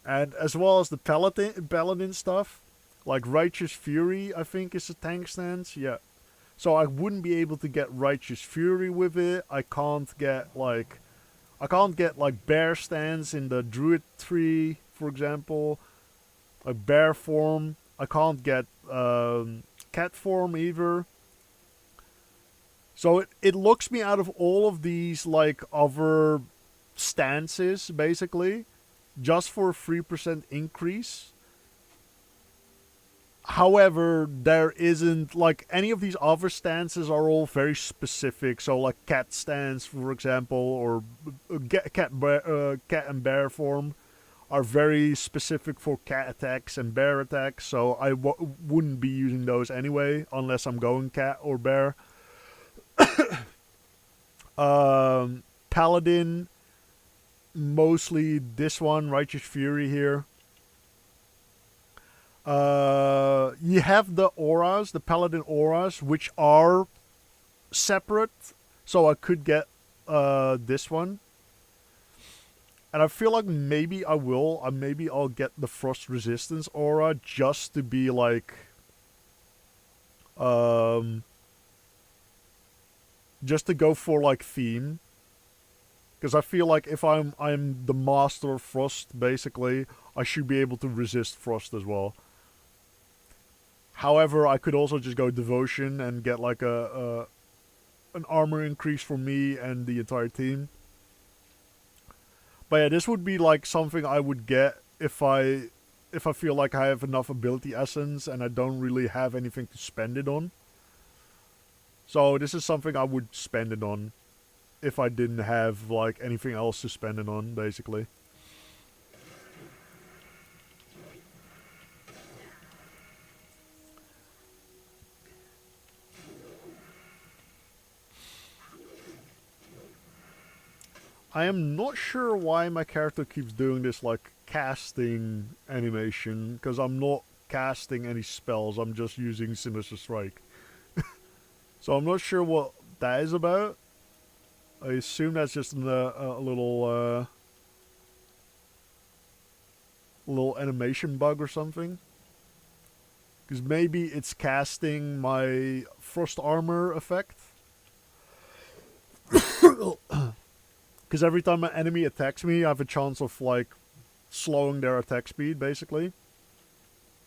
And as well as the paladin stuff, like Righteous Fury, I think is a tank stance. Yeah. So I wouldn't be able to get Righteous Fury with it. I can't get like bear stance in the Druid tree, for example. Like bear form. I can't get cat form either. So it locks me out of all of these like other stances basically, just for a 3% increase. However, there isn't like any of these other stances are all very specific. So like cat stance, for example, or cat and bear form are very specific for cat attacks and bear attacks. So I wouldn't be using those anyway unless I'm going cat or bear. Paladin, mostly this one, Righteous Fury here. You have the auras, the Paladin auras, which are separate. So I could get this one. And I feel like maybe I will. Maybe I'll get the Frost Resistance aura just to be like... just to go for like theme. Because I feel like if I'm the master of Frost, basically, I should be able to resist Frost as well. However, I could also just go Devotion and get like an armor increase for me and the entire team. But yeah, this would be like something I would get if I feel like I have enough ability essence and I don't really have anything to spend it on. So this is something I would spend it on if I didn't have like anything else to spend it on, basically. I am not sure why my character keeps doing this like casting animation, because I'm not casting any spells, I'm just using Sinister Strike. So I'm not sure what that is about. I assume that's just a little animation bug or something. Because maybe it's casting my Frost Armor effect. Because every time an enemy attacks me, I have a chance of like slowing their attack speed, basically.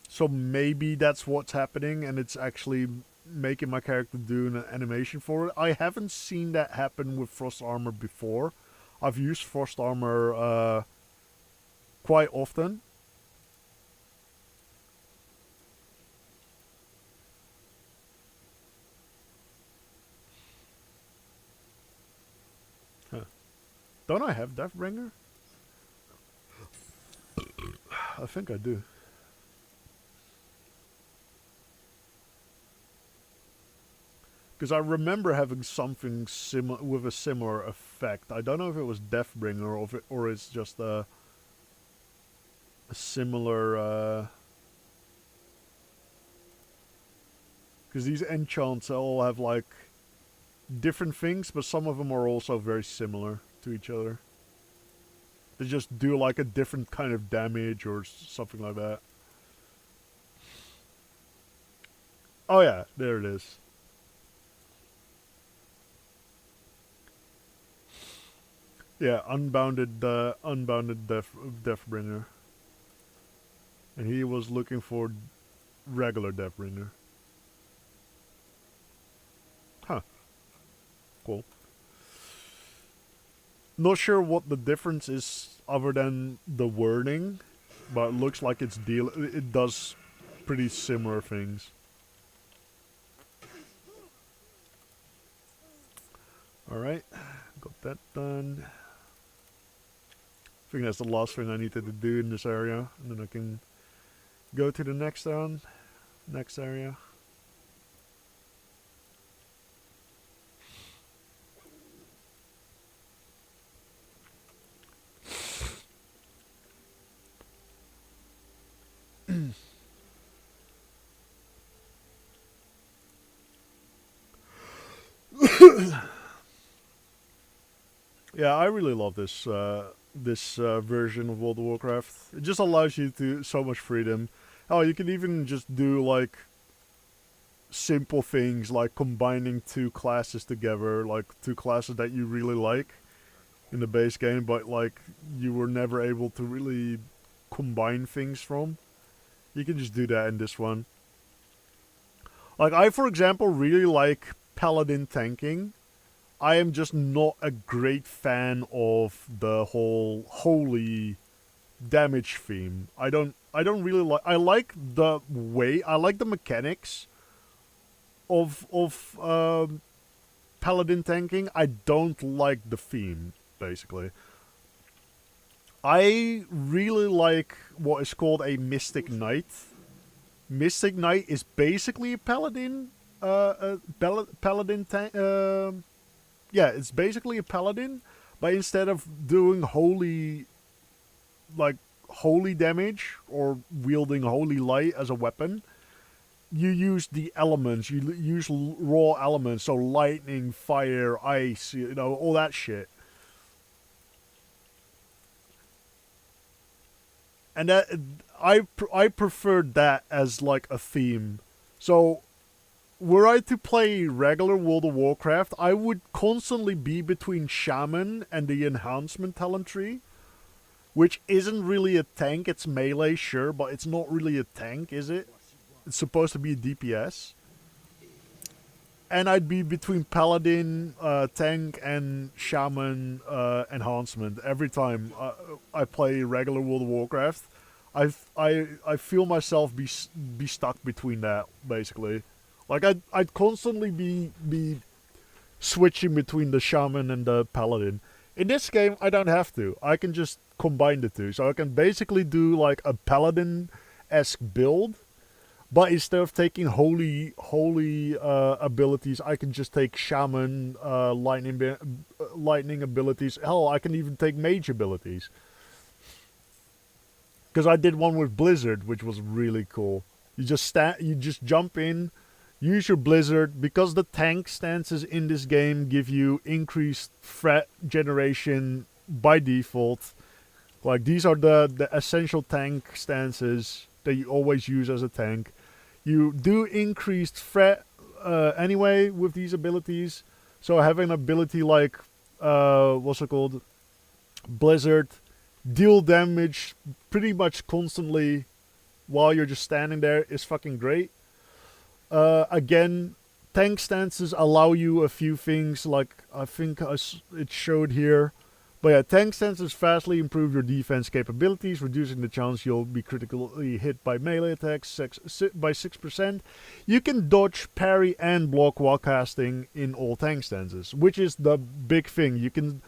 So maybe that's what's happening, and it's actually making my character do an animation for it. I haven't seen that happen with Frost Armor before. I've used Frost Armor quite often. Huh. Don't I have Deathbringer? I think I do. Because I remember having something with a similar effect. I don't know if it was Deathbringer or it's just a similar... Because these enchants all have like different things, but some of them are also very similar to each other. They just do like a different kind of damage or something like that. Oh yeah, there it is. Yeah, unbounded Deathbringer. And he was looking for regular Deathbringer. Huh. Cool. Not sure what the difference is other than the wording, but it looks like it does pretty similar things. Alright, got that done. I think that's the last thing I needed to do in this area, and then I can go to the next area. Yeah, I really love this version of World of Warcraft. It just allows you to so much freedom. Oh, you can even just do like simple things like combining two classes together, like two classes that you really like in the base game, but like you were never able to really combine things from. You can just do that in this one. Like I, for example, really like Paladin tanking. I am just not a great fan of the whole holy damage theme. I don't really like. I like the way. I like the mechanics of Paladin tanking. I don't like the theme, basically. I really like what is called a Mystic Knight. Mystic Knight is basically a Paladin. Paladin tank. Yeah, it's basically a Paladin, but instead of doing holy damage or wielding holy light as a weapon, you use the elements. You use raw elements, so lightning, fire, ice, you know, all that shit. And that I preferred that as like a theme. So were I to play regular World of Warcraft, I would constantly be between Shaman and the Enhancement Talent Tree, which isn't really a tank. It's melee, sure, but it's not really a tank, is it? It's supposed to be a DPS. And I'd be between Paladin, tank, and Shaman enhancement every time I play regular World of Warcraft. I feel myself be stuck between that, basically. Like I'd constantly be switching between the Shaman and the Paladin. In this game, I don't have to. I can just combine the two. So I can basically do like a Paladin-esque build, but instead of taking holy abilities, I can just take Shaman, lightning abilities. Hell, I can even take mage abilities. Because I did one with Blizzard, which was really cool. You just jump in, use your Blizzard. Because the tank stances in this game give you increased threat generation by default. Like these are the essential tank stances that you always use as a tank. You do increased threat anyway with these abilities. So having an ability like what's it called? Blizzard, deal damage pretty much constantly while you're just standing there is fucking great. Again, tank stances allow you a few things, like I think it showed here. But yeah, tank stances vastly improve your defense capabilities, reducing the chance you'll be critically hit by melee attacks by 6%. You can dodge, parry, and block while casting in all tank stances, which is the big thing. You can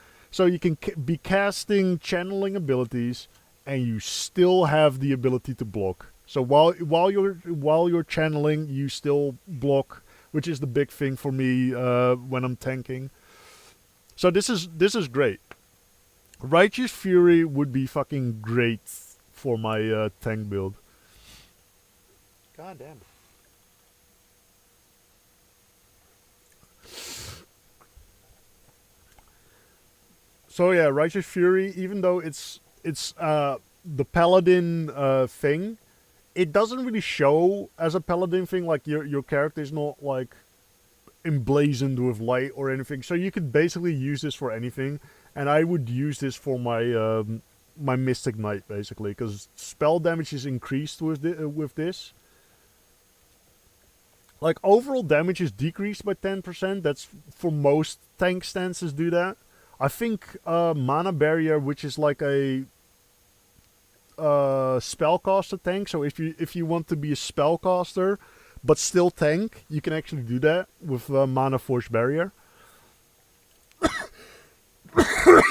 be casting channeling abilities, and you still have the ability to block. So while you're channeling, you still block, which is the big thing for me when I'm tanking. So this is great. Righteous Fury would be fucking great for my tank build. God damn it. So yeah, Righteous Fury, even though it's the Paladin thing, it doesn't really show as a Paladin thing. Like your character is not like emblazoned with light or anything. So you could basically use this for anything. And I would use this for my my Mystic Knight, basically, because spell damage is increased with this. Like, overall damage is decreased by 10%. That's for most tank stances do that. I think Mana Barrier, which is like a spellcaster tank. So if you want to be a spellcaster, but still tank, you can actually do that with Mana Force Barrier.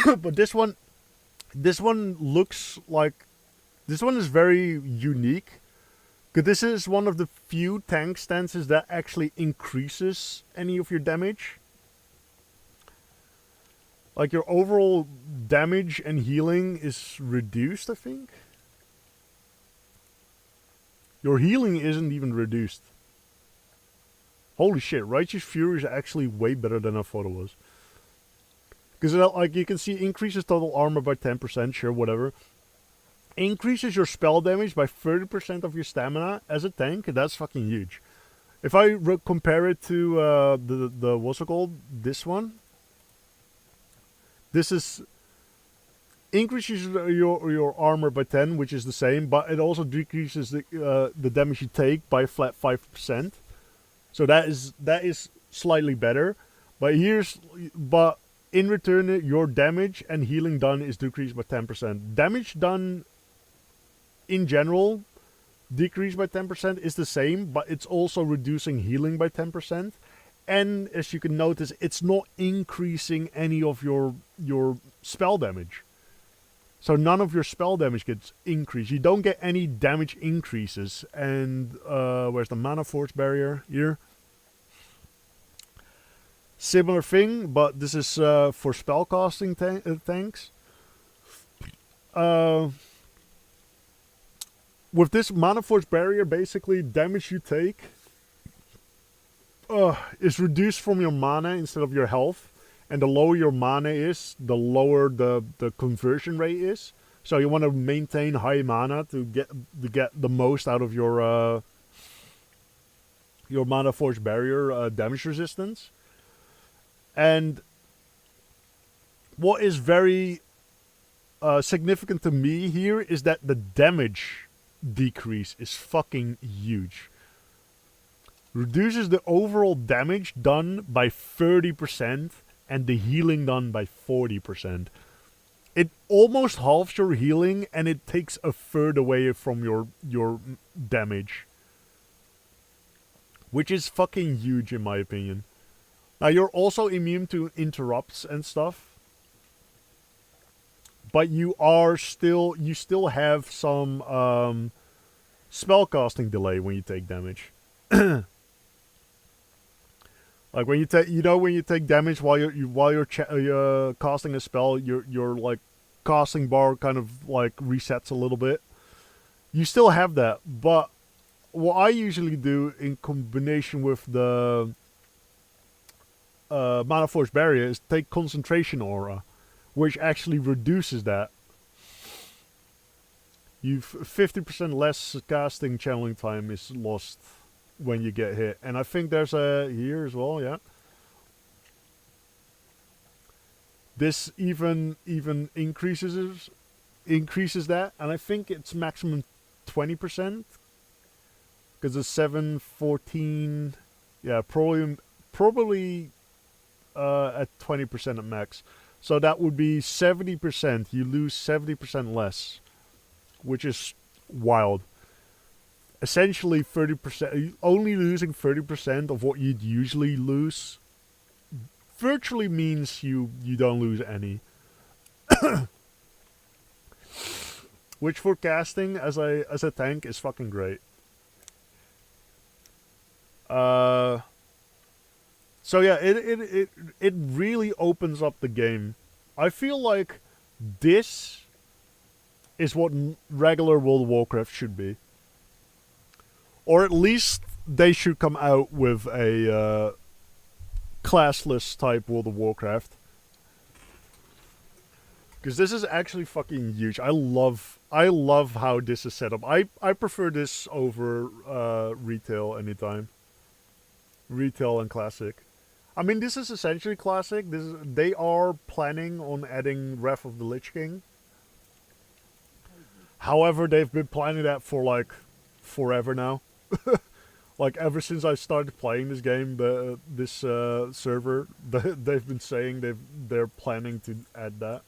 But this one looks like, this one is very unique, because this is one of the few tank stances that actually increases any of your damage. Like your overall damage and healing is reduced, I think. Your healing isn't even reduced. Holy shit, Righteous Fury is actually way better than I thought it was. Because like you can see, increases total armor by 10%, sure, whatever. Increases your spell damage by 30% of your stamina as a tank. That's fucking huge. If I compare it to the what's it called? This one. This is increases your armor by 10, which is the same, but it also decreases the damage you take by a flat 5%. So that is slightly better. But in return, your damage and healing done is decreased by 10%. Damage done in general, decreased by 10% is the same, but it's also reducing healing by 10%. And as you can notice, it's not increasing any of your spell damage. So none of your spell damage gets increased. You don't get any damage increases. And where's the mana force barrier? Here. Similar thing, but this is for spellcasting tanks. With this mana force barrier, basically damage you take is reduced from your mana instead of your health. And the lower your mana is, the lower the conversion rate is. So you want to maintain high mana to get the most out of your mana force barrier damage resistance. And what is very significant to me here is that the damage decrease is fucking huge. Reduces the overall damage done by 30% and the healing done by 40%. It almost halves your healing and it takes a third away from your damage. Which is fucking huge in my opinion. Now you're also immune to interrupts and stuff. But you still have some spellcasting delay when you take damage. Like when you take damage while you're casting a spell, your like casting bar kind of like resets a little bit. You still have that, but what I usually do in combination with the mana force barrier is take concentration aura, which actually reduces that. You've 50% less casting channeling time is lost when you get hit. And I think there's a here as well, yeah. This even increases that, and I think it's maximum 20%. Because it's 714, yeah, probably at 20% at max. So that would be 70%. You lose 70% less, which is wild. Essentially 30%, only losing 30% of what you'd usually lose virtually means you don't lose any. Which for casting as a tank is fucking great. So yeah, it really opens up the game. I feel like this is what regular World of Warcraft should be. Or at least they should come out with a classless type World of Warcraft. Because this is actually fucking huge. I love how this is set up. I prefer this over retail anytime. Retail and classic. I mean, this is essentially classic. They are planning on adding Wrath of the Lich King. However, they've been planning that for like forever now. Like ever since I started playing this game, this server, they've been saying they're planning to add that,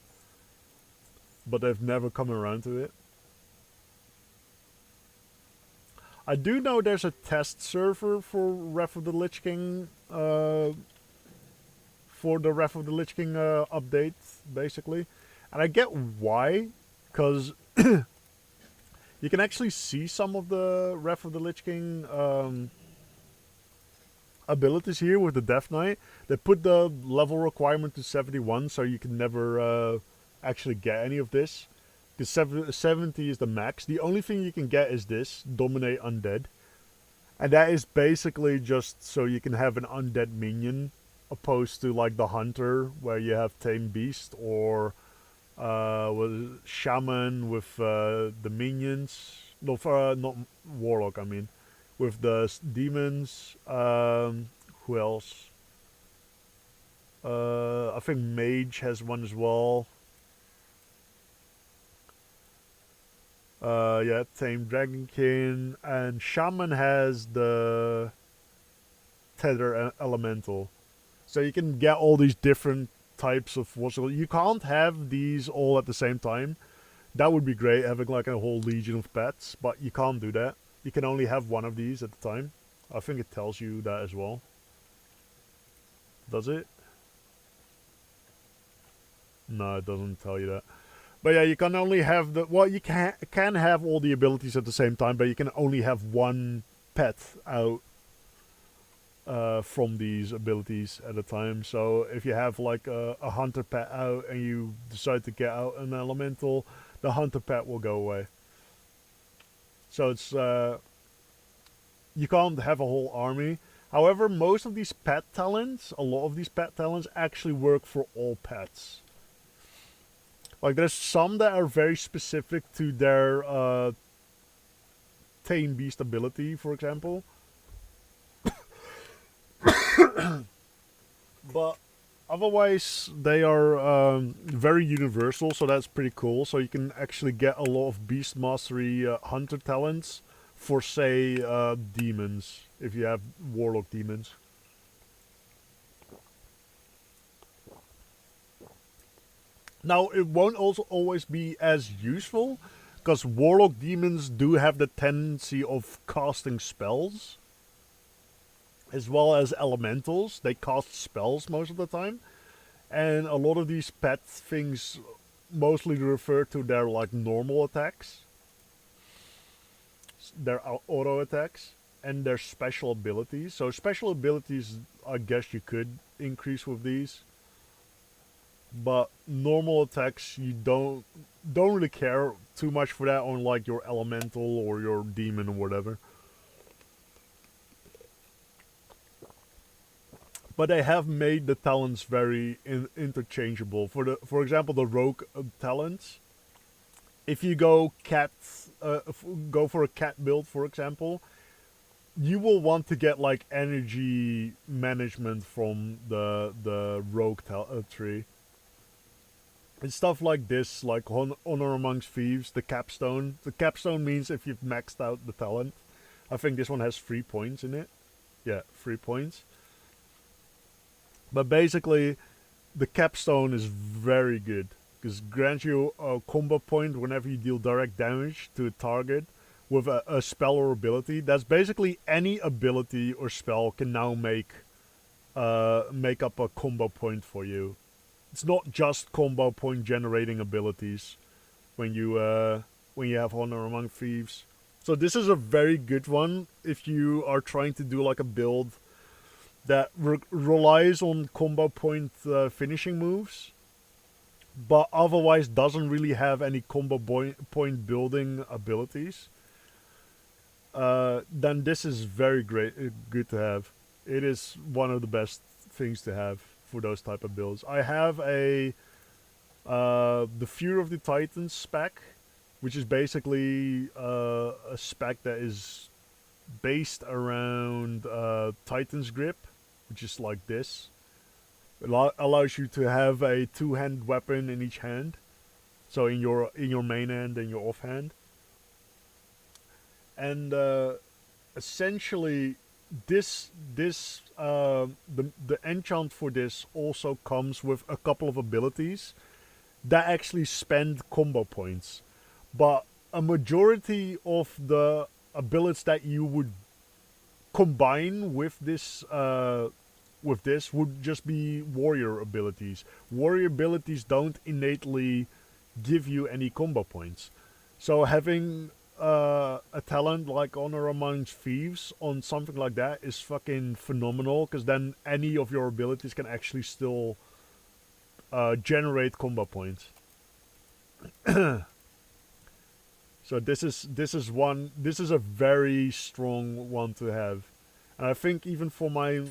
but they've never come around to it. I do know there's a test server for Wrath of the Lich King, for the Wrath of the Lich King update, basically. And I get why, because you can actually see some of the Wrath of the Lich King abilities here with the Death Knight. They put the level requirement to 71, so you can never actually get any of this. Because 70 is the max. The only thing you can get is this, Dominate Undead. And that is basically just so you can have an undead minion opposed to like the hunter where you have tame beast, or with shaman with the minions. No, for not warlock. I mean, with the demons. Who else? I think mage has one as well. Yeah, tame dragonkin, and shaman has the tether elemental. So you can get all these different types of what's it. You can't have these all at the same time. That would be great, having like a whole legion of pets, but you can't do that. You can only have one of these at the time. I think it tells you that as well. Does it? No, it doesn't tell you that. But yeah, you can only have the... Well, you can have all the abilities at the same time, but you can only have one pet out from these abilities at a time. So if you have like a hunter pet out and you decide to get out an elemental, the hunter pet will go away. So it's... you can't have a whole army. However, most of these pet talents, a lot of these pet talents actually work for all pets. Like, there's some that are very specific to their tame beast ability, for example. But otherwise, they are very universal, so that's pretty cool. So you can actually get a lot of beast mastery hunter talents for, say, demons, if you have warlock demons. Now, it won't also always be as useful, because warlock demons do have the tendency of casting spells, as well as elementals. They cast spells most of the time, and a lot of these pet things mostly refer to their like normal attacks, their auto attacks, and their special abilities. So special abilities, I guess you could increase with these. But normal attacks, you don't really care too much for that on like your elemental or your demon or whatever. But they have made the talents very interchangeable. For example, the rogue talents. If you go go for a cat build, for example, you will want to get like energy management from the rogue tree. And stuff like this, like Honor Amongst Thieves, the capstone. The capstone means if you've maxed out the talent. I think this one has 3 points in it. Yeah, 3 points. But basically, the capstone is very good, because it grants you a combo point whenever you deal direct damage to a target with a spell or ability. That's basically any ability or spell can now make up a combo point for you. It's not just combo point generating abilities when you have Honor Among Thieves. So this is a very good one if you are trying to do like a build that relies on combo point finishing moves, but otherwise doesn't really have any combo point building abilities. Then this is very good to have. It is one of the best things to have for those type of builds. I have the Fury of the Titans spec, which is basically a spec that is based around Titan's Grip, which is like this. It allows you to have a two-hand weapon in each hand, so in your main hand and your offhand. And essentially, the enchant for this also comes with a couple of abilities that actually spend combo points, but a majority of the abilities that you would combine with this would just be warrior abilities. Warrior abilities don't innately give you any combo points, so having a talent like Honor Amongst Thieves on something like that is fucking phenomenal, because then any of your abilities can actually still generate combo points. So this is a very strong one to have, and I think even for my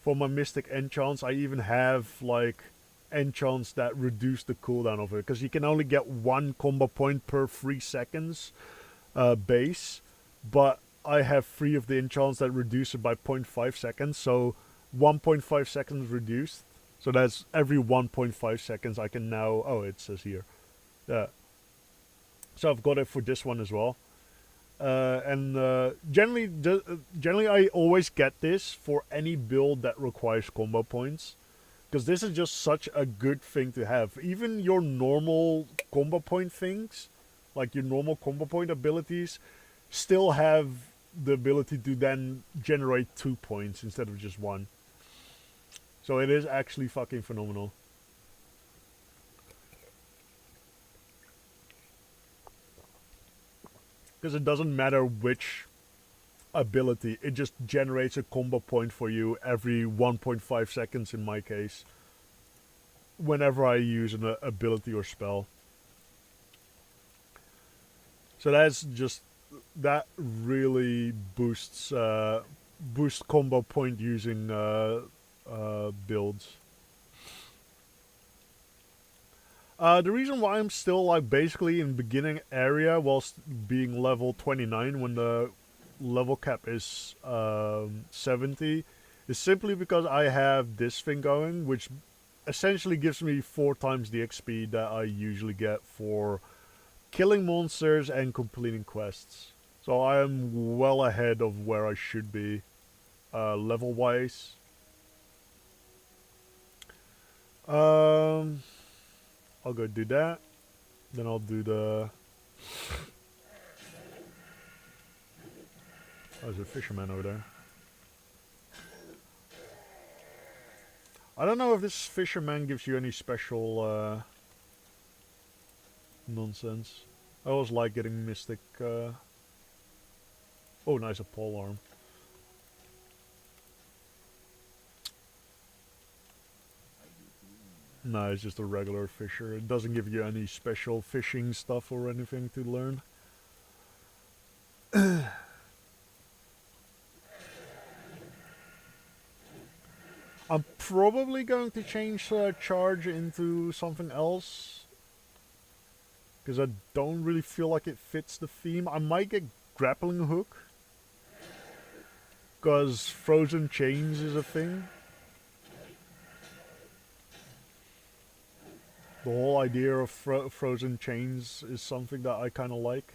for my Mystic enchants, I even have like enchants that reduce the cooldown of it, because you can only get 1 combo point per 3 seconds base, but I have 3 of the enchants that reduce it by 0.5 seconds, so 1.5 seconds reduced. So that's every 1.5 seconds I can now... Oh, it says here. Yeah. So I've got it for this one as well. Generally I always get this for any build that requires combo points, because this is just such a good thing to have. Even your normal combo point things, like your normal combo point abilities, still have the ability to then generate 2 points instead of just 1. So it is actually fucking phenomenal. Because it doesn't matter which ability, it just generates a combo point for you every 1.5 seconds in my case, whenever I use an ability or spell. So that's just, that really boosts combo point using builds. The reason why I'm still like basically in beginning area whilst being level 29 when the level cap is 70 is simply because I have this thing going, which essentially gives me 4 times the XP that I usually get for killing monsters and completing quests. So I am well ahead of where I should be level wise. I'll go do that. Then I'll do the... Oh, there's a fisherman over there. I don't know if this fisherman gives you any special nonsense. I always like getting mystic... Oh, nice, a pole arm. No, it's just a regular fisher. It doesn't give you any special fishing stuff or anything to learn. I'm probably going to change charge into something else, because I don't really feel like it fits the theme. I might get grappling hook, because frozen chains is a thing. The whole idea of frozen chains is something that I kind of like.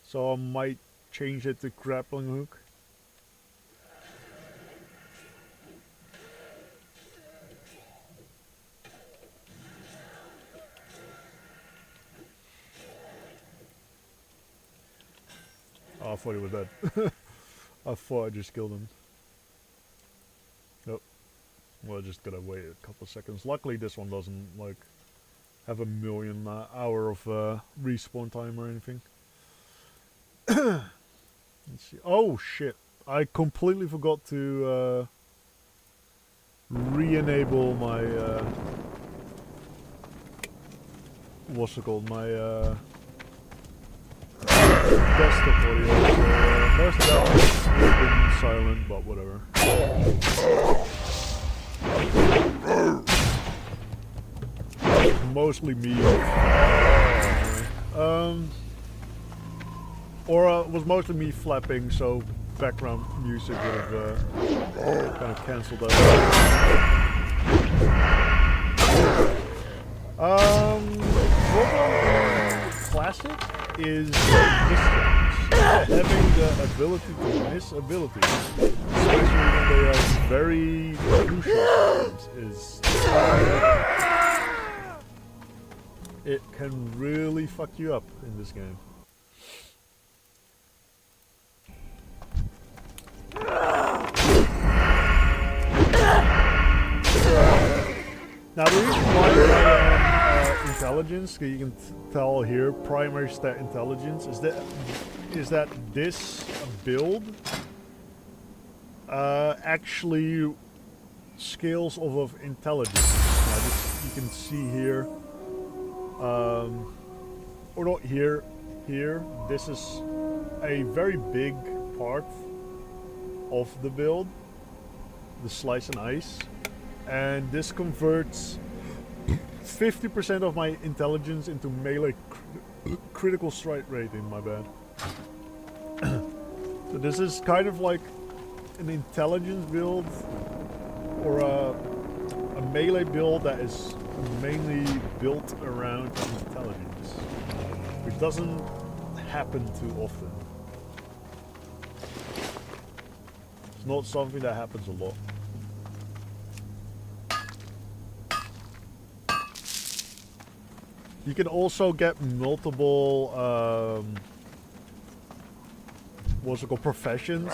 So I might change it to grappling hook. Oh, I thought he was dead. I thought I just killed him. Nope. Well, I just gotta wait a couple of seconds. Luckily this one doesn't like have a million hour of respawn time or anything. Let's see. Oh shit! I completely forgot to re-enable my what's it called? My desktop audio. So, most of that has been silent, but whatever. Mostly me. Was mostly me flapping, so background music would have kind of cancelled out. Problem in Classic is distance. Having the ability to miss abilities, especially when they are very crucial items, is it can really fuck you up in this game. Now the reason why I am intelligence, you can tell here, primary stat intelligence, is that this build actually scales off of intelligence. Now this, you can see here, or not here, this is a very big part of the build. the slice and ice, and this converts 50% of my intelligence into melee critical strike rating. My bad. So this is kind of like an intelligence build, or a melee build that is mainly built around intelligence, which doesn't happen too often. It's not something that happens a lot. You can also get multiple what's it called, professions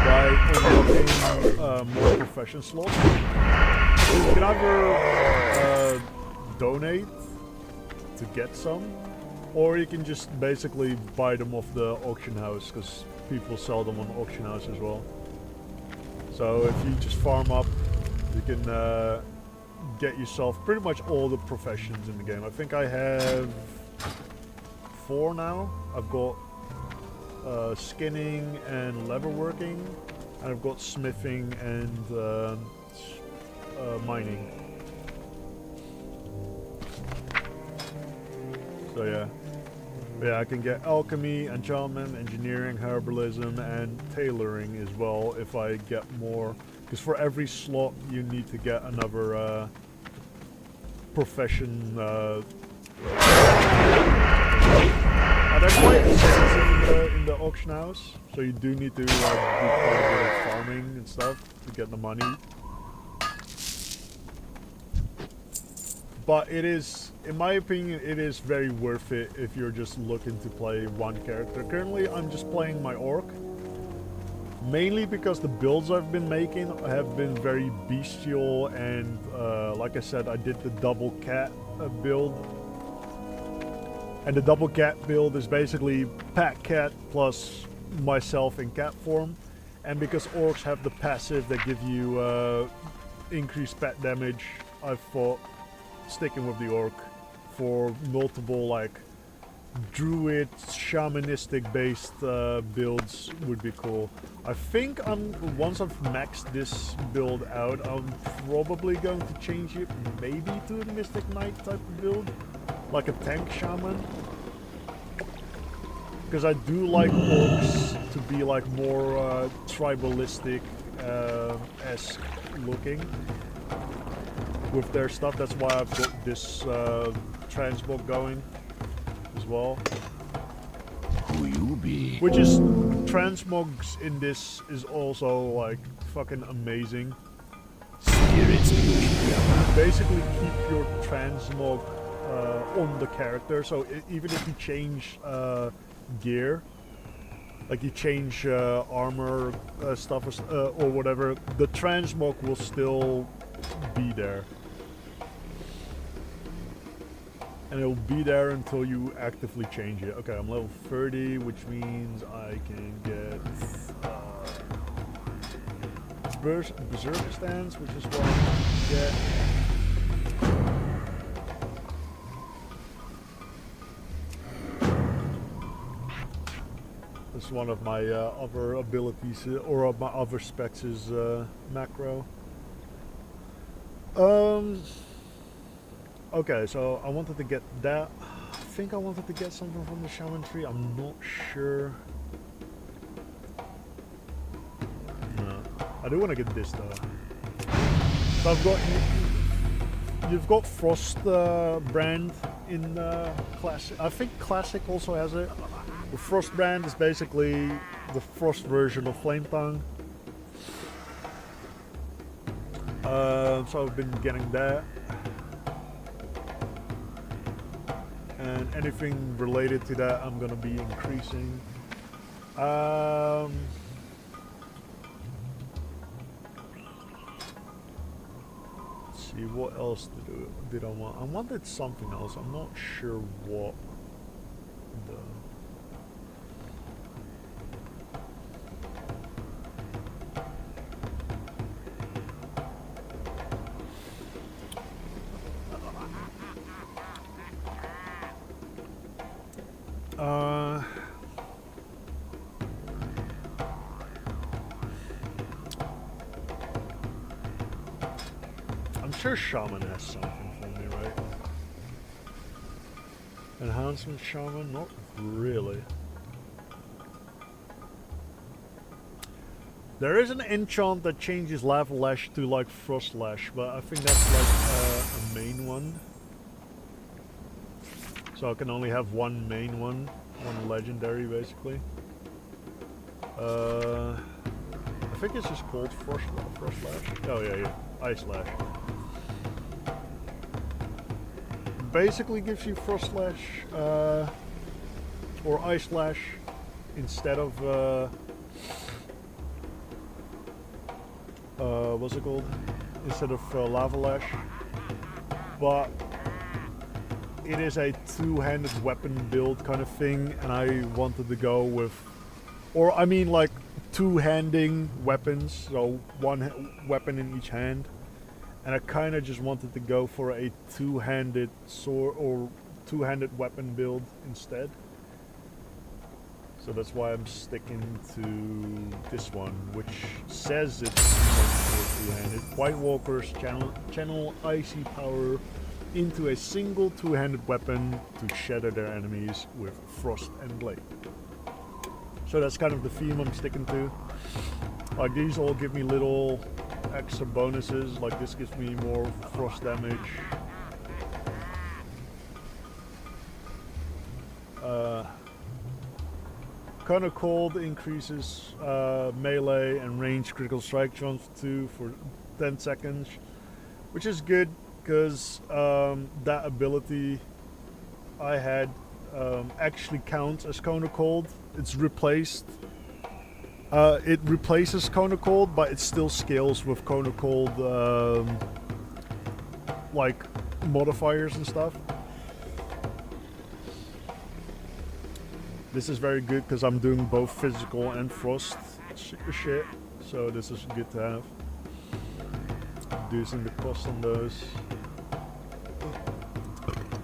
by unlocking more profession slots. You can either donate to get some, or you can just basically buy them off the auction house, because people sell them on the auction house as well. So if you just farm up, you can get yourself pretty much all the professions in the game. I think I have 4 now. I've got skinning and leatherworking, and I've got smithing and mining. So yeah, I can get alchemy, enchantment, engineering, herbalism, and tailoring as well if I get more. Because for every slot you need to get another profession. They're quite expensive in the auction house, so you do need to do quite a bit of farming and stuff to get the money. But it is, in my opinion, it is very worth it if you're just looking to play one character. Currently, I'm just playing my orc, mainly because the builds I've been making have been very bestial, and like I said, I did the double cat build. And the double cat build is basically pack cat plus myself in cat form. And because orcs have the passive that give you increased pet damage, I thought sticking with the orc for multiple like druid shamanistic based builds would be cool. I think once I've maxed this build out, I'm probably going to change it maybe to a Mystic Knight type of build, like a tank shaman, because I do like orcs to be like more tribalistic esque looking with their stuff. That's why I've got this transmog going as well. Who you be? Which is, transmogs in this is also like fucking amazing. Spirits be Basically keep your transmog on the character, so even if you change gear, like you change armor stuff or whatever, the transmog will still be there. And it will be there until you actively change it. Okay, I'm level 30, which means I can get Berserker stance, which is what I can get. This is one of my other abilities, or of my other specs is macro. Okay, so I wanted to get that. I think I wanted to get something from the shaman tree. I'm not sure. No, I do want to get this though. So I've got, you've got Frost brand in classic. I think classic also has it. The Frost brand is basically the Frost version of Flame Tongue. So I've been getting that. And anything related to that I'm gonna be increasing. Let's see, what else did I want? I wanted something else, I'm not sure what though. sure Shaman has something for me, right? Enhancement Shaman? Not really. There is an enchant that changes Lava Lash to like Frost Lash, but I think that's like a main one. So I can only have one main one, one legendary basically. I think it's just called Frost Lash. Oh yeah, Ice Lash. Basically gives you Frost Lash or Ice Lash instead of what's it called? Instead of Lava Lash, but it is a two-handed weapon build kind of thing, and I wanted to go with, or I mean like two-handing weapons, so one weapon in each hand, and I kind of just wanted to go for a two-handed sword or two-handed weapon build instead. So that's why I'm sticking to this one, which says it's two-handed. White Walkers channel icy power into a single two-handed weapon to shatter their enemies with frost and blade. So that's kind of the theme I'm sticking to. Like these all give me little extra bonuses, like this gives me more frost damage. Kind of Cold increases melee and range critical strike chance 2 for 10 seconds, which is good because that ability I had actually counts as Cone of Cold. It's replaced. It replaces Cone of Cold, but it still scales with Cone of Cold like modifiers and stuff. This is very good because I'm doing both physical and frost shit, so this is good to have. Reducing the cost on those.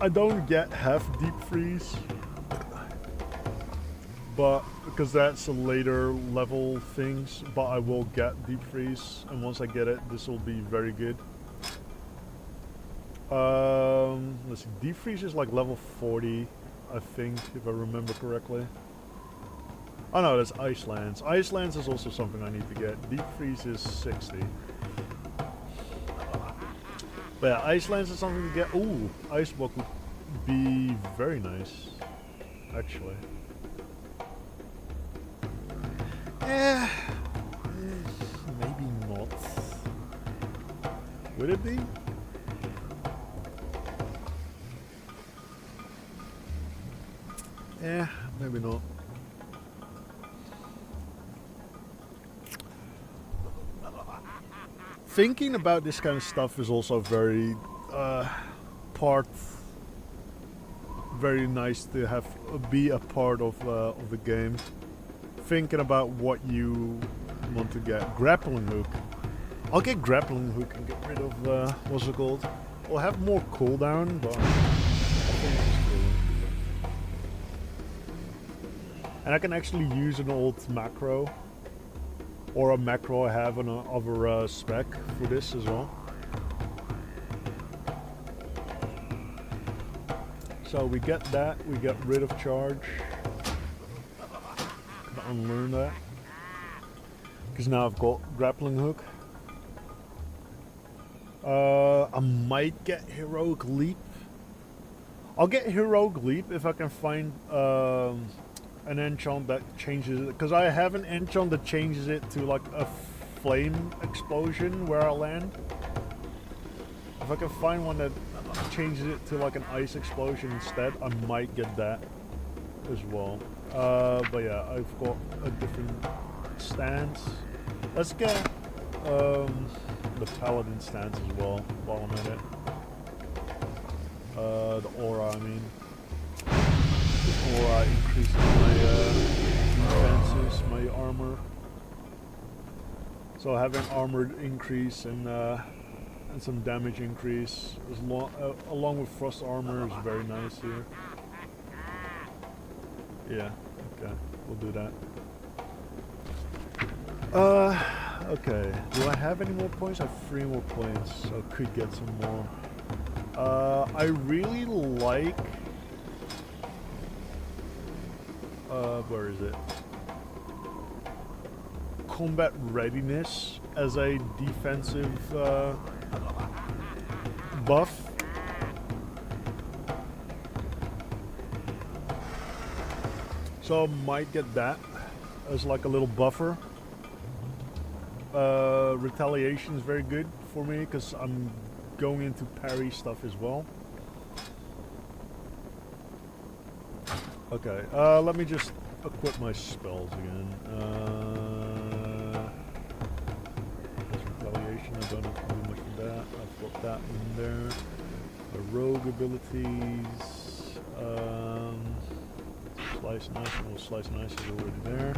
I don't get half deep freeze, but because that's a later level things, but I will get deep freeze, and once I get it, this will be very good. Let's see, deep freeze is like level 40. I think, if I remember correctly. Oh no, that's Ice Lance. Ice Lance is also something I need to get. Deep Freeze is 60. But yeah, Ice Lance is something to get. Ooh, Ice Block would be very nice, actually. Maybe not. Would it be? Yeah, maybe not. Thinking about this kind of stuff is also very very nice to have be a part of the game. Thinking about what you want to get. Grappling hook. I'll get grappling hook and get rid of what's it called? I'll have more cooldown, but I think it's cool. And I can actually use an old macro, or a macro I have on another spec for this as well. So we get that, we get rid of charge. Gonna unlearn that. Because now I've got grappling hook. I might get heroic leap. I'll get heroic leap if I can find an enchant that changes it, because I have an enchant that changes it to like a flame explosion where I land. If I can find one that changes it to like an ice explosion instead, I might get that as well. But yeah, I've got a different stance. Let's get the paladin stance as well while I'm at it. The aura, I mean. Or increases my defenses, my armor. So having armored increase and some damage increase along with frost armor is very nice here. Yeah, okay, we'll do that. Okay, do I have any more points? I have 3 more points, so I could get some more. I really like... where is it? Combat readiness as a defensive buff. So I might get that as like a little buffer. Retaliation is very good for me because I'm going into parry stuff as well. Okay, let me just equip my spells again. That's retaliation, I don't have to do much with that. I've got that in there. The rogue abilities. Slice and ice, well, slice and ice is already there.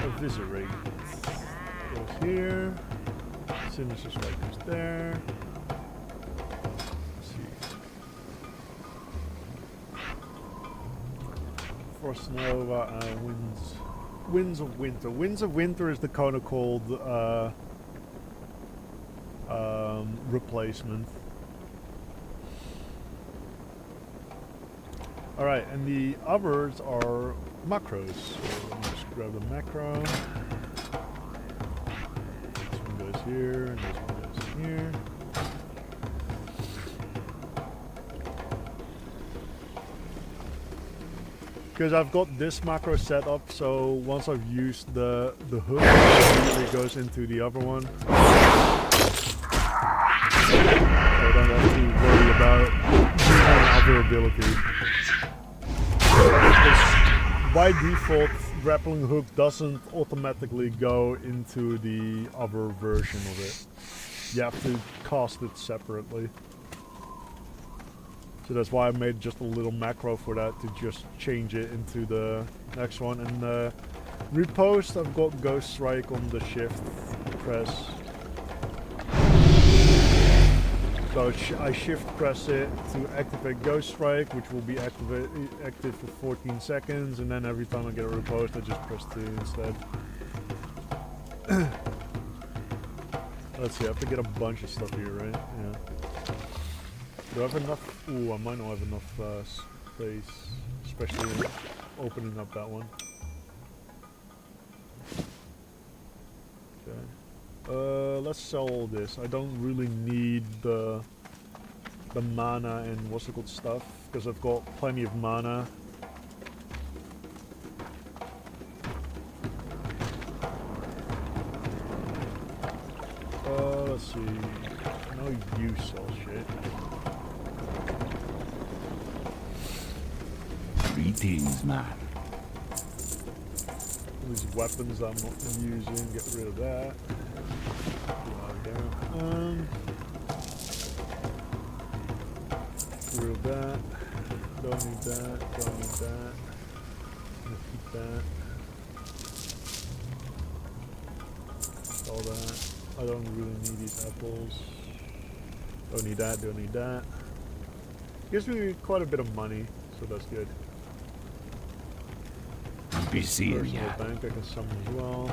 Eviscerate goes here. Sinister Strike goes there. Let's see. Frost Nova and Winds of Winter. Winds of Winter is the kind of called replacement. Alright, and the others are macros. So let me just grab the macro. This one goes here, and this one goes here. Because I've got this macro set up, so once I've used the hook, it usually goes into the other one. So I don't have to worry about using other ability. By default, grappling hook doesn't automatically go into the other version of it. You have to cast it separately. So that's why I made just a little macro for that to just change it into the next one. And repost, I've got Ghost Strike on the shift press. So I shift press it to activate Ghost Strike, which will be active for 14 seconds, and then every time I get a repost, I just press 2 instead. Let's see, I have to get a bunch of stuff here, right? Yeah. Do I have enough? Ooh, I might not have enough space, especially opening up that one. Okay. Let's sell all this. I don't really need the mana and what's it called stuff, because I've got plenty of mana. Let's see. No, you sell shit. Greetings, man. These weapons I'm not using, get rid of that. Get rid of that. Don't need that. Don't need that. I'm gonna keep that. All that. I don't really need these apples. Don't need that. Don't need that. Gives me quite a bit of money, so that's good. Be seeing Personal ya. bank I can summon as well.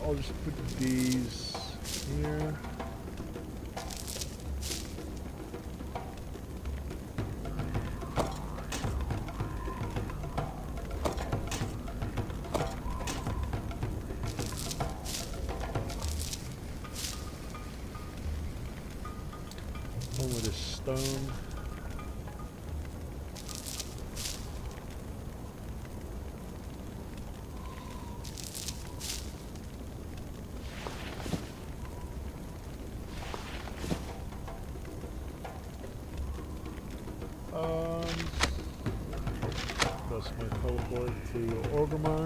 I'll just put these here. One with a stone. That's my teleport to Orgrimmar.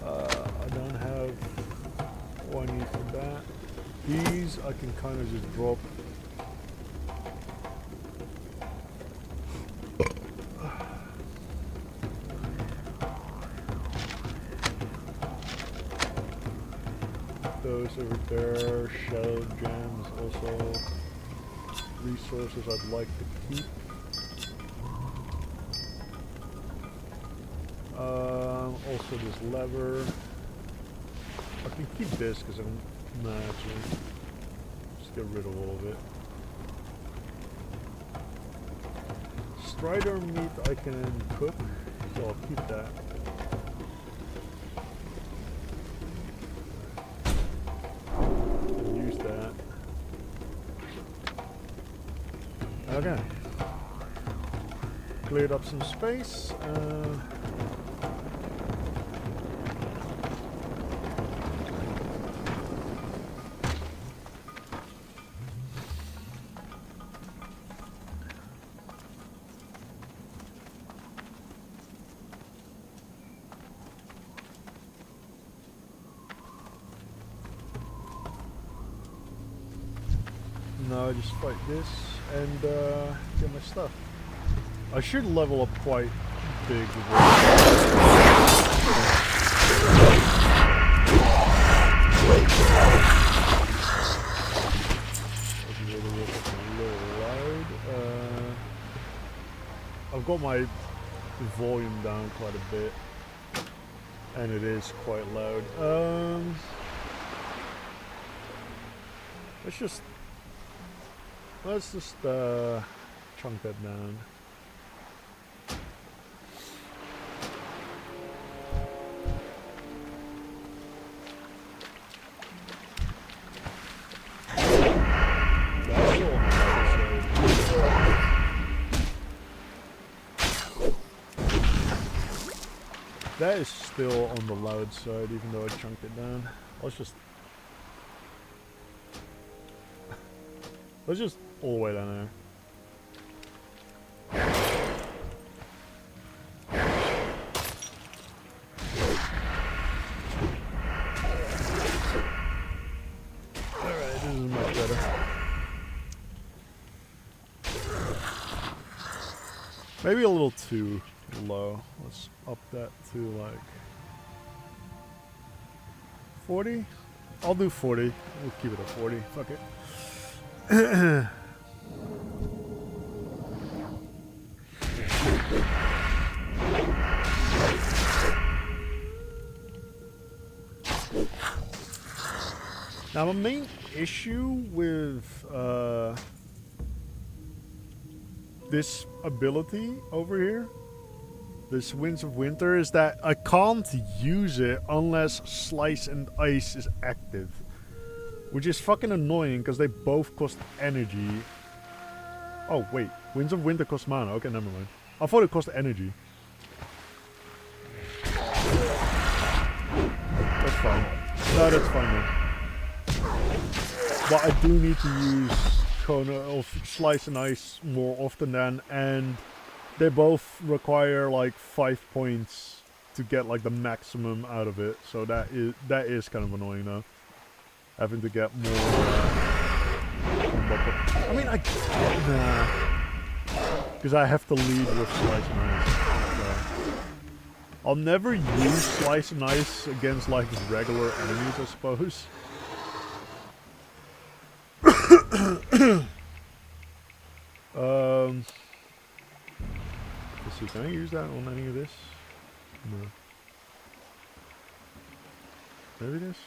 I don't have what I need for that. These I can kind of just drop. Those over there, shadow gems, also resources I'd like to keep. Also this lever. I can keep this because I'm nah, actually. Just get rid of all of it. Strider meat I can cook, so I'll keep that. Use that. Okay. Cleared up some space. No, I just fight this and get my stuff. I should level up quite big. I've got my volume down quite a bit, and it is quite loud. Let's just chunk that down. That is still on the loud side, even though I chunked it down. Let's just all the way down there. Alright, this is much better. Maybe a little too low. Let's up that to like 40? I'll do 40. We'll keep it at 40. Fuck it. Now my main issue with this ability over here, this Winds of Winter, is that I can't use it unless Slice and Ice is active. Which is fucking annoying because they both cost energy. Oh wait, Winds of Winter cost mana. Okay, never mind. I thought it cost energy. That's fine. No, that's fine then. But I do need to use Kona of Slice and Ice more often than, and they both require like 5 points to get like the maximum out of it. So that is kind of annoying though. Having to get more. I mean, because I have to lead with Slice and Ice. So. I'll never use Slice and Ice against like regular enemies, I suppose. Let's see, can I use that on any of this? No. Maybe this?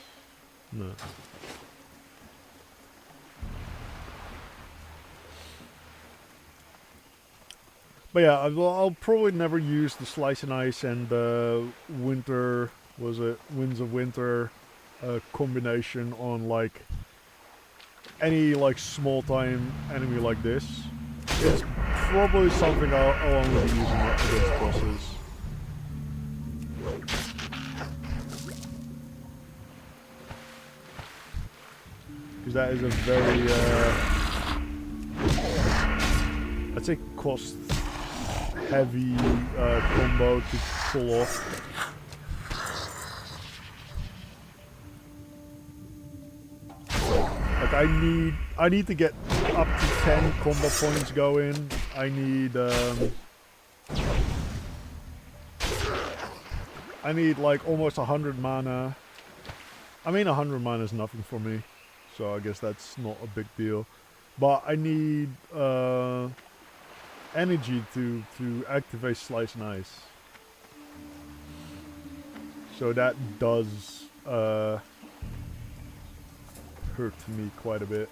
No. But yeah, I'll probably never use the Slice and Ice and Winter, was it Winds of Winter combination on like any like small time enemy like this. It's probably something I'll only be using against bosses. Because that is a very, I'd say cost heavy combo to pull off. Like I need to get up to 10 combo points going. I need like almost 100 mana. I mean 100 mana is nothing for me, so I guess that's not a big deal. But I need energy to activate Slice and Ice. So that does hurt me quite a bit.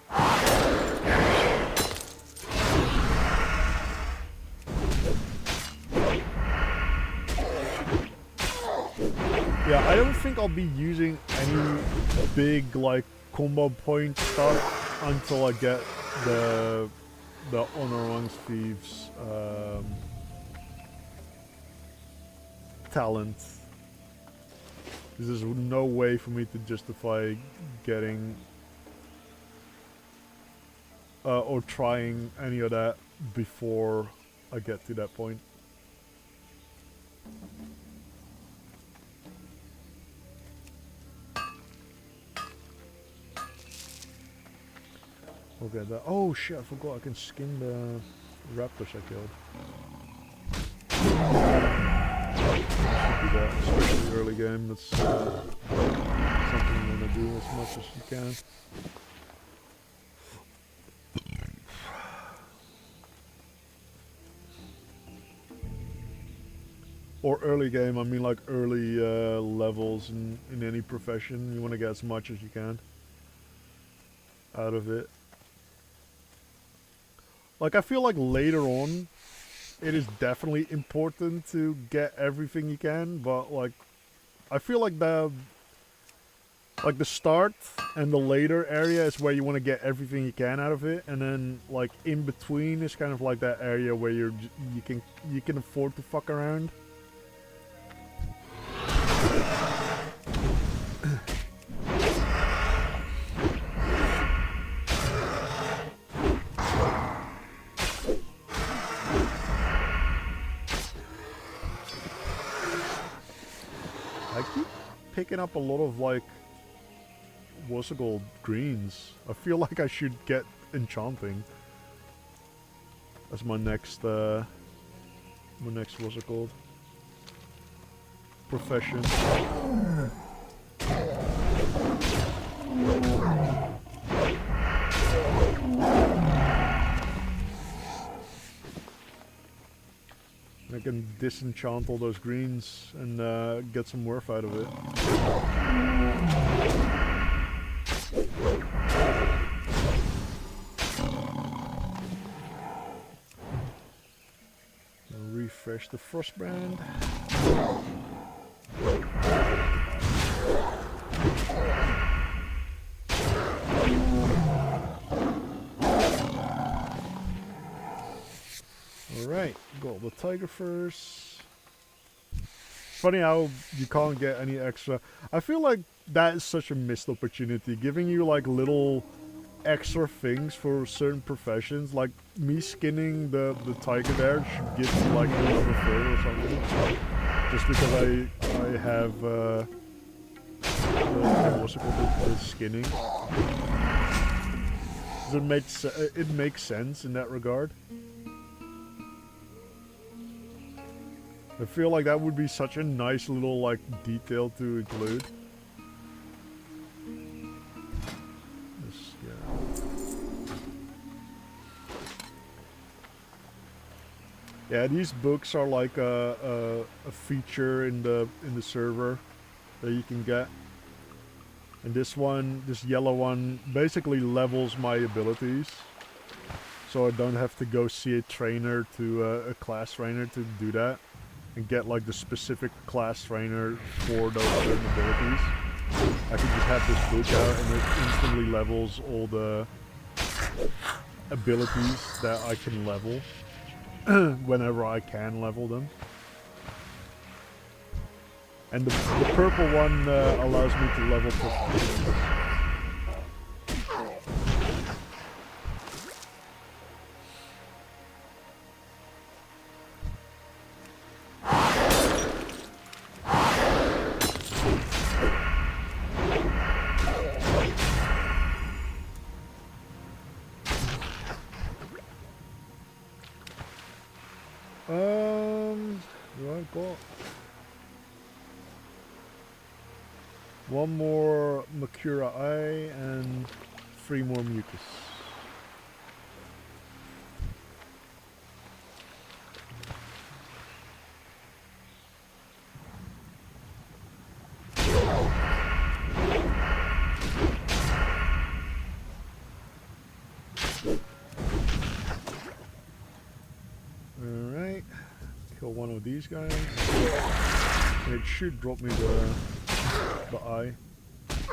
Yeah, I don't think I'll be using any big like combo point stuff until I get the Honor Amongst Thieves talent. There's no way for me to justify getting or trying any of that before I get to that point. Okay, that. Oh shit! I forgot I can skin the raptors I killed. Should do that, especially early game. That's something you want to do as much as you can. Or early game, I mean like early levels in any profession. You want to get as much as you can out of it. Like I feel like later on, it is definitely important to get everything you can, but like, I feel like the start and the later area is where you want to get everything you can out of it, and then like in between is kind of like that area where you can afford to fuck around. Picking up a lot of like what's it called, greens. I feel like I should get enchanting as my next what's it called, profession. I can disenchant all those greens and get some worth out of it. Refresh the Frostbrand. Alright, got the tiger first. Funny how you can't get any extra. I feel like that is such a missed opportunity, giving you like little extra things for certain professions. Like me skinning the tiger there should give me like another fur or something. Just because I have what's it called, the skinning. It makes sense in that regard. I feel like that would be such a nice little like detail to include. Yeah, these books are like a feature in the server that you can get. And this yellow one, basically levels my abilities. So I don't have to go see a trainer a class trainer to do that. And get like the specific class trainer for those certain abilities. I can just have this book out and it instantly levels all the abilities that I can level. Whenever I can level them. And the purple one allows me to level professions. Got one more Makura Eye and 3 more Mucus. kill one of these guys. And it should drop me the eye.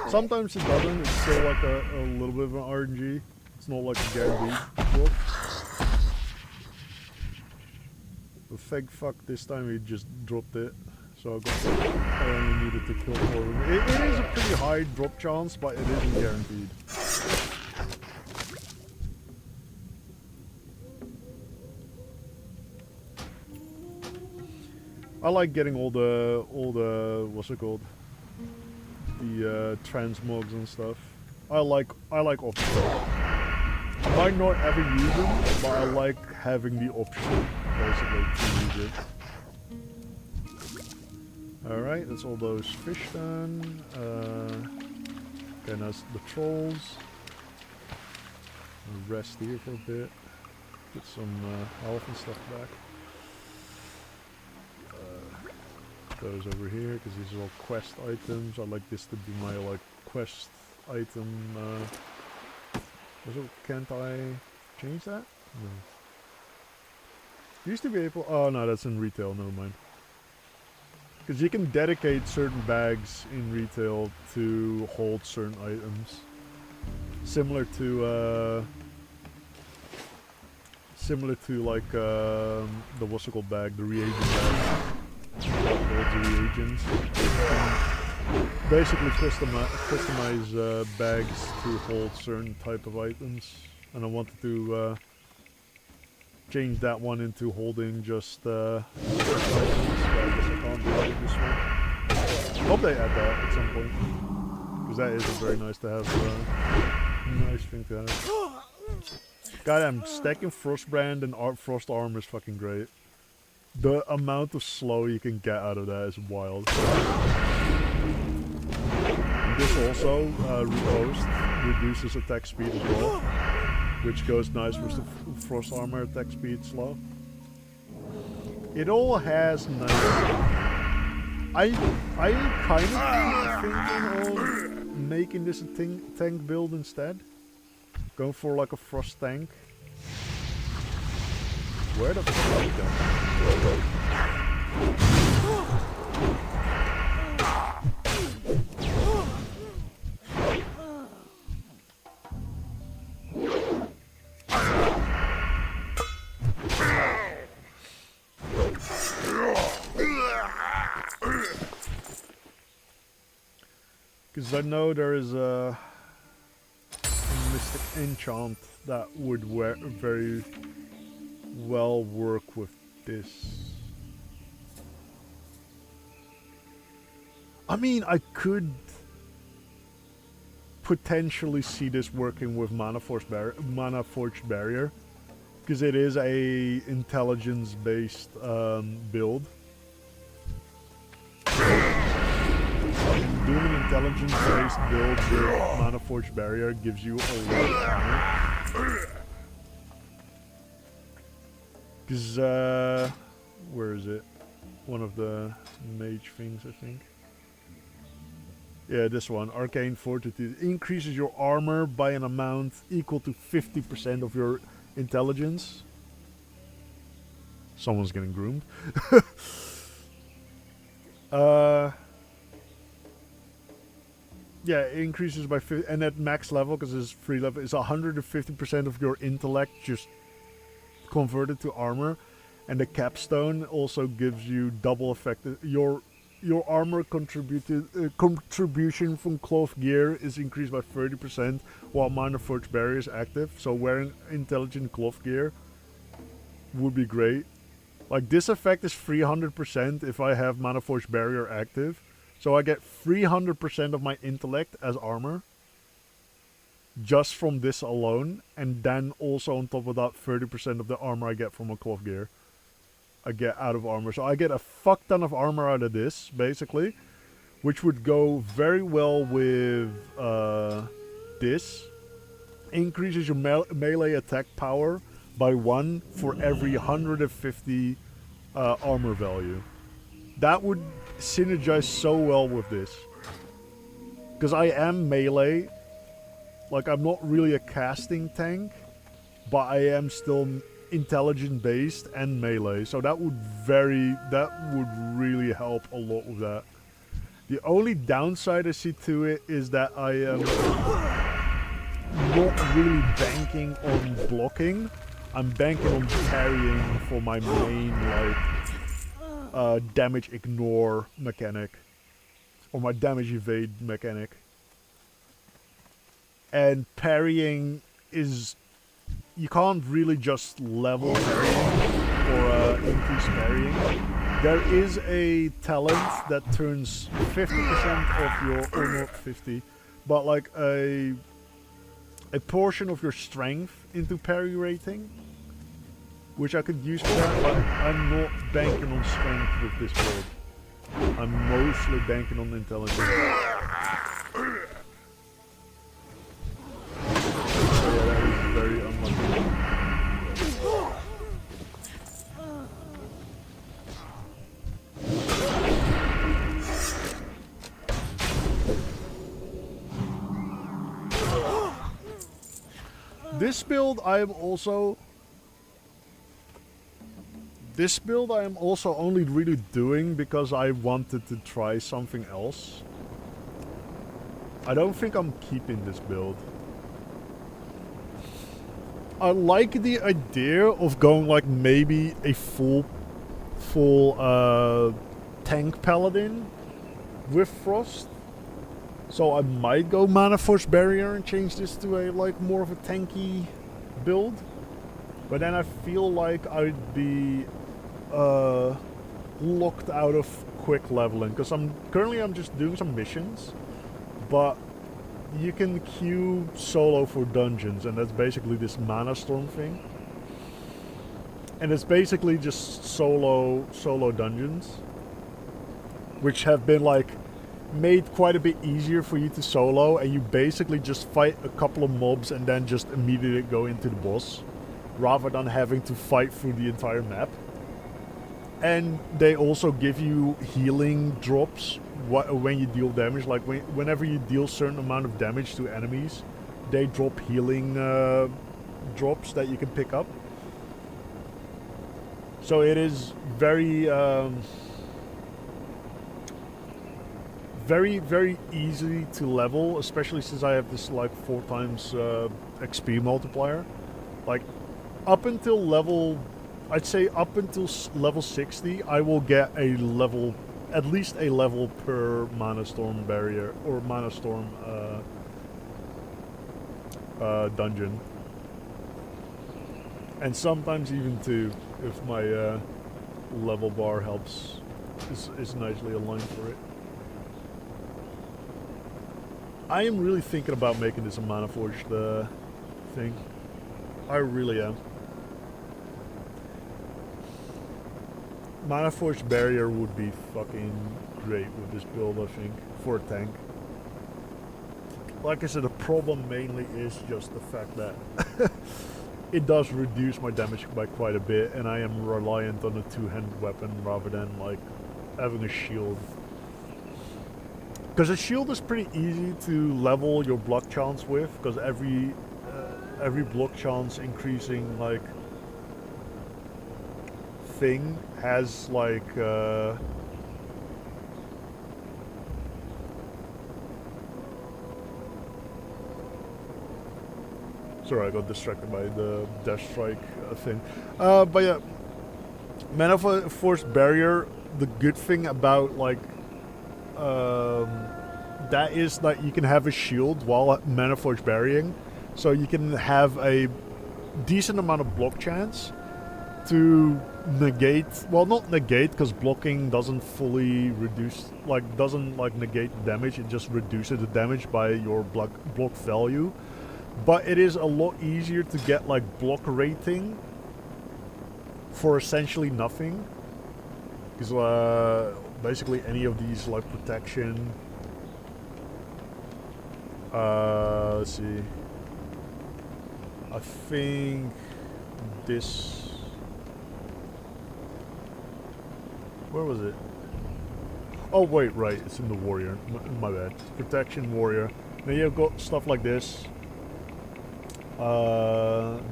Sometimes it doesn't, it's still like a little bit of an RNG. It's not like a guaranteed drop. But thank fuck this time he just dropped it. So I only needed to kill 4 of them. It is a pretty high drop chance, but it isn't guaranteed. I like getting all the what's it called? The transmogs and stuff. I like options. I might not ever use them, but I like having the option basically to use it. Alright, that's all those fish done. Okay, now it's the trolls. I'll rest here for a bit. Get some health and stuff back. Those over here, because these are all quest items. I like this to be my like quest item. Can't I change that? No. Used to be able. Oh no, that's in retail. Never mind. Because you can dedicate certain bags in retail to hold certain items, similar to like the what's it called bag, the reagent bag. The reagents. Basically customize bags to hold certain type of items, and I wanted to change that one into holding just items. I guess I can't do that with this one. Hope they add that at some point, because that is very nice to have. Nice thing to have. Goddamn, stacking Frostbrand and Frost Armor is fucking great. The amount of slow you can get out of that is wild. This also, reduces attack speed as well, which goes nice with the Frost Armor attack speed slow. It all has nice... I kind of thinking of making this a tank build instead. Going for like a Frost tank. Where the fuck is that? Because I know there is a mystic enchant that would very well work with this. I mean, I could potentially see this working with Mana Forged Barrier, because it is a intelligence-based build. Doing an intelligence-based build with Mana Forged Barrier gives you a lot of power. Because, where is it? One of the mage things, I think. Yeah, this one. Arcane Fortitude. Increases your armor by an amount equal to 50% of your intelligence. Someone's getting groomed. Yeah, it increases by 50, and at max level, because it's free level, is 150% of your intellect just converted to armor, and the capstone also gives you double effect. Your armor contribution from cloth gear is increased by 30% while Mana Forged Barrier is active. So wearing intelligent cloth gear would be great. Like this effect is 300% if I have Mana Forged Barrier active. So I get 300% of my intellect as armor just from this alone, and then also on top of that 30% of the armor I get from a cloth gear I get out of armor. So I get a fuck ton of armor out of this, basically, which would go very well with this. Increases your melee attack power by 1 for every 150 armor value. That would synergize so well with this. Because I am melee. Like, I'm not really a casting tank, but I am still intelligence based and melee, so that would really help a lot with that. The only downside I see to it is that I am not really banking on blocking. I'm banking on parrying for my main like damage ignore mechanic, or my damage evade mechanic. And parrying is, you can't really just level parrying or increase parrying. There is a talent that turns 50% of your, or not 50, but like a portion of your strength into parry rating, which I could use for that, but I'm not banking on strength with this build. I'm mostly banking on intelligence. So yeah, that is very unlucky. This build I am also only really doing because I wanted to try something else. I don't think I'm keeping this build. I like the idea of going like maybe a full tank paladin with Frost. So I might go Mana Force Barrier and change this to a like more of a tanky build. But then I feel like I'd be locked out of quick leveling, because I'm just doing some missions, but you can queue solo for dungeons, and that's basically this Mana Storm thing. And it's basically just solo dungeons, which have been like made quite a bit easier for you to solo, and you basically just fight a couple of mobs and then just immediately go into the boss, rather than having to fight through the entire map. And they also give you healing drops when you deal damage. Like whenever you deal a certain amount of damage to enemies, they drop healing drops that you can pick up. So it is very very easy to level, especially since I have this like 4 times XP multiplier. Like up until level, I'd say up until level 60, I will get a level, at least a level per Mana Storm barrier or Mana Storm dungeon, and sometimes even 2 if my level bar helps is nicely aligned for it. I am really thinking about making this a Mana Forged thing. I really am. Mana Forged Barrier would be fucking great with this build, I think, for a tank. Like I said, the problem mainly is just the fact that it does reduce my damage by quite a bit, and I am reliant on a 2-handed weapon rather than like having a shield. Because a shield is pretty easy to level your block chance with, because every block chance increasing like thing has like sorry, I got distracted by the dash strike thing. But yeah, Mana Force Barrier, the good thing about like that is that you can have a shield while Mana Force Barrying, so you can have a decent amount of block chance to negate, well, not negate, because blocking doesn't fully reduce, like doesn't like negate the damage, it just reduces the damage by your block value. But it is a lot easier to get like block rating for essentially nothing, because basically any of these like protection, let's see, I think this, where was it? Oh wait, right, it's in the warrior, my bad. Protection warrior. Then you've got stuff like this.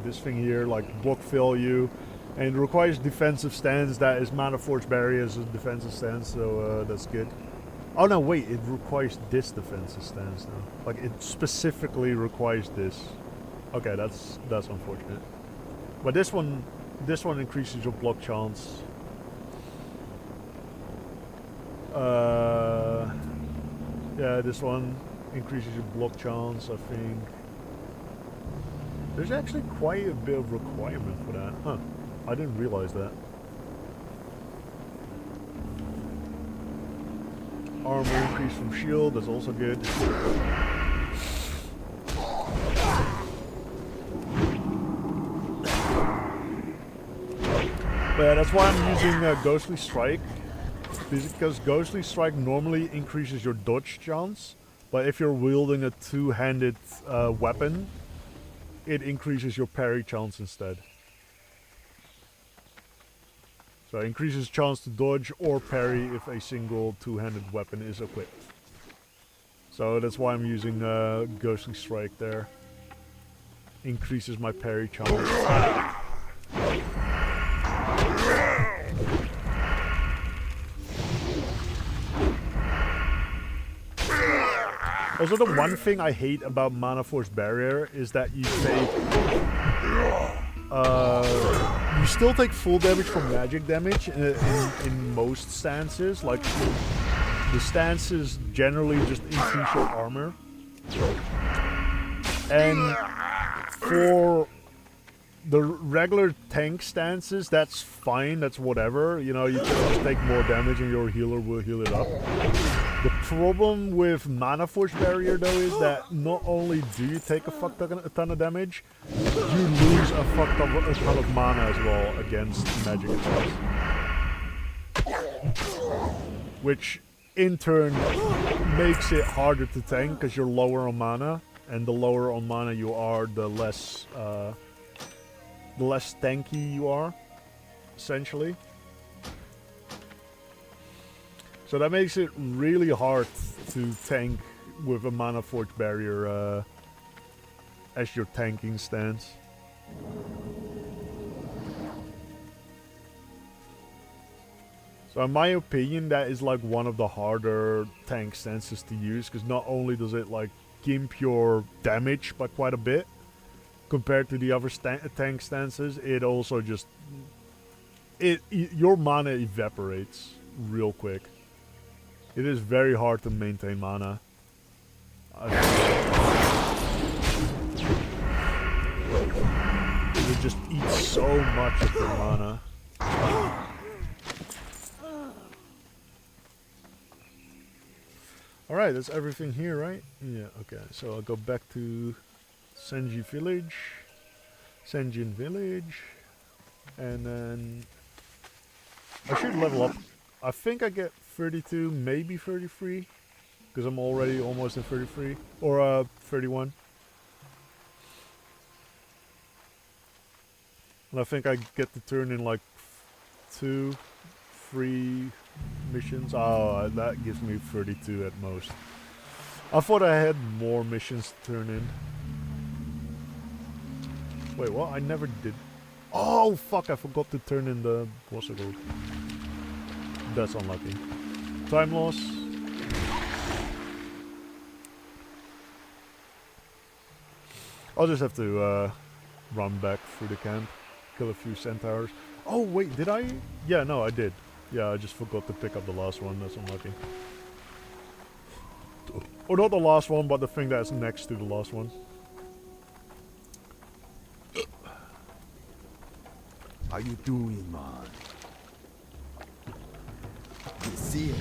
this thing here, like block value, and it requires defensive stance. That is Mana Force Barrier as a defensive stance, so that's good. Oh no, wait, it requires this defensive stance now. Like it specifically requires this. Okay, that's unfortunate. But this one increases your block chance. Yeah, this one increases your block chance, I think. There's actually quite a bit of requirement for that. Huh. I didn't realize that. Armor increase from shield, that's also good. But yeah, that's why I'm using Ghostly Strike. Because Ghostly Strike normally increases your dodge chance, but if you're wielding a two-handed weapon, it increases your parry chance instead. So it increases chance to dodge or parry if a single two-handed weapon is equipped. So that's why I'm using Ghostly Strike there. Increases my parry chance. Also, the one thing I hate about Mana Force Barrier is that you take... you still take full damage from magic damage in most stances. Like, the stances generally just increase your armor. And for the regular tank stances, that's fine, that's whatever. You know, you can just take more damage and your healer will heal it up. The problem with Mana Force Barrier though is that not only do you take a ton of damage, you lose a ton of mana as well against magic attacks. Which in turn makes it harder to tank because you're lower on mana, and the lower on mana you are, the less tanky you are, essentially. So that makes it really hard to tank with a Mana Force Barrier as your tanking stance. So in my opinion, that is like one of the harder tank stances to use, because not only does it like gimp your damage by quite a bit compared to the other tank stances, it also just your mana evaporates real quick. It is very hard to maintain mana. It just eats so much of your mana. Alright, that's everything here, right? Yeah, okay. So I'll go back to Senjin Village. And then I should level up. I think I get 32, maybe 33, because I'm already almost at 33, or 31. And I think I get to turn in like 2, 3 missions. Oh, that gives me 32 at most. I thought I had more missions to turn in. Wait, what? I never did. Oh, fuck, I forgot to turn in the boss gold. That's unlucky. Time loss. I'll just have to run back through the camp, kill a few centaurs. Oh wait, did I? Yeah, no, I did. Yeah, I just forgot to pick up the last one. That's unlucky. Or not the last one, but the thing that's next to the last one. How you doing, man? You see it,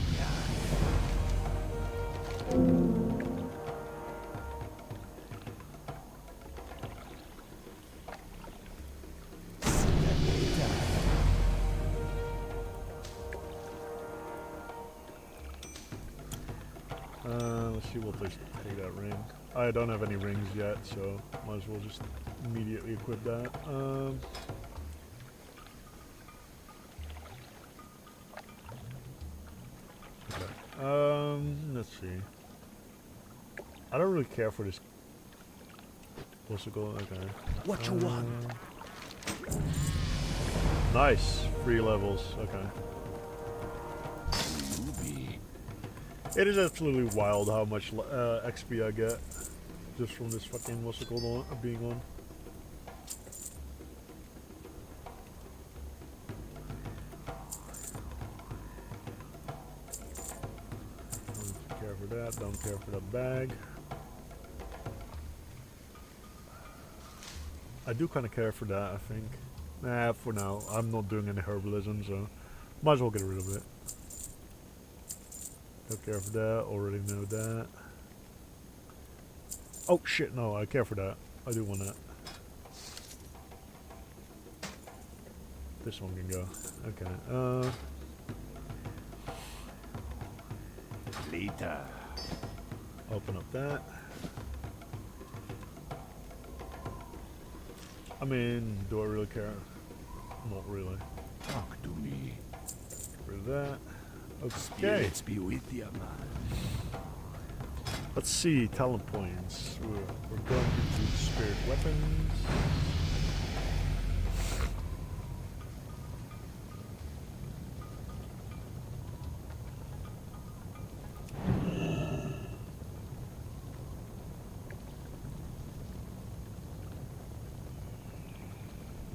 Let's see what they take that ring. I don't have any rings yet, so might as well just immediately equip that. Let's see. I don't really care for this. What's it called? Okay. What you want? Nice. 3 levels. Okay. You be It is absolutely wild how much XP I get just from this fucking what's it called on, being on. Don't care for that. Don't care for the bag. I do kind of care for that, I think. Nah, for now. I'm not doing any herbalism, so might as well get rid of it. Don't care for that. Already know that. Oh shit, no, I care for that. I do want that. This one can go. Okay. later. Open up that. I mean, do I really care? Not really. Talk to me. Get rid of that. Okay. Spirits be with you, man. Let's see, talent points. We're going to do spirit weapons.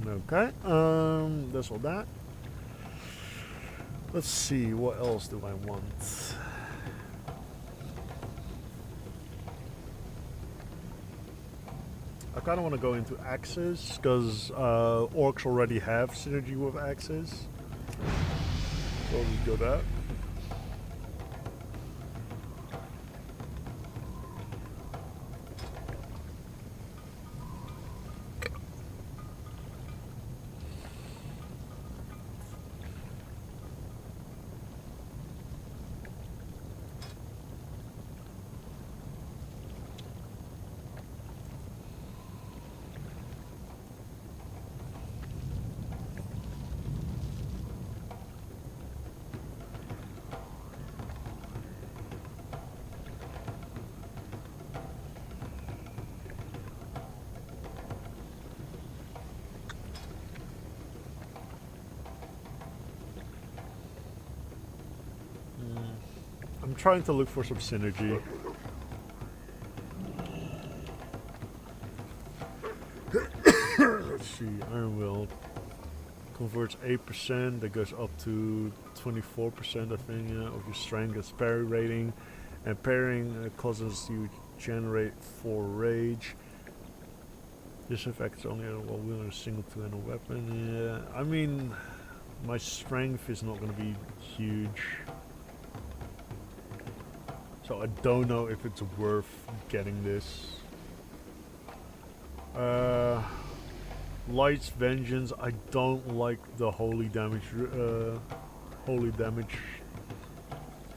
Okay, that's all that. Let's see, what else do I want? I kind of want to go into axes because orcs already have synergy with axes. So I'll just go that. I'm trying to look for some synergy. Let's see, Iron Will converts 8%, that goes up to 24% I think, yeah, of your strength as parry rating, and parrying causes you generate 4 rage. This effect is only while wielding a single two-handed weapon. Yeah, I mean, my strength is not going to be huge. So I don't know if it's worth getting this. Light's Vengeance. I don't like the holy damage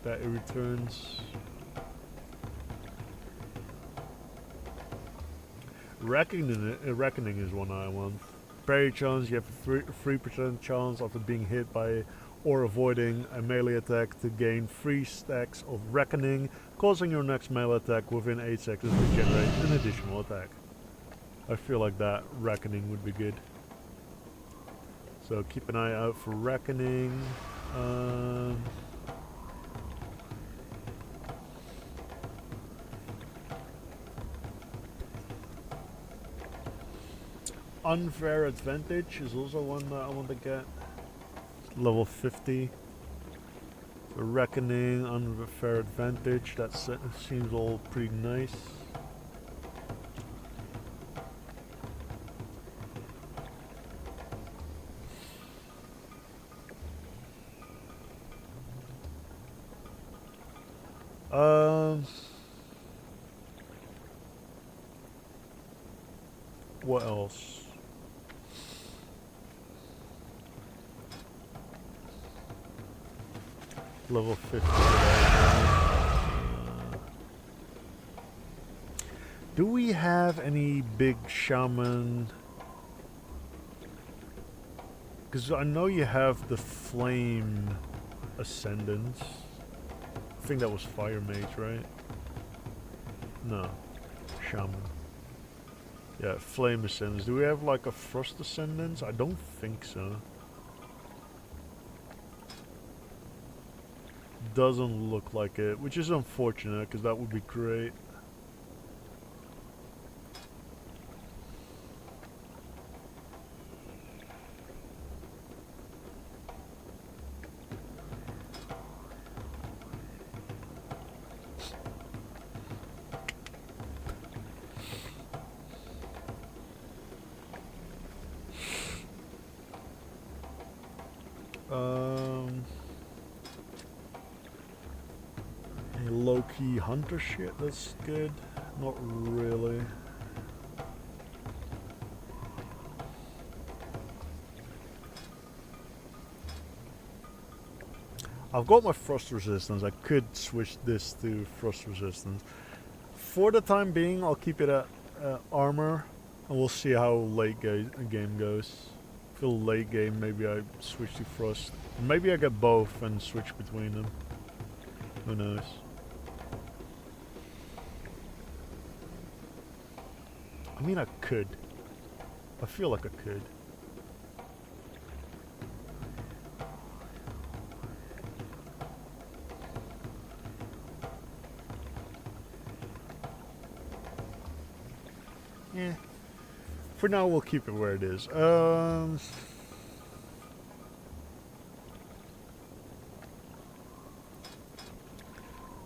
that it returns. Reckoning is one I want. Parry chance. You have a 3% chance of being hit by or avoiding a melee attack to gain 3 stacks of Reckoning, causing your next melee attack within 8 seconds to generate an additional attack. I feel like that Reckoning would be good. So keep an eye out for Reckoning. Unfair Advantage is also one that I want to get. Level 50. So Reckoning, Unfair Advantage, that seems all pretty nice. What else? Level 50. Do we have any big shaman? Because I know you have the flame ascendants. I think that was fire mage, right? No, shaman. Yeah, Flame Ascendants. Do we have like a Frost Ascendants? I don't think so. Doesn't look like it, which is unfortunate because that would be great. Low-key hunter shit, that's good. Not really. I've got my frost resistance. I could switch this to frost resistance. For the time being, I'll keep it at armor, and we'll see how late game goes. For late game, maybe I switch to frost. Maybe I get both and switch between them. Who knows? I mean, I could. I feel like I could. Yeah. For now, we'll keep it where it is.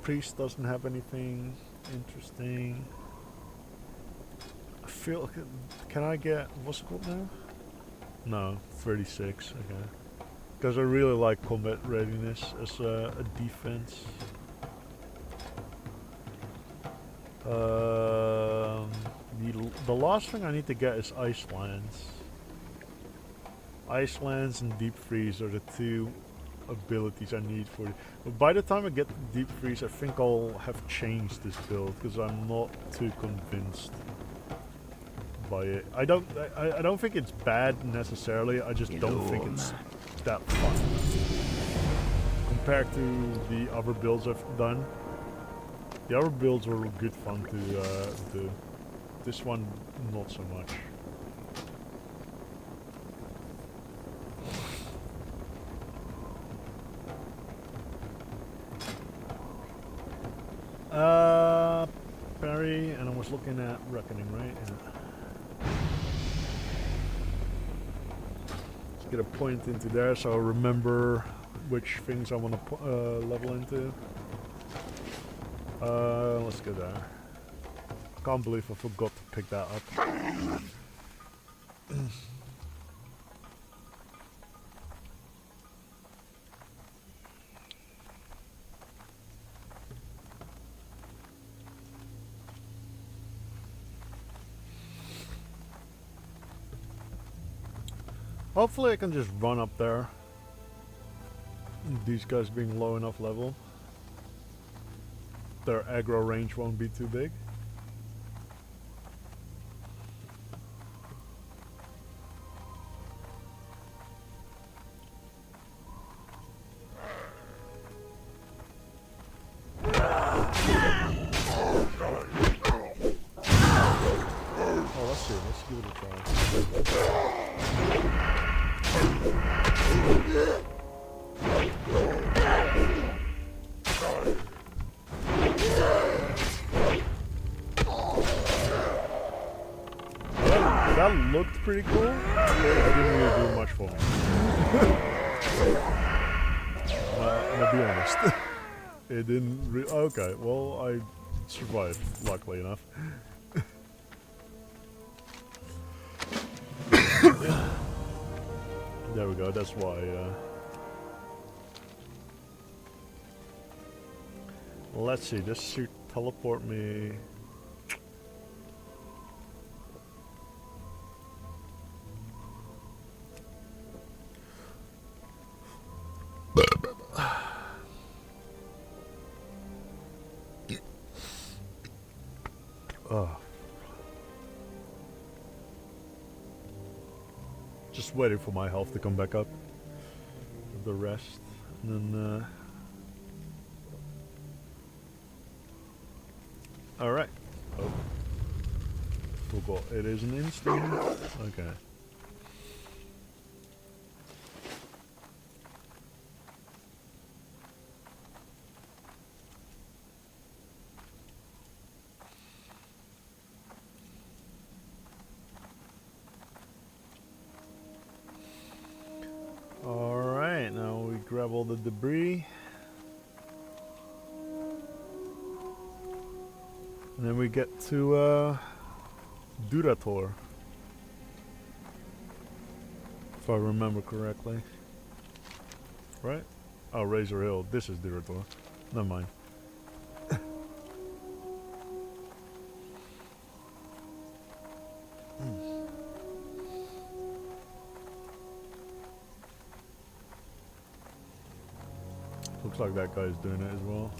Priest doesn't have anything interesting. I feel. Can I get what's it called now? No, 36. Okay. Because I really like combat readiness as a defense. The last thing I need to get is Icelands. Icelands and Deep Freeze are the two abilities I need for it. But by the time I get Deep Freeze, I think I'll have changed this build because I'm not too convinced by it. I don't think it's bad necessarily. I just don't think it's that fun compared to the other builds I've done. The other builds were good fun to do. This one, not so much. Parry, and I was looking at reckoning, right? Yeah. Let's get a point into there so I remember which things I want to level into. Let's go there. Can't believe I forgot to pick that up. Hopefully I can just run up there. These guys being low enough level. Their aggro range won't be too big. Let's give it a try. That looked pretty cool. It didn't really do much for me. I'm gonna be honest. It didn't okay, well I survived, luckily enough. There we go, that's why. Let's see, this should teleport me. Just waiting for my health to come back up. The rest, and then. All right. Oh. Forgot it is an instant. Okay. Alright, now we grab all the debris. And then we get to Durator. If I remember correctly. Right? Oh, Razor Hill. This is Durator. Never mind. Looks like that guy's doing it as well.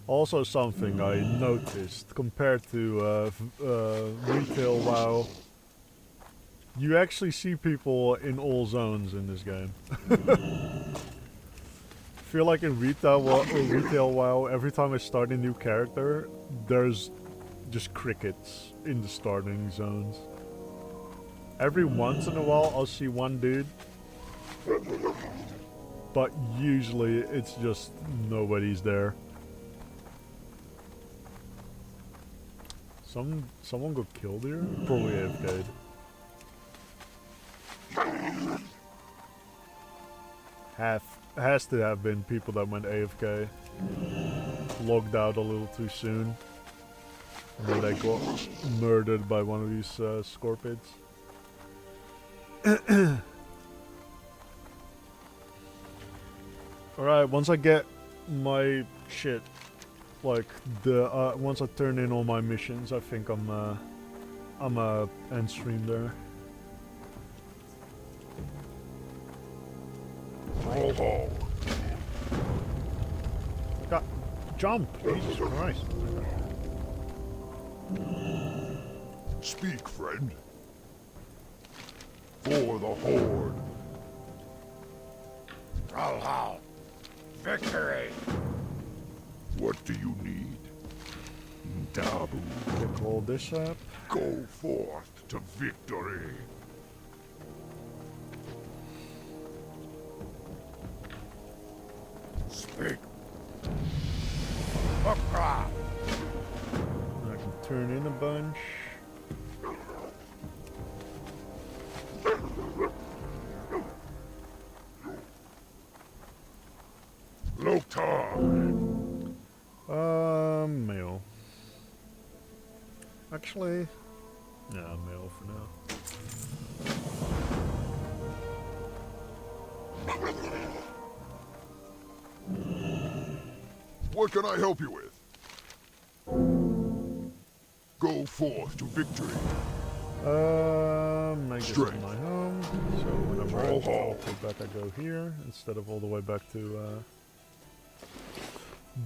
Also something I noticed compared to retail WoW, you actually see people in all zones in this game. I feel like in retail WoW, every time I start a new character, there's just crickets in the starting zones. Every once in a while I'll see one dude, but usually it's just nobody's there. Someone got killed here? Probably AFK'd. Has to have been people that went AFK. Logged out a little too soon. And then they got murdered by one of these scorpions. Alright, once I get my shit, like the once I turn in all my missions, I think I'm end stream there. Oh, God, jump! Jesus Christ! speak, friend. For the Horde. Brawlhall. Victory. What do you need? Dabu. Pick all this up. Go forth to victory. Speak. Akra. I can turn in a bunch. Loktar. Mail. Actually, yeah, mail for now. What can I help you with? Go forth to victory. I guess Strength. it's my home. So whenever I take back, I go here instead of all the way back to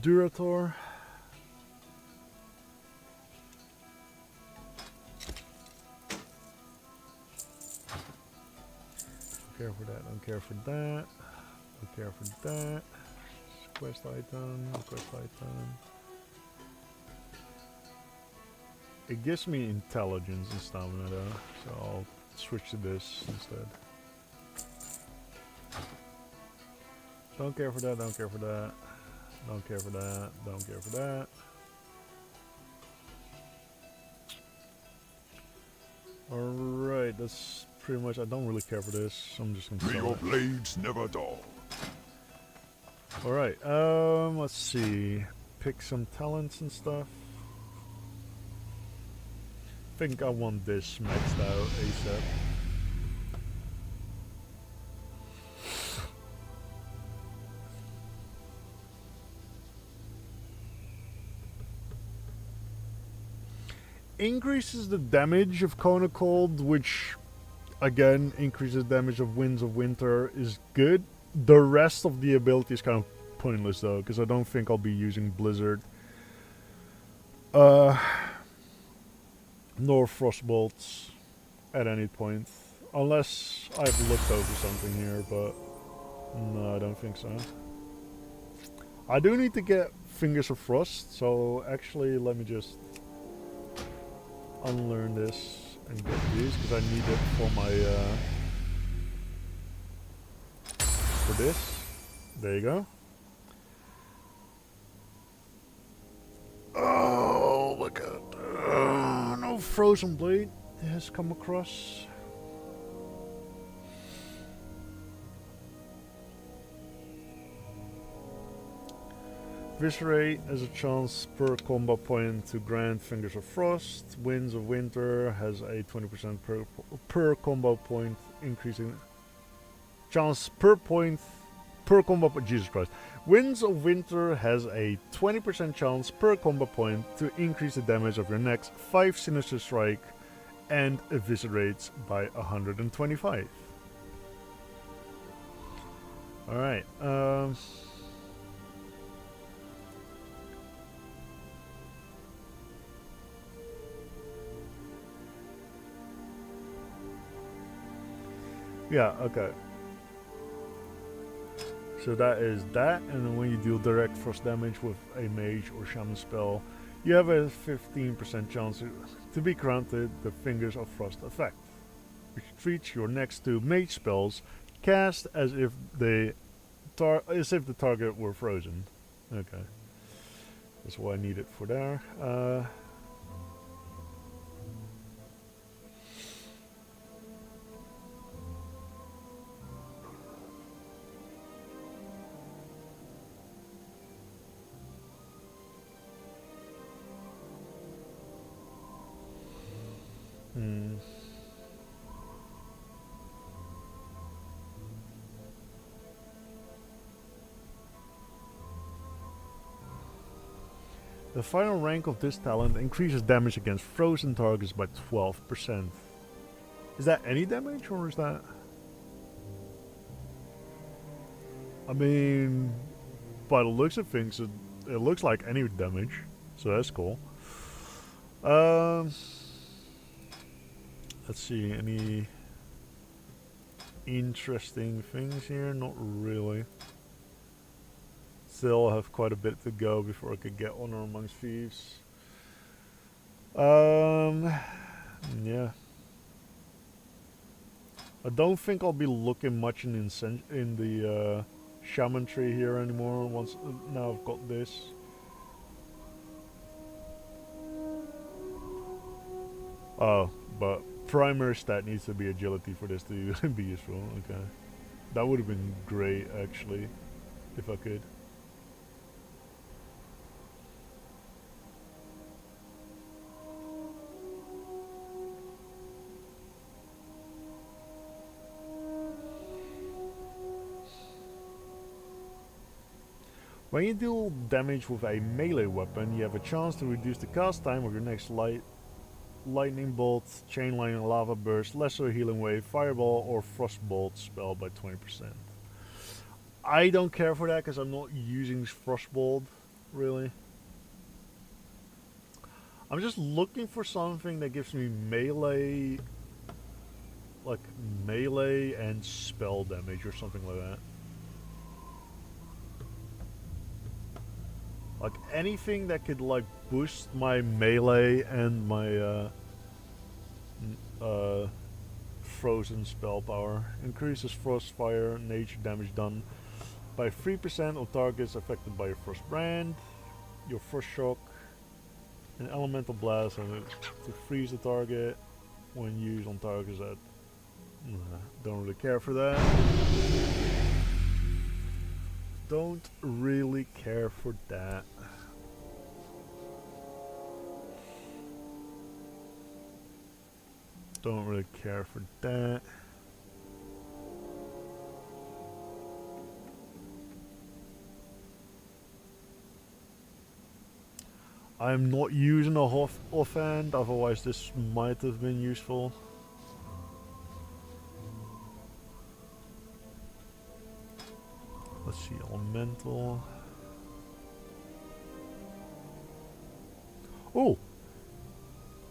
Durator. Don't care for that. Don't care for that. Don't care for that. Quest item. Quest item. It gives me intelligence and stamina though, so I'll switch to this instead. Don't care for that, don't care for that. Don't care for that, don't care for that. Alright, that's pretty much, I don't really care for this, so I'm just gonna May sell your it. blades never dull. Alright, let's see. Pick some talents and stuff. I think I want this maxed out ASAP. Increases the damage of Cone of Cold, which again increases damage of Winds of Winter, is good. The rest of the ability is kind of pointless though, because I don't think I'll be using Blizzard. Nor Frostbolts at any point. Unless I've looked over something here, but no, I don't think so. I do need to get Fingers of Frost, so actually let me just unlearn this and get these, because I need it for my for this. There you go. Oh my god. No Frozen Blade has come across. Viscerate has a chance per combat point to grant Fingers of Frost. Winds of Winter has a 20% per combat point increasing chance per point per combat point. Jesus Christ. Winds of Winter has a 20% chance per combat point to increase the damage of your next 5 Sinister Strike and eviscerates by 125. Alright, yeah, okay. So that is that, and then when you deal direct frost damage with a mage or shaman spell, you have a 15% chance to be granted the Fingers of Frost effect, which treats your next 2 mage spells cast as if the target were frozen. Okay, that's what I need it for there. The final rank of this talent increases damage against frozen targets by 12%. Is that any damage, or is that... I mean, by the looks of things, it looks like any damage, so that's cool. Let's see, any interesting things here? Not really. Still have quite a bit to go before I could get Honor Amongst Thieves. Yeah. I don't think I'll be looking much in the Shaman tree here anymore once now I've got this. Oh, but primary stat needs to be agility for this to be useful. Okay. That would have been great actually, if I could. When you deal damage with a melee weapon, you have a chance to reduce the cast time of your next lightning bolt, chain lightning, lava burst, lesser healing wave, fireball, or frostbolt spell by 20%. I don't care for that because I'm not using frostbolt really. I'm just looking for something that gives me melee, like melee and spell damage or something like that. Like anything that could like boost my melee and my frozen spell power. Increases frostfire nature damage done by 3% of targets affected by your frost brand. Your frost shock, an elemental blast to freeze the target when used on targets that don't really care for that. Don't really care for that. Don't really care for that. I'm not using a offhand, otherwise this might have been useful. Let's see, elemental. Oh!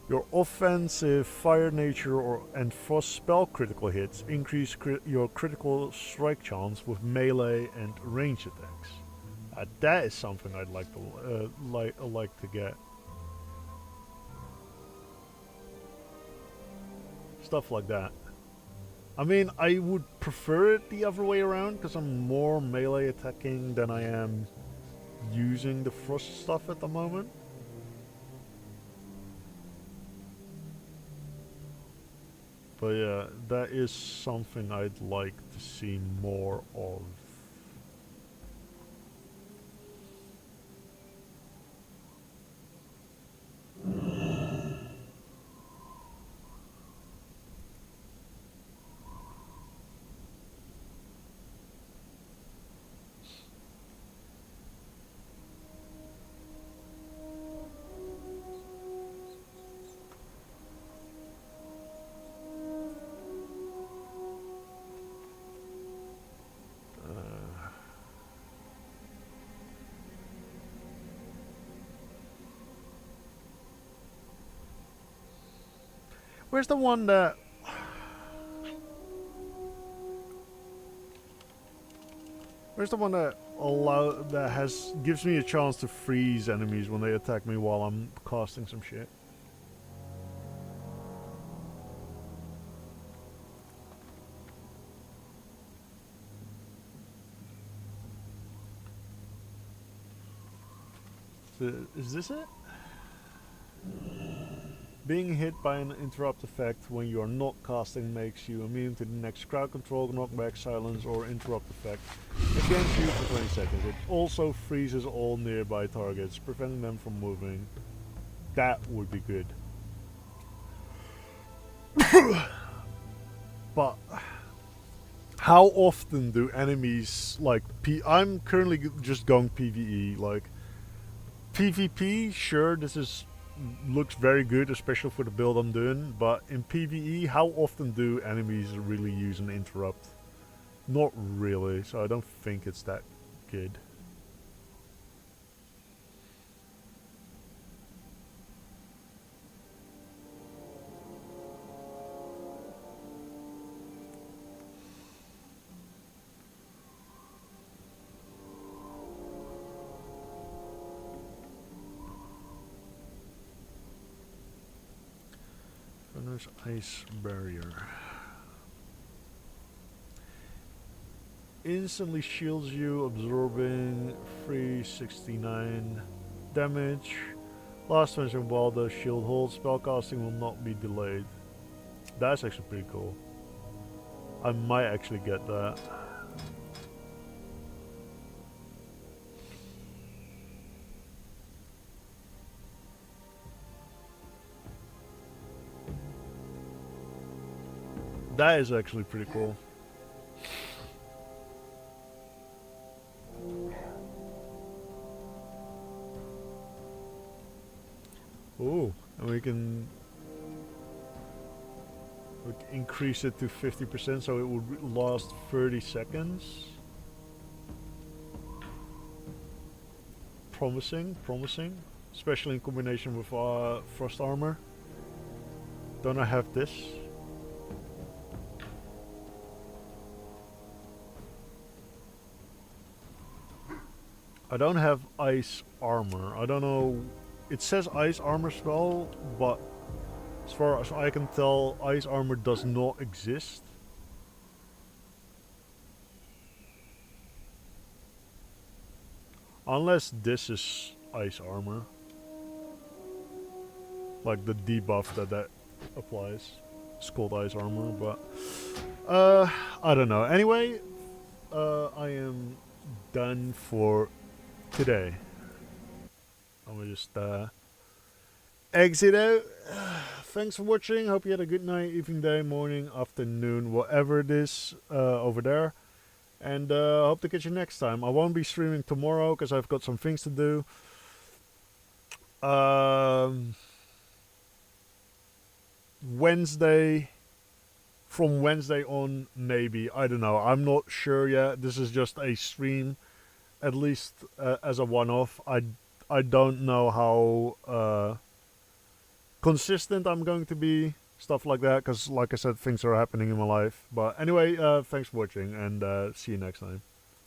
Your offensive, fire nature and frost spell critical hits increase your critical strike chance with melee and range attacks. That is something I'd like to get. Stuff like that. I mean, I would prefer it the other way around because I'm more melee attacking than I am using the frost stuff at the moment. But yeah, that is something I'd like to see more of. Where's the one that... Where's the one that gives me a chance to freeze enemies when they attack me while I'm casting some shit? Is this it? Being hit by an interrupt effect when you are not casting makes you immune to the next crowd control, knockback, silence, or interrupt effect against you for 20 seconds. It also freezes all nearby targets, preventing them from moving. That would be good. But how often do enemies like I'm currently just going PvE, like PvP, sure, looks very good, especially for the build I'm doing, but in PvE, how often do enemies really use an interrupt? Not really, so I don't think it's that good. Furnace ice barrier. Instantly shields you, absorbing 369 damage. Last mention, while the shield holds, spellcasting will not be delayed. That's actually pretty cool. I might actually get that. That is actually pretty cool. Ooh, and we can increase it to 50% so it would last 30 seconds. Promising, promising. Especially in combination with frost armor. Don't I have this? I don't have ice armor. I don't know. It says ice armor spell, but as far as I can tell, ice armor does not exist. Unless this is ice armor. Like the debuff that applies. It's called ice armor, but I don't know. Anyway, I am done for today. I'm gonna just exit out. Thanks for watching. Hope you had a good night, evening, day, morning, afternoon, whatever it is over there. And hope to catch you next time. I won't be streaming tomorrow because I've got some things to do. Wednesday, from Wednesday on, maybe. I don't know. I'm not sure yet. This is just a stream, at least as a one-off. I don't know how consistent I'm going to be, stuff like that, because like I said, things are happening in my life. But anyway, thanks for watching, and see you next time.